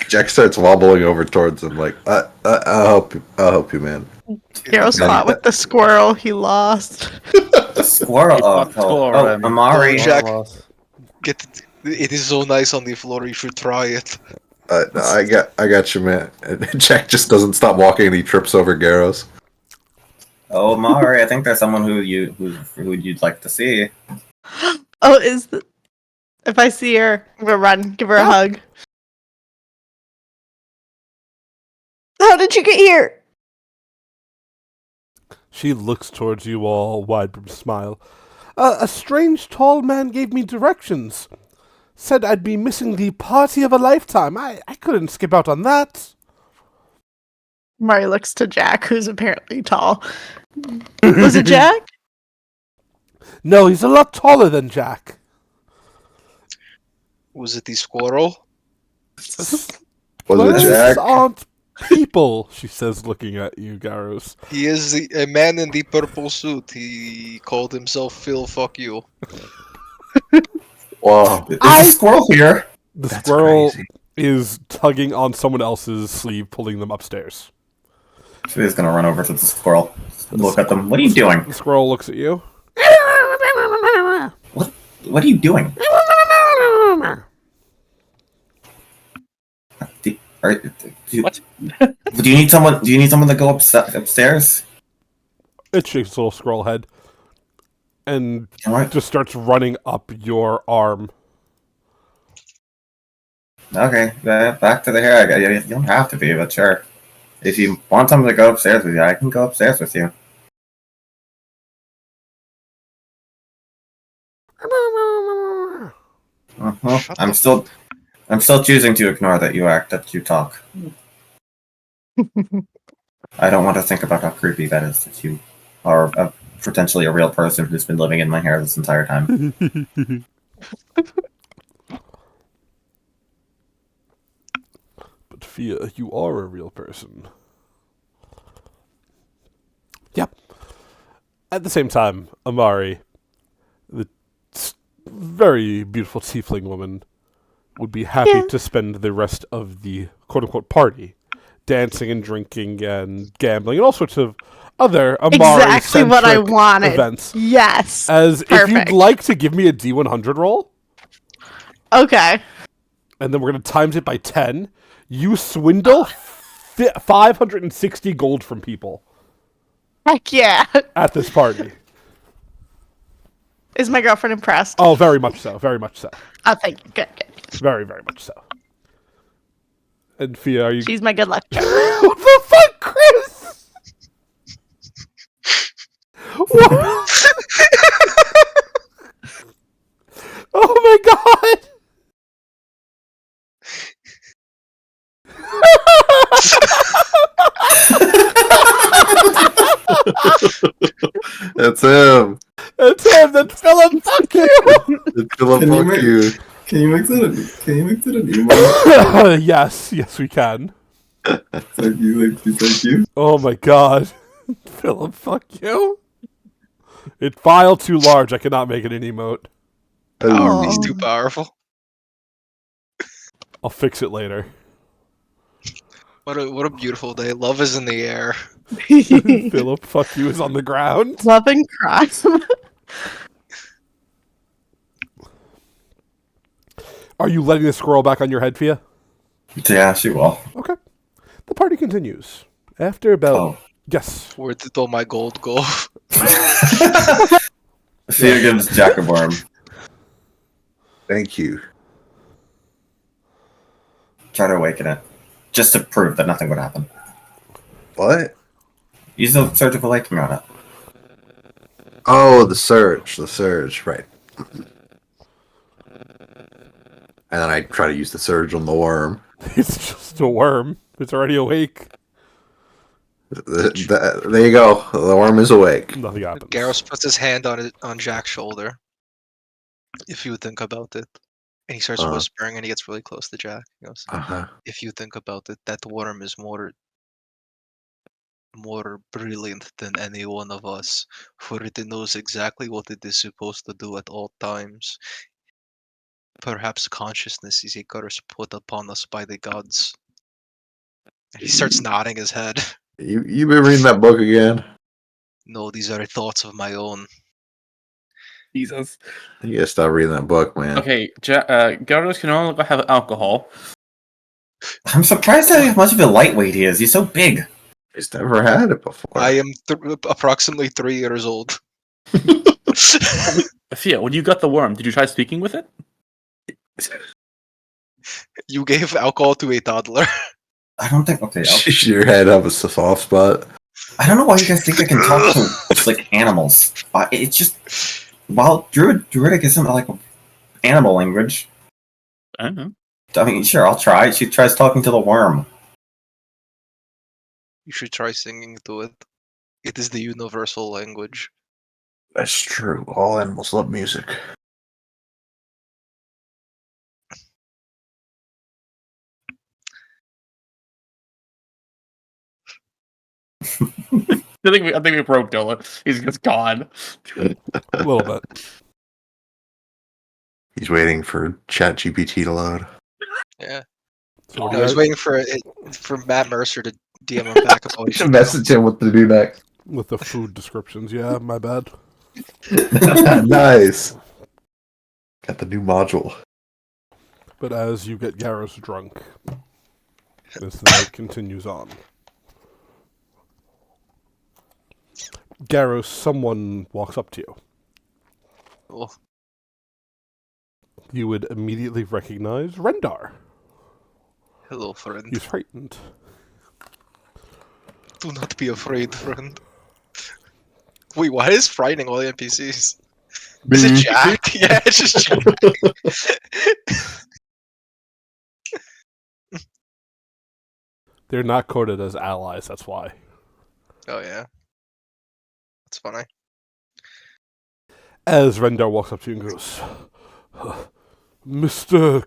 Jack starts wobbling over towards him, like, I'll help you, man. Heroes fought with the squirrel he lost. The squirrel. Amari. Jack. It is so nice on the floor. You should try it. I got you, man. And Jack just doesn't stop walking, and he trips over Garros. Oh, Amari, I think there's someone who you'd like to see. Oh, if I see her, I'm gonna run, give her a hug. How did you get here? She looks towards you all, wide smile. A strange tall man gave me directions. Said I'd be missing the party of a lifetime. I couldn't skip out on that. Mari looks to Jack, who's apparently tall. Was it Jack? No, he's a lot taller than Jack. Was it the squirrel? Was it Squirrels Jack? aren't people, she says, looking at you, Garros. He is a man in the purple suit. He called himself Phil. Fuck you. Wow. Is the squirrel here? The That's squirrel crazy. is tugging on someone else's sleeve, pulling them upstairs. So he's gonna run over to the squirrel. Look at them. What are you doing? The squirrel looks at you. What are you doing? What? Do you need someone? Do you need someone to go upstairs? It shakes its little squirrel head and You know what? just starts running up your arm. Okay, back to the hair. You don't have to be, but sure. If you want someone to go upstairs with you, I can go upstairs with you. Shut I'm still choosing to ignore that you talk. I don't want to think about how creepy that is that you are potentially a real person who's been living in my hair this entire time. But Fia, you are a real person. Yep. At the same time, Amari, the very beautiful tiefling woman, would be happy to spend the rest of the quote-unquote party dancing and drinking and gambling and all sorts of other Exactly what I Amari-centric wanted. events. Yes. As if Perfect. you'd like to give me a D100 roll, Okay. and then we're going to times it by 10, you swindle 560 gold from people Heck yeah. at this party. Is my girlfriend impressed? Oh, very much so. Very much so. Oh, thank you. Good, good. Very, very much so. And Fia, are you... She's my good luck charm. What the fuck, Chris? What? Oh my god! That's him. That's him. That's Philip. Fuck you. It's Philip, Can you fuck you. Can you make it an email? Yes, we can. Thank you. Oh my god. Philip, fuck you. It's file too large, I cannot make it an emote. Oh. He's too powerful. I'll fix it later. What a beautiful day. Love is in the air. Philip, fuck you is on the ground. Love and crime. Are you letting the squirrel back on your head, Fia? Yeah, she will. Okay. The party continues. After about... Oh. Yes. Where did all my gold go? Thea gives Jack a worm. Thank you. Try to awaken it. Just to prove that nothing would happen. What? Use the Surge of Awakening on it. Oh, the surge, right. And then I try to use the surge on the worm. It's just a worm. It's already awake. There you go. The worm is awake. Nothing happens. Garros puts his hand on Jack's shoulder. If you think about it. And he starts whispering and he gets really close to Jack. He goes, if you think about it, that worm is more brilliant than any one of us, for it knows exactly what it is supposed to do at all times. Perhaps consciousness is a curse put upon us by the gods. And he starts nodding his head. You been reading that book again? No, these are thoughts of my own. Jesus. You gotta stop reading that book, man. Okay, Gyarados can no longer have alcohol. I'm surprised at how much of a lightweight he is. He's so big. He's never had it before. I am approximately 3 years old. Thea, when you got the worm, did you try speaking with it? You gave alcohol to a toddler. I don't think. Okay, Your head have a soft spot. I don't know why you guys think I can talk to like animals. It's just druidic isn't like animal language. I don't know. I mean, sure, I'll try. She tries talking to the worm. You should try singing to it. It is the universal language. That's true. All animals love music. I think we broke Dylan. He's just gone. A little bit. He's waiting for ChatGPT to load. Yeah. So I was waiting for Matt Mercer to DM him back about To message him what to do next. with the food descriptions, yeah, my bad. Nice. Got the new module. But as you get Garros drunk, as the night continues on. Garros, someone walks up to you. Oh, You would immediately recognize Rendar. hello, friend. He's frightened. Do not be afraid, friend. Wait, why is frightening all the NPCs? Is it Jack? Yeah, it's just Jack. They're not coded as allies, that's why. Oh, yeah. That's funny. As Rendar walks up to you and goes, Mr.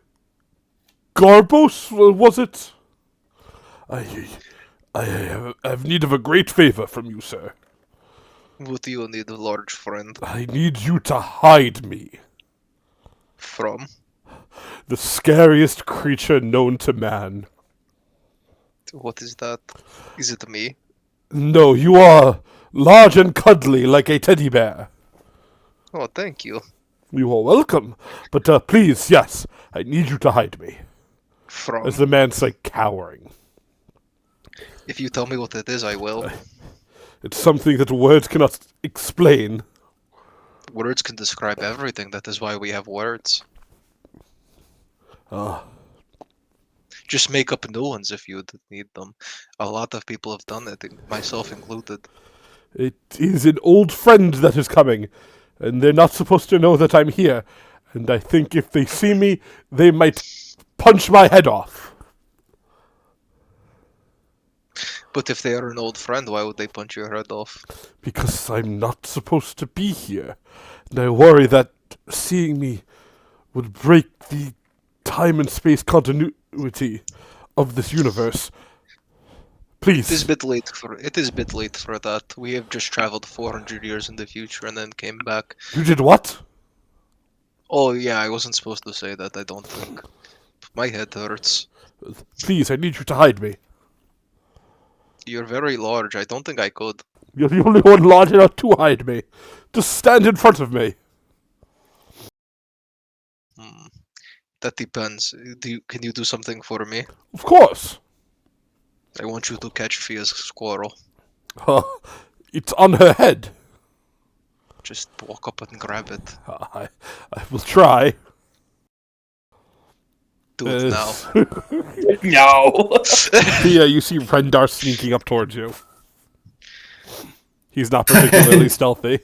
Garbos, was it? I have need of a great favor from you, sir. What do you need, large friend? I need you to hide me. From? The scariest creature known to man. What is that? Is it me? No, you are large and cuddly like a teddy bear. Oh, thank you. You are welcome. But please, yes, I need you to hide me. From? As the man's like cowering. If you tell me what it is, I will. It's something that words cannot explain. Words can describe everything. That is why we have words. Just make up new ones if you need them. A lot of people have done it, myself included. It is an old friend that is coming, and they're not supposed to know that I'm here. And I think if they see me, they might punch my head off. But if they are an old friend, why would they punch your head off? Because I'm not supposed to be here. And I worry that seeing me would break the time and space continuity of this universe. Please. It is a bit late for that. We have just traveled 400 years in the future and then came back. You did what? Oh yeah, I wasn't supposed to say that, I don't think. My head hurts. Please, I need you to hide me. You're very large, I don't think I could. You're the only one large enough to hide me. Just stand in front of me. That depends. Can you do something for me? Of course. I want you to catch Fia's squirrel. It's on her head. Just walk up and grab it. I will try. Do it now. No. Thea, you see Rendar sneaking up towards you. He's not particularly stealthy.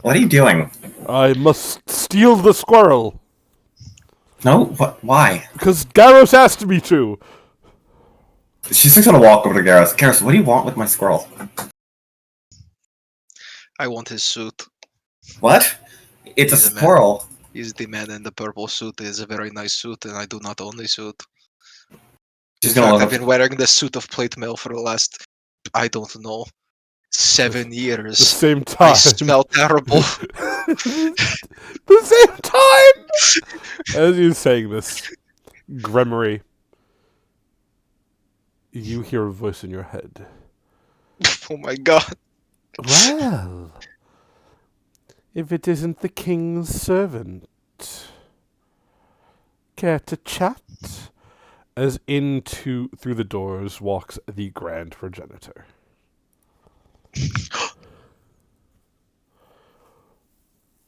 What are you doing? I must steal the squirrel. No, what? Why? Because Garros asked me to. She's just gonna walk over to Garrus. Garrus, what do you want with my squirrel? I want his suit. What? It's a He's a man. squirrel. He's the man in the purple suit. It is a very nice suit, and I do not own the suit. She's In gonna fact, look I've up. been wearing the suit of plate mail for the last, I don't know, 7 The years. same I time. smell terrible. The same time! As he's saying this, Gremory, you hear a voice in your head. Oh my god. Well, if it isn't the king's servant, care to chat? As through the doors walks the Grand Progenitor.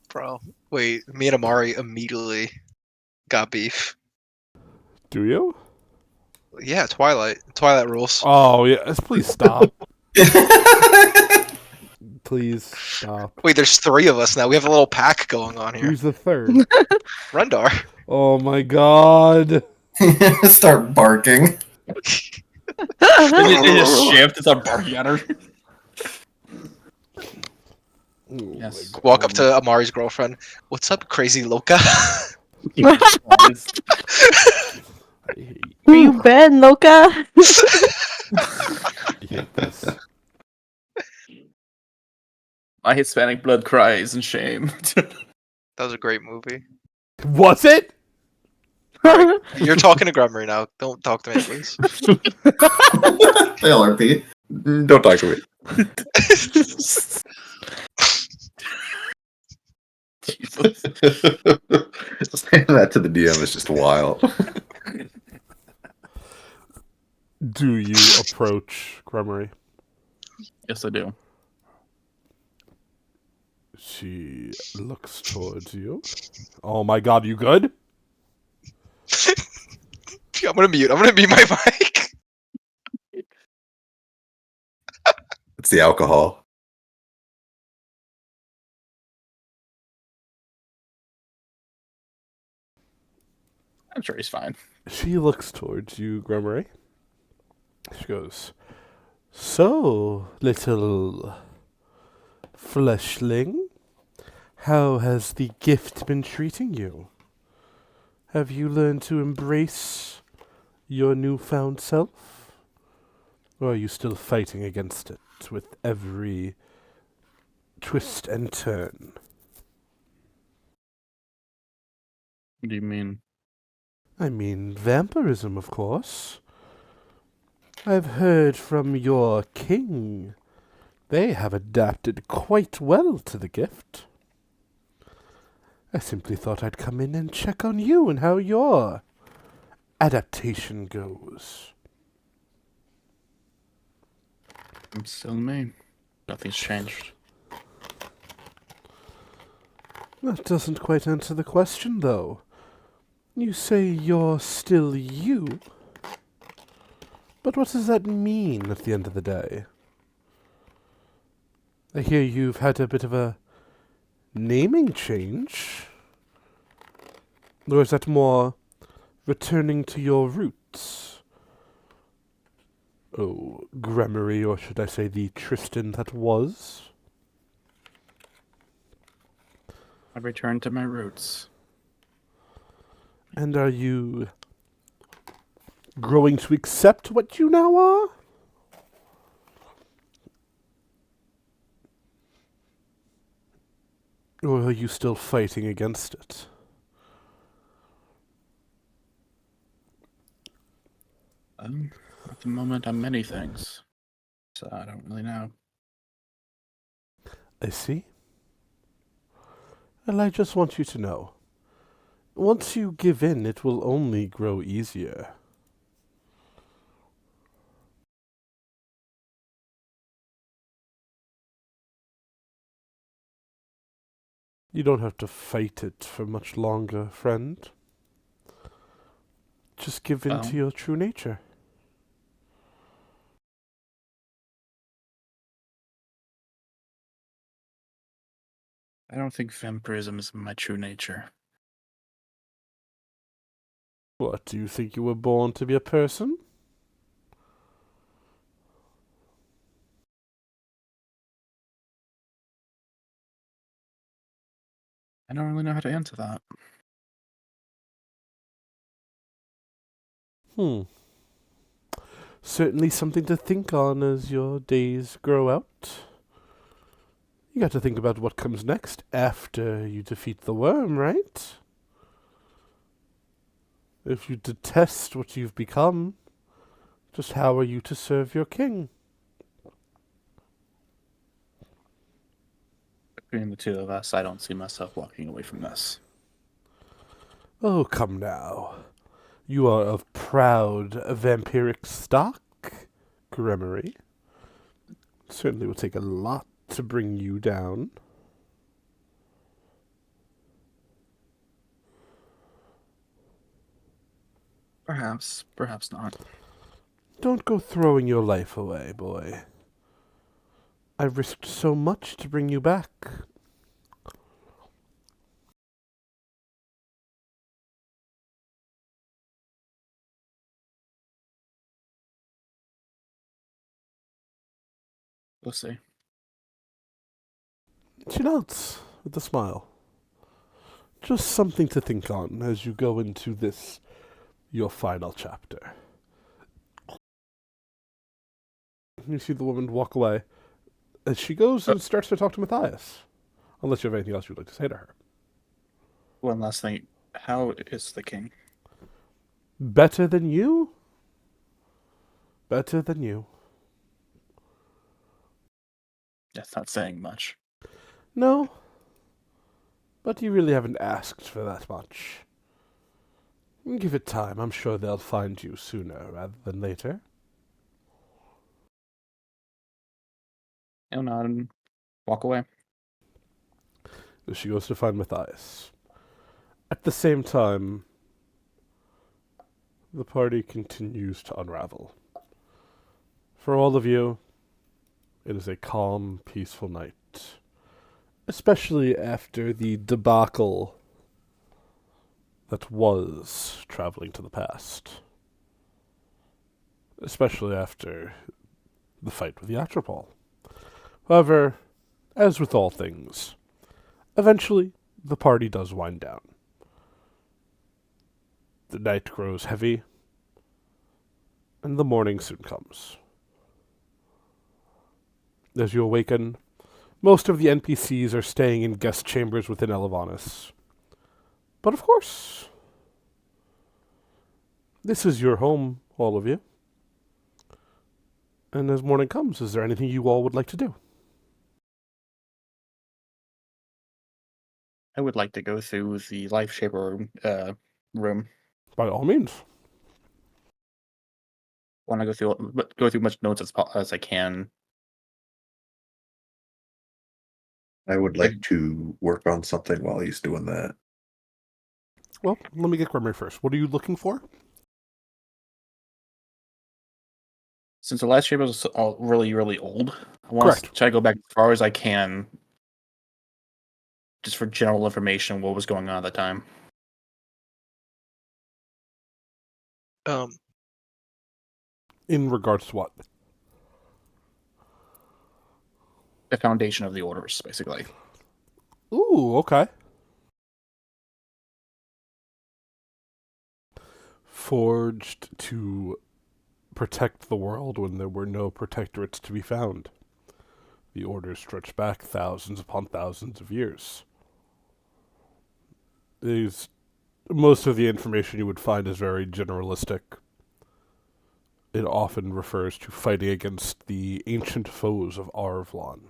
Bro. Wait, me and Amari immediately got beef. Do you? Yeah, Twilight. Twilight rules. Oh, yes, please stop. Please stop. Wait, there's 3 of us now. We have a little pack going on here. Who's the third? Rendar. Oh my god. Start barking. It just shift. It's a barking at her. Oh Yes. my Walk up God. to Amari's girlfriend. What's up, crazy loca? I hate, Where you been, Loca? I hate this. My Hispanic blood cries in shame. That was a great movie. Was it? You're talking to Gremory now. Don't talk to me, please. LRP. Don't talk to me. Jesus. Saying that to the DM is just wild. Do you approach Gremory? Yes, I do. She looks towards you. Oh my god, you good? I'm gonna mute my mic. It's the alcohol. I'm sure he's fine. She looks towards you, Gremory. She goes, "So, little fleshling, how has the gift been treating you? Have you learned to embrace your newfound self? Or are you still fighting against it with every twist and turn?" What do you mean? I mean vampirism, of course. I've heard from your king. They have adapted quite well to the gift. I simply thought I'd come in and check on you and how your adaptation goes. I'm still me. Nothing's changed. That doesn't quite answer the question, though. You say you're still you. But what does that mean at the end of the day? I hear you've had a bit of a naming change. Or is that more returning to your roots? Oh, Gremory, or should I say the Tristan that was? I returned to my roots. And are you growing to accept what you now are? Or are you still fighting against it? At the moment, I'm many things, so I don't really know. I see. And I just want you to know, once you give in, it will only grow easier. You don't have to fight it for much longer, friend. Just give in to your true nature. I don't think vampirism is my true nature. What, do you think you were born to be a person? I don't really know how to answer that. Certainly something to think on as your days grow out. You got to think about what comes next after you defeat the worm, right? If you detest what you've become, just how are you to serve your king? Between the two of us, I don't see myself walking away from this. Oh, come now. You are of proud vampiric stock, Gremory. Certainly will take a lot to bring you down. Perhaps, perhaps not. Don't go throwing your life away, boy. I've risked so much to bring you back. We'll see. She nods with a smile. Just something to think on as you go into this, your final chapter. You see the woman walk away as she goes and starts to talk to Matthias. Unless you have anything else you'd like to say to her. One last thing. How is the king? Better than you? Better than you. That's not saying much. No, but you really haven't asked for that much. Give it time. I'm sure they'll find you sooner rather than later. He'll nod and walk away. She goes to find Matthias. At the same time, the party continues to unravel. For all of you, it is a calm, peaceful night. Especially after the debacle that was traveling to the past. Especially after the fight with the Atropol. However, as with all things, eventually the party does wind down. The night grows heavy, and the morning soon comes. As you awaken, most of the NPCs are staying in guest chambers within Elivanis. But of course, this is your home, all of you. And as morning comes, is there anything you all would like to do? I would like to go through the Life Shaper room. By all means. Want to go through much notes as I can. I would like to work on something while he's doing that. Well, let me get Gremory first. What are you looking for? Since the Life Shaper is all really, really old, I want to try to go back as far as I can, just for general information, what was going on at the time. In regards to what? The foundation of the orders, basically. Ooh, okay. forged to protect the world when there were no protectorates to be found. The orders stretch back thousands upon thousands of years. Most of the information you would find is very generalistic. It often refers to fighting against the ancient foes of Arvlon,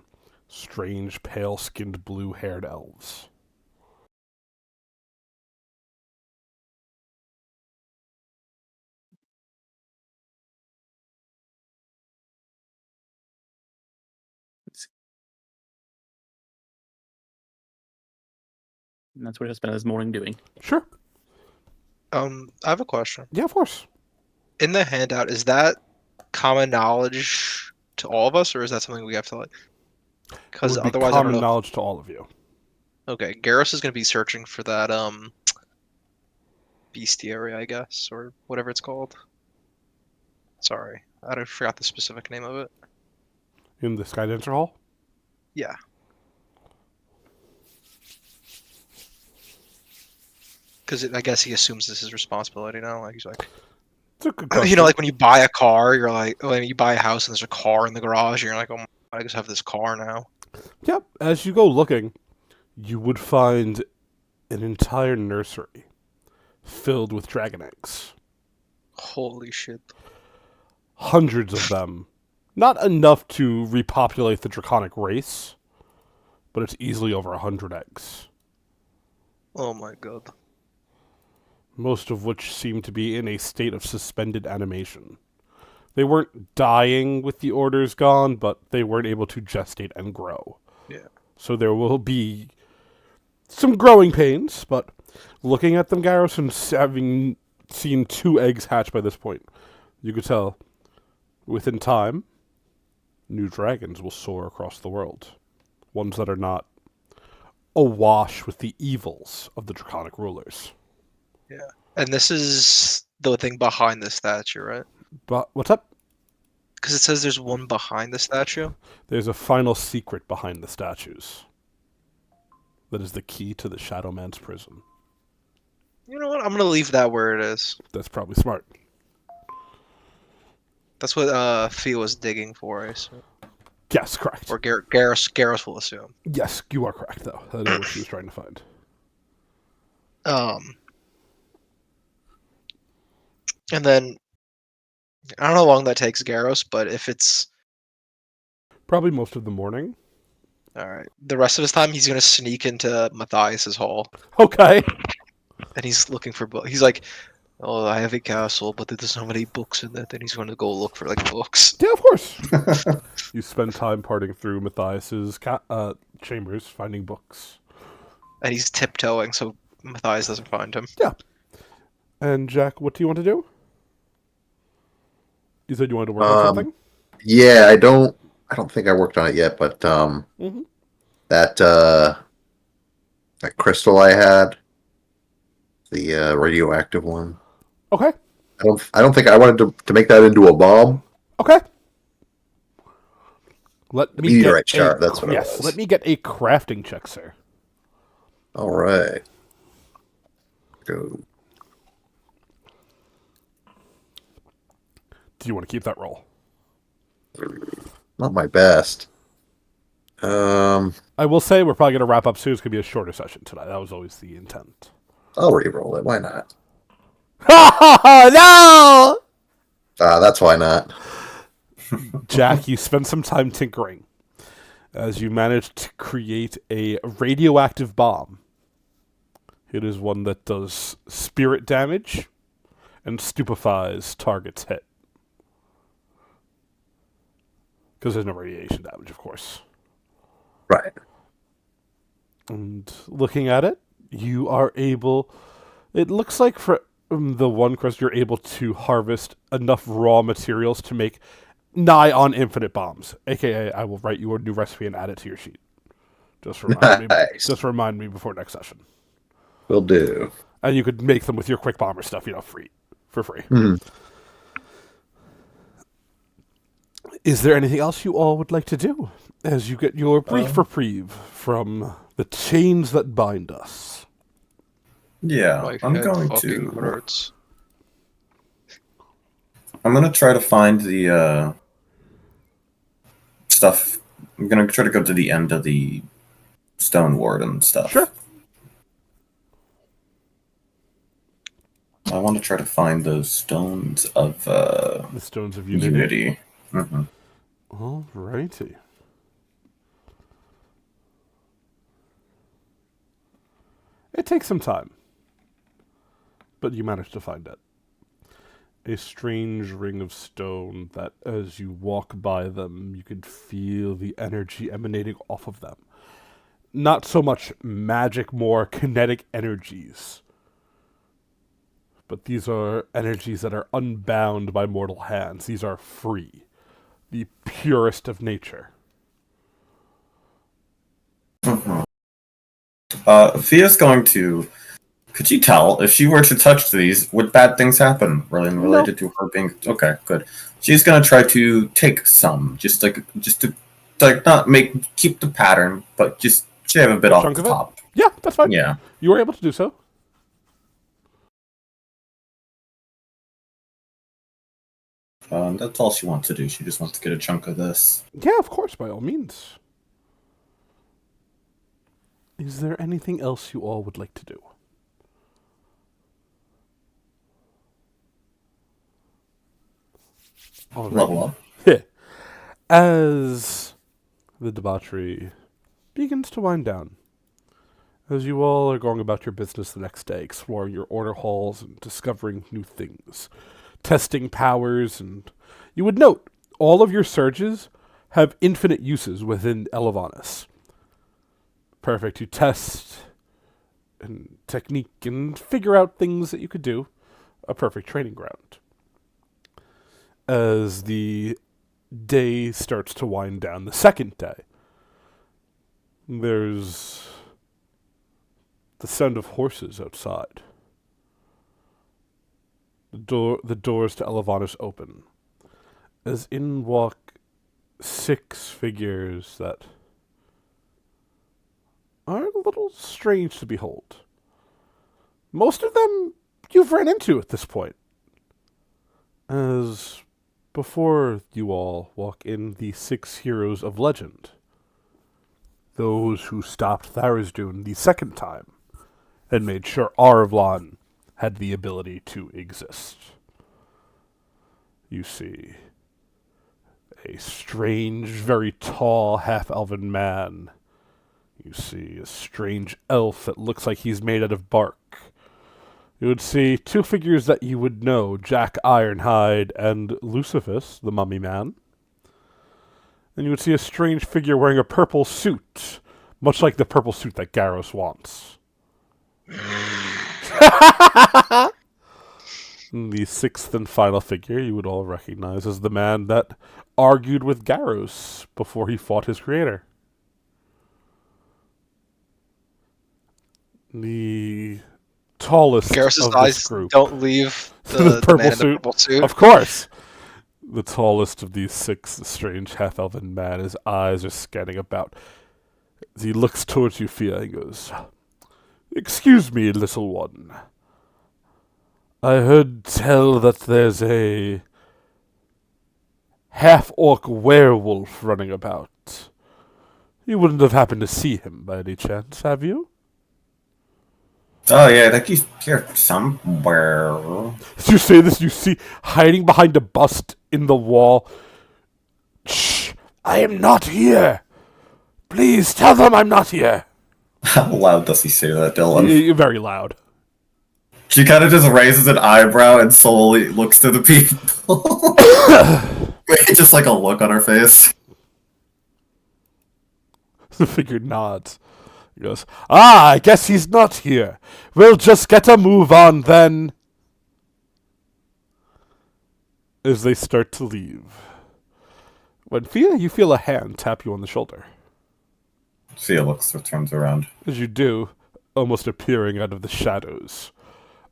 strange, pale-skinned, blue-haired elves. And that's what he spent his morning doing. Sure. I have a question. Yeah, of course. In the handout, is that common knowledge to all of us, or is that something we have to like? Because It would be otherwise, I don't common know. knowledge to all of you. Okay, Garrus is going to be searching for that bestiary, I guess, or whatever it's called. Sorry, forgot the specific name of it. In the Skydancer Hall? Yeah. Because I guess he assumes this is responsibility now. Like he's like, It's a good question. you know, like when you buy a car, you're like, when you buy a house and there's a car in the garage, and you're like, oh, my God, I just have this car now. Yep, as you go looking, you would find an entire nursery filled with dragon eggs. Holy shit. Hundreds of them. Not enough to repopulate the draconic race, but it's easily over 100 eggs. Oh my God. Most of which seem to be in a state of suspended animation. They weren't dying with the orders gone, but they weren't able to gestate and grow. Yeah. So there will be some growing pains, but looking at them, Garrus, and having seen 2 eggs hatch by this point, you could tell, within time, new dragons will soar across the world. Ones that are not awash with the evils of the draconic rulers. Yeah. And this is the thing behind the statue, right? But what's up? Because it says there's one behind the statue. There's a final secret behind the statues. That is the key to the Shadow Man's prison. You know what? I'm gonna leave that where it is. That's probably smart. That's what Fia was digging for, I assume. Yes, correct. Or Garrus will assume. Yes, you are correct, though. That is what she was trying to find. And then I don't know how long that takes Garrus, but if it's Probably most of the morning. all right, the rest of his time he's gonna sneak into Matthias's hall, Okay. and he's looking for books. He's like, "Oh, I have a castle, but there's not many books in it." Then he's gonna go look for like books. Yeah, of course. You spend time parting through Matthias's chambers, finding books. And he's tiptoeing so Matthias doesn't find him. Yeah. And Jack, what do you want to do? You said you wanted to work on something? Yeah, I don't think I worked on it yet, but that crystal I had, the radioactive one. Okay. I don't think I wanted to make that into a bomb. Okay. Let me Meteorite get shard, that's what it yes, was. let me get a crafting check, sir. All right. Go. Do you want to keep that roll? Not my best. I will say we're probably going to wrap up soon. It's going to be a shorter session tonight. That was always the intent. I'll re-roll it. Why not? No! That's why not. Jack, you spend some time tinkering as you manage to create a radioactive bomb. It is one that does spirit damage and stupefies targets hit. Because there's no radiation damage, of course. Right. And looking at it, you are able... It looks like for the one quest, you're able to harvest enough raw materials to make nigh on infinite bombs. AKA, I will write you a new recipe and add it to your sheet. Just remind me. Just remind me before next session. Will do. And you could make them with your quick bomber stuff, for free. Mm-hmm. Is there anything else you all would like to do as you get your brief reprieve from the chains that bind us? Yeah, My I'm head going fucking to. hurts. gonna try to find the stuff. I'm gonna try to go to the end of the stone ward and stuff. Sure. I want to try to find those stones of The Stones of Unity. unity. Mm-hmm. Alrighty. It takes some time, but you manage to find it. A strange ring of stone that, as you walk by them, you could feel the energy emanating off of them. Not so much magic, more kinetic energies. But these are energies that are unbound by mortal hands. These are free. The purest of nature. Fia's going to. Could you tell if she were to touch these, would bad things happen? Related to her being okay, good. She's gonna try to take some, just to not keep the pattern, but just shave a bit off Chunk the of it? top. Yeah, that's fine. Yeah. You were able to do so. That's all she wants to do. She just wants to get a chunk of this. Yeah, of course, by all means. Is there anything else you all would like to do? All right. Level up. As the debauchery begins to wind down, as you all are going about your business the next day, exploring your order halls and discovering new things, testing powers, and you would note all of your surges have infinite uses within Elivanis. Perfect to test and technique and figure out things that you could do. A perfect training ground. As the day starts to wind down, the second day, there's the sound of horses outside. The doors to Elivanis open, as in walk 6 figures that are a little strange to behold. Most of them you've run into at this point. As before you all walk in the 6 heroes of legend. Those who stopped Tharizdun the second time and made sure Arvlon had the ability to exist. You see a strange, very tall half-elven man. You see a strange elf that looks like he's made out of bark. You would see 2 figures that you would know, Jack Ironhide and Lucifus, the mummy man. And you would see a strange figure wearing a purple suit, much like the purple suit that Garros wants. The 6th and final figure you would all recognize as the man that argued with Garros before he fought his creator. The tallest Garrus's of this eyes group. don't leave The the man in the suit. purple suit. Of course. The tallest of these 6, the strange half-elven man, his eyes are scanning about. As he looks towards you, Fia, and goes, "Excuse me, little one. I heard tell that there's a half-orc werewolf running about. You wouldn't have happened to see him by any chance, have you?" Oh yeah, I think he's here somewhere. As you say this, you see, hiding behind a bust in the wall. "Shh! I am not here! Please tell them I'm not here!" How loud does he say that, Dylan? Very loud. She kind of just raises an eyebrow and slowly looks to the people. Just like a look on her face. The figure nods. He goes, I guess he's not here. We'll just get a move on then." As they start to leave. When Fia, you feel a hand tap you on the shoulder. Fia turns around. As you do, almost appearing out of the shadows,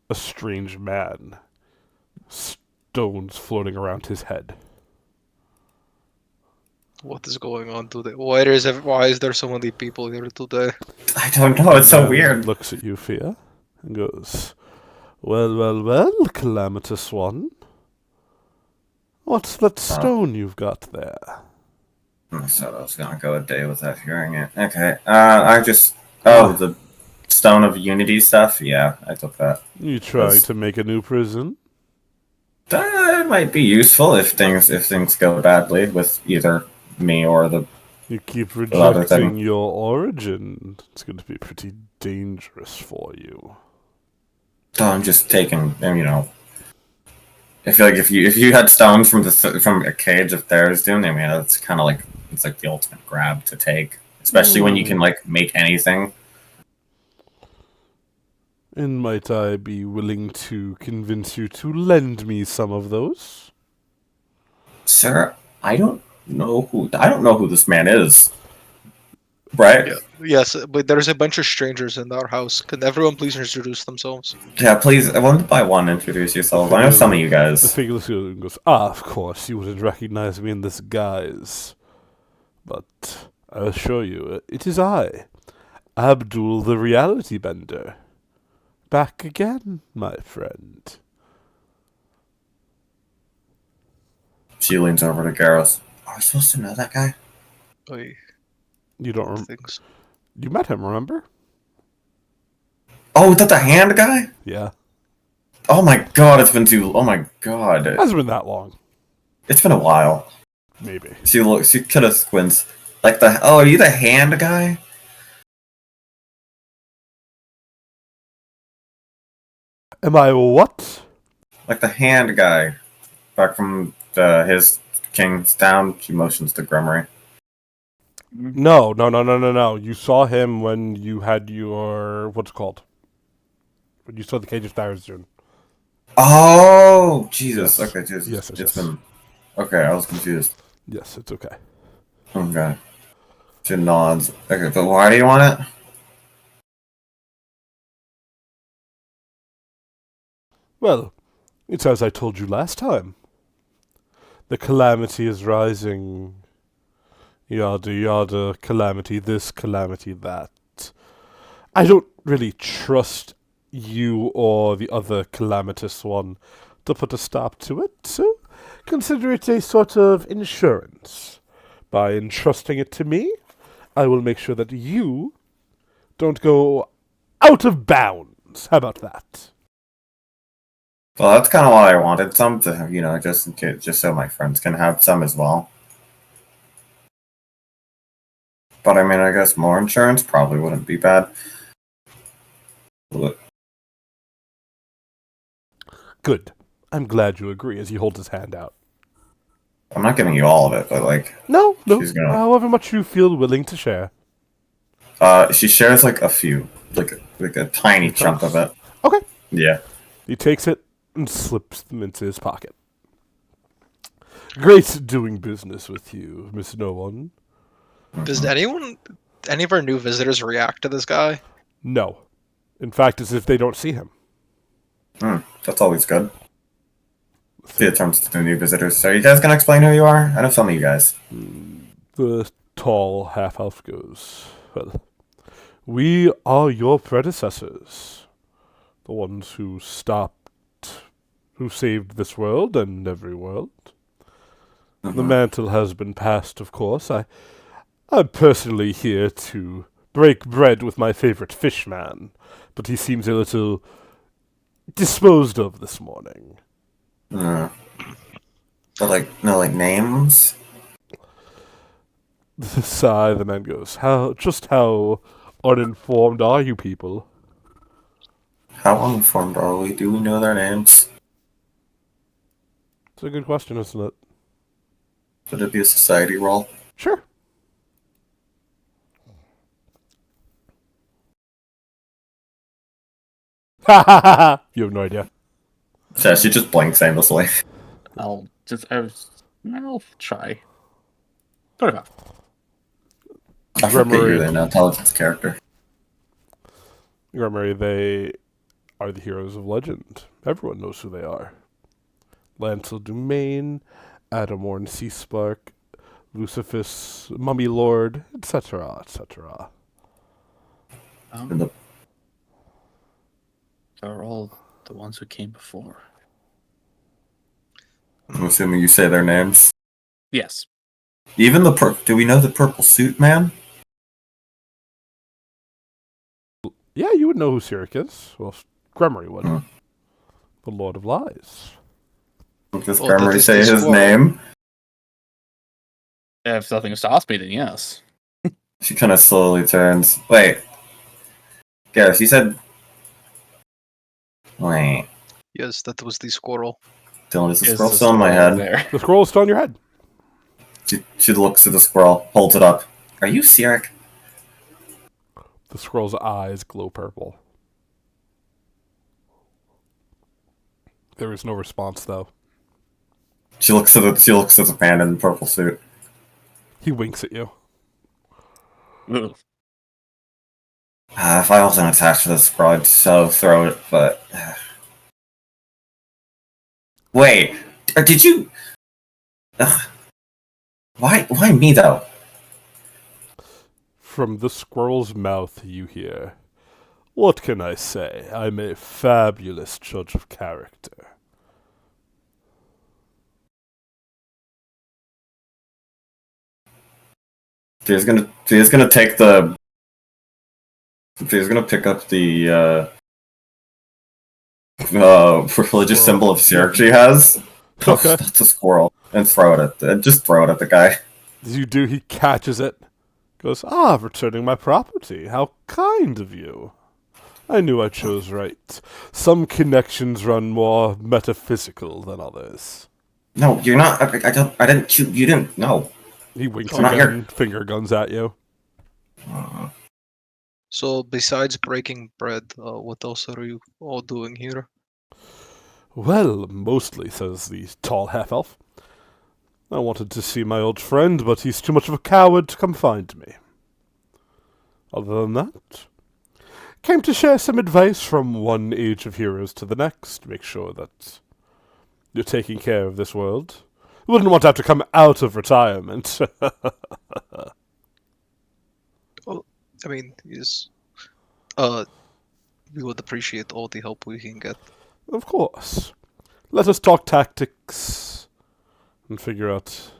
a strange man. Stones floating around his head. What is going on today? Why is there so many people here today? I don't know, it's so weird. Looks at you, Fia, and goes, well, calamitous one. What's that stone you've got there? I thought I was gonna go a day without hearing it. Okay. The Stone of Unity stuff? Yeah, I took that. You trying to make a new prison? That might be useful if things go badly with either me or the You keep other thing. rejecting your origin. It's going to be pretty dangerous for you. Oh, I'm just taking, I feel like if you had stones from a cage of Tharizdun, I mean, it's kind of like it's like the ultimate grab to take, especially when you can like make anything. And might I be willing to convince you to lend me some of those? Sir, I don't know who this man is. Right? Yeah. Yes, but there's a bunch of strangers in our house. Can everyone please introduce themselves? Yeah, please. One by one, introduce yourself. I know some of you The guys. figure looks at you and goes, of course, you wouldn't recognize me in this guise. But I assure you, it is I, Abdul the Reality Bender. Back again, my friend. She leans over to Garros. Are we supposed to know that guy? Wait, You don't things. You met him, remember? Oh, is that the hand guy? Yeah. Oh my god, it's been too. Oh my god, It hasn't been that long. it's been a while. Maybe. She kind of squints. Like are you the hand guy? Am I what? Like the hand guy. Back from his Kingstown. She motions to Grummery. No. You saw him when you had your what's it called? When you saw the Cage of Tharizdun. Oh, Jesus. Yes. Okay, Jesus. Yes. It's been. Okay, I was confused. Yes, it's okay. Okay. She nods. Okay, but why do you want it? Well, it's as I told you last time. The calamity is rising. Yada yada, calamity this, calamity that. I don't really trust you or the other calamitous one to put a stop to it, so consider it a sort of insurance. By entrusting it to me, I will make sure that you don't go out of bounds. How about that? Well, that's kind of why I wanted some to, just in case, just so my friends can have some as well. But I mean, I guess more insurance probably wouldn't be bad. Good. I'm glad you agree as he holds his hand out. I'm not giving you all of it, but like, No. she's gonna. However much you feel willing to share. She shares like a few, like a tiny chunk of it. Okay. Yeah. He takes it and slips them into his pocket. Great doing business with you, Miss No One. Does any of our new visitors react to this guy? No. In fact, as if they don't see him. That's always good. See, it turns to the new visitors. So, you guys gonna explain who you are? I know some of you guys. The tall half-elf goes, well, we are your predecessors. The ones who who saved this world and every world. The mantle has been passed, of course. I'm personally here to break bread with my favorite fish man, but he seems a little disposed of this morning. But no names? Sigh, the man goes, how uninformed are you people? How uninformed are we? Do we know their names? It's a good question, isn't it? Should it be a society roll? Sure. Ha ha ha ha! You have no idea. Yeah, she just blinks aimlessly. I'll try. 35. I forget Grummery. you're an intelligence character. Grummery, they are the heroes of legend. Everyone knows who they are. Lancel Dumain, Adamorn Seaspark, Lucifus, Mummy Lord, etc., etc. They're all the ones who came before. assuming you say their names. Yes. Even do we know the purple suit man? Yeah, you would know who Sirik is. Well, Gremory would. Hmm. The Lord of Lies. Does Well, that Gremory is say the his squirrel. name? If nothing stops me, then yes. She kind of slowly turns. Wait. Garrus, you said... Wait. Yes, that was the squirrel. Dylan, is the Is squirrel the still in my squirrel head? There. The scroll is still on your head. She looks at the squirrel, holds it up. Are you Sirik? The squirrel's eyes glow purple. There is no response, though. She looks at the man in the purple suit. He winks at you. Ugh. If I wasn't attached to the squirrel, I'd so throw it, but... Wait, did you... Ugh. Why me, though? From the squirrel's mouth you hear, "What can I say? I'm a fabulous judge of character." She's gonna take the... She's gonna pick up the, religious symbol of Sirik she has. Okay. That's a squirrel. And just throw it at the guy. As you do, he catches it. Goes, returning my property. How kind of you. I knew I chose right. Some connections run more metaphysical than others. No, you're not. I didn't shoot. You didn't. No. He winks Not again, finger guns at you. So besides breaking bread, what else are you all doing here? Well, mostly, says the tall half-elf. I wanted to see my old friend, but he's too much of a coward to come find me. Other than that, came to share some advice from one age of heroes to the next. Make sure that you're taking care of this world. Wouldn't want to have to come out of retirement. I mean, yes. We would appreciate all the help we can get. Of course. Let us talk tactics and figure out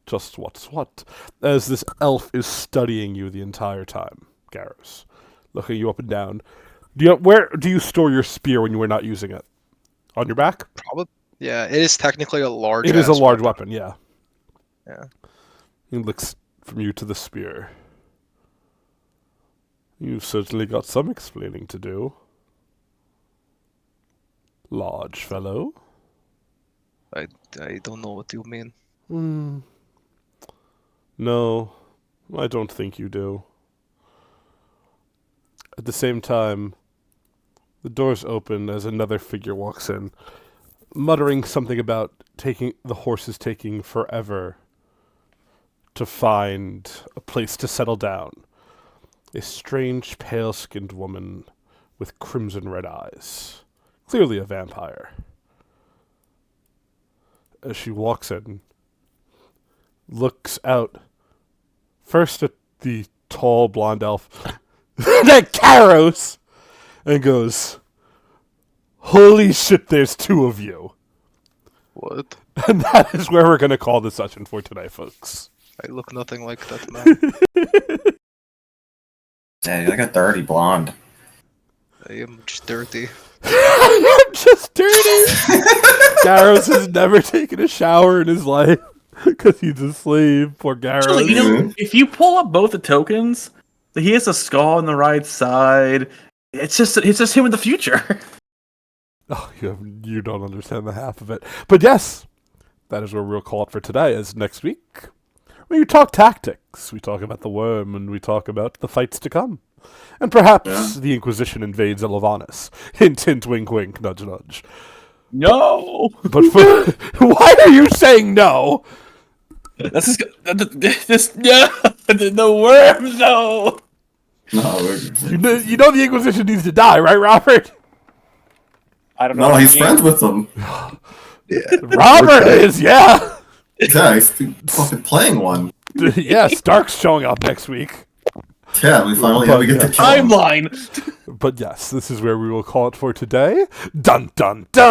just what's what. As this elf is studying you the entire time, Garrus, looking you up and down. Where do you store your spear when you are not using it? On your back? Probably. Yeah, it is technically a large. It is a ass large weapon, yeah. Yeah. He looks from you to the spear. You've certainly got some explaining to do. Large fellow. I don't know what you mean. No, I don't think you do. At the same time, the doors open as another figure walks in, muttering something about the horses taking forever to find a place to settle down. A strange, pale-skinned woman with crimson-red eyes. Clearly a vampire. As she walks in, looks out, first at the tall, blonde elf, that Karos, and goes, "Holy shit, there's two of you." What? And that is where we're going to call the session for tonight, folks. I look nothing like that man. Dang, you're like a dirty blonde. I am just dirty. I'm just dirty. Garros has never taken a shower in his life because he's a slave. Poor Garros. Actually, if you pull up both the tokens, he has a skull on the right side. It's just him in the future. Oh, you don't understand the half of it. But yes, that is where we'll call it for today, as next week we talk tactics, we talk about the worm, and we talk about the fights to come. And perhaps the Inquisition invades Elivanis. Hint, hint, wink, wink, nudge, nudge. No! But why are you saying no? This the worm, no! No, You know the Inquisition needs to die, right, Robert? I don't know. no, he's friends with them. Yeah. Robert is, yeah. Yeah, he's fucking playing one. Yeah, Stark's showing up next week. Yeah, we finally have to get the Timeline! But yes, this is where we will call it for today. Dun dun dun!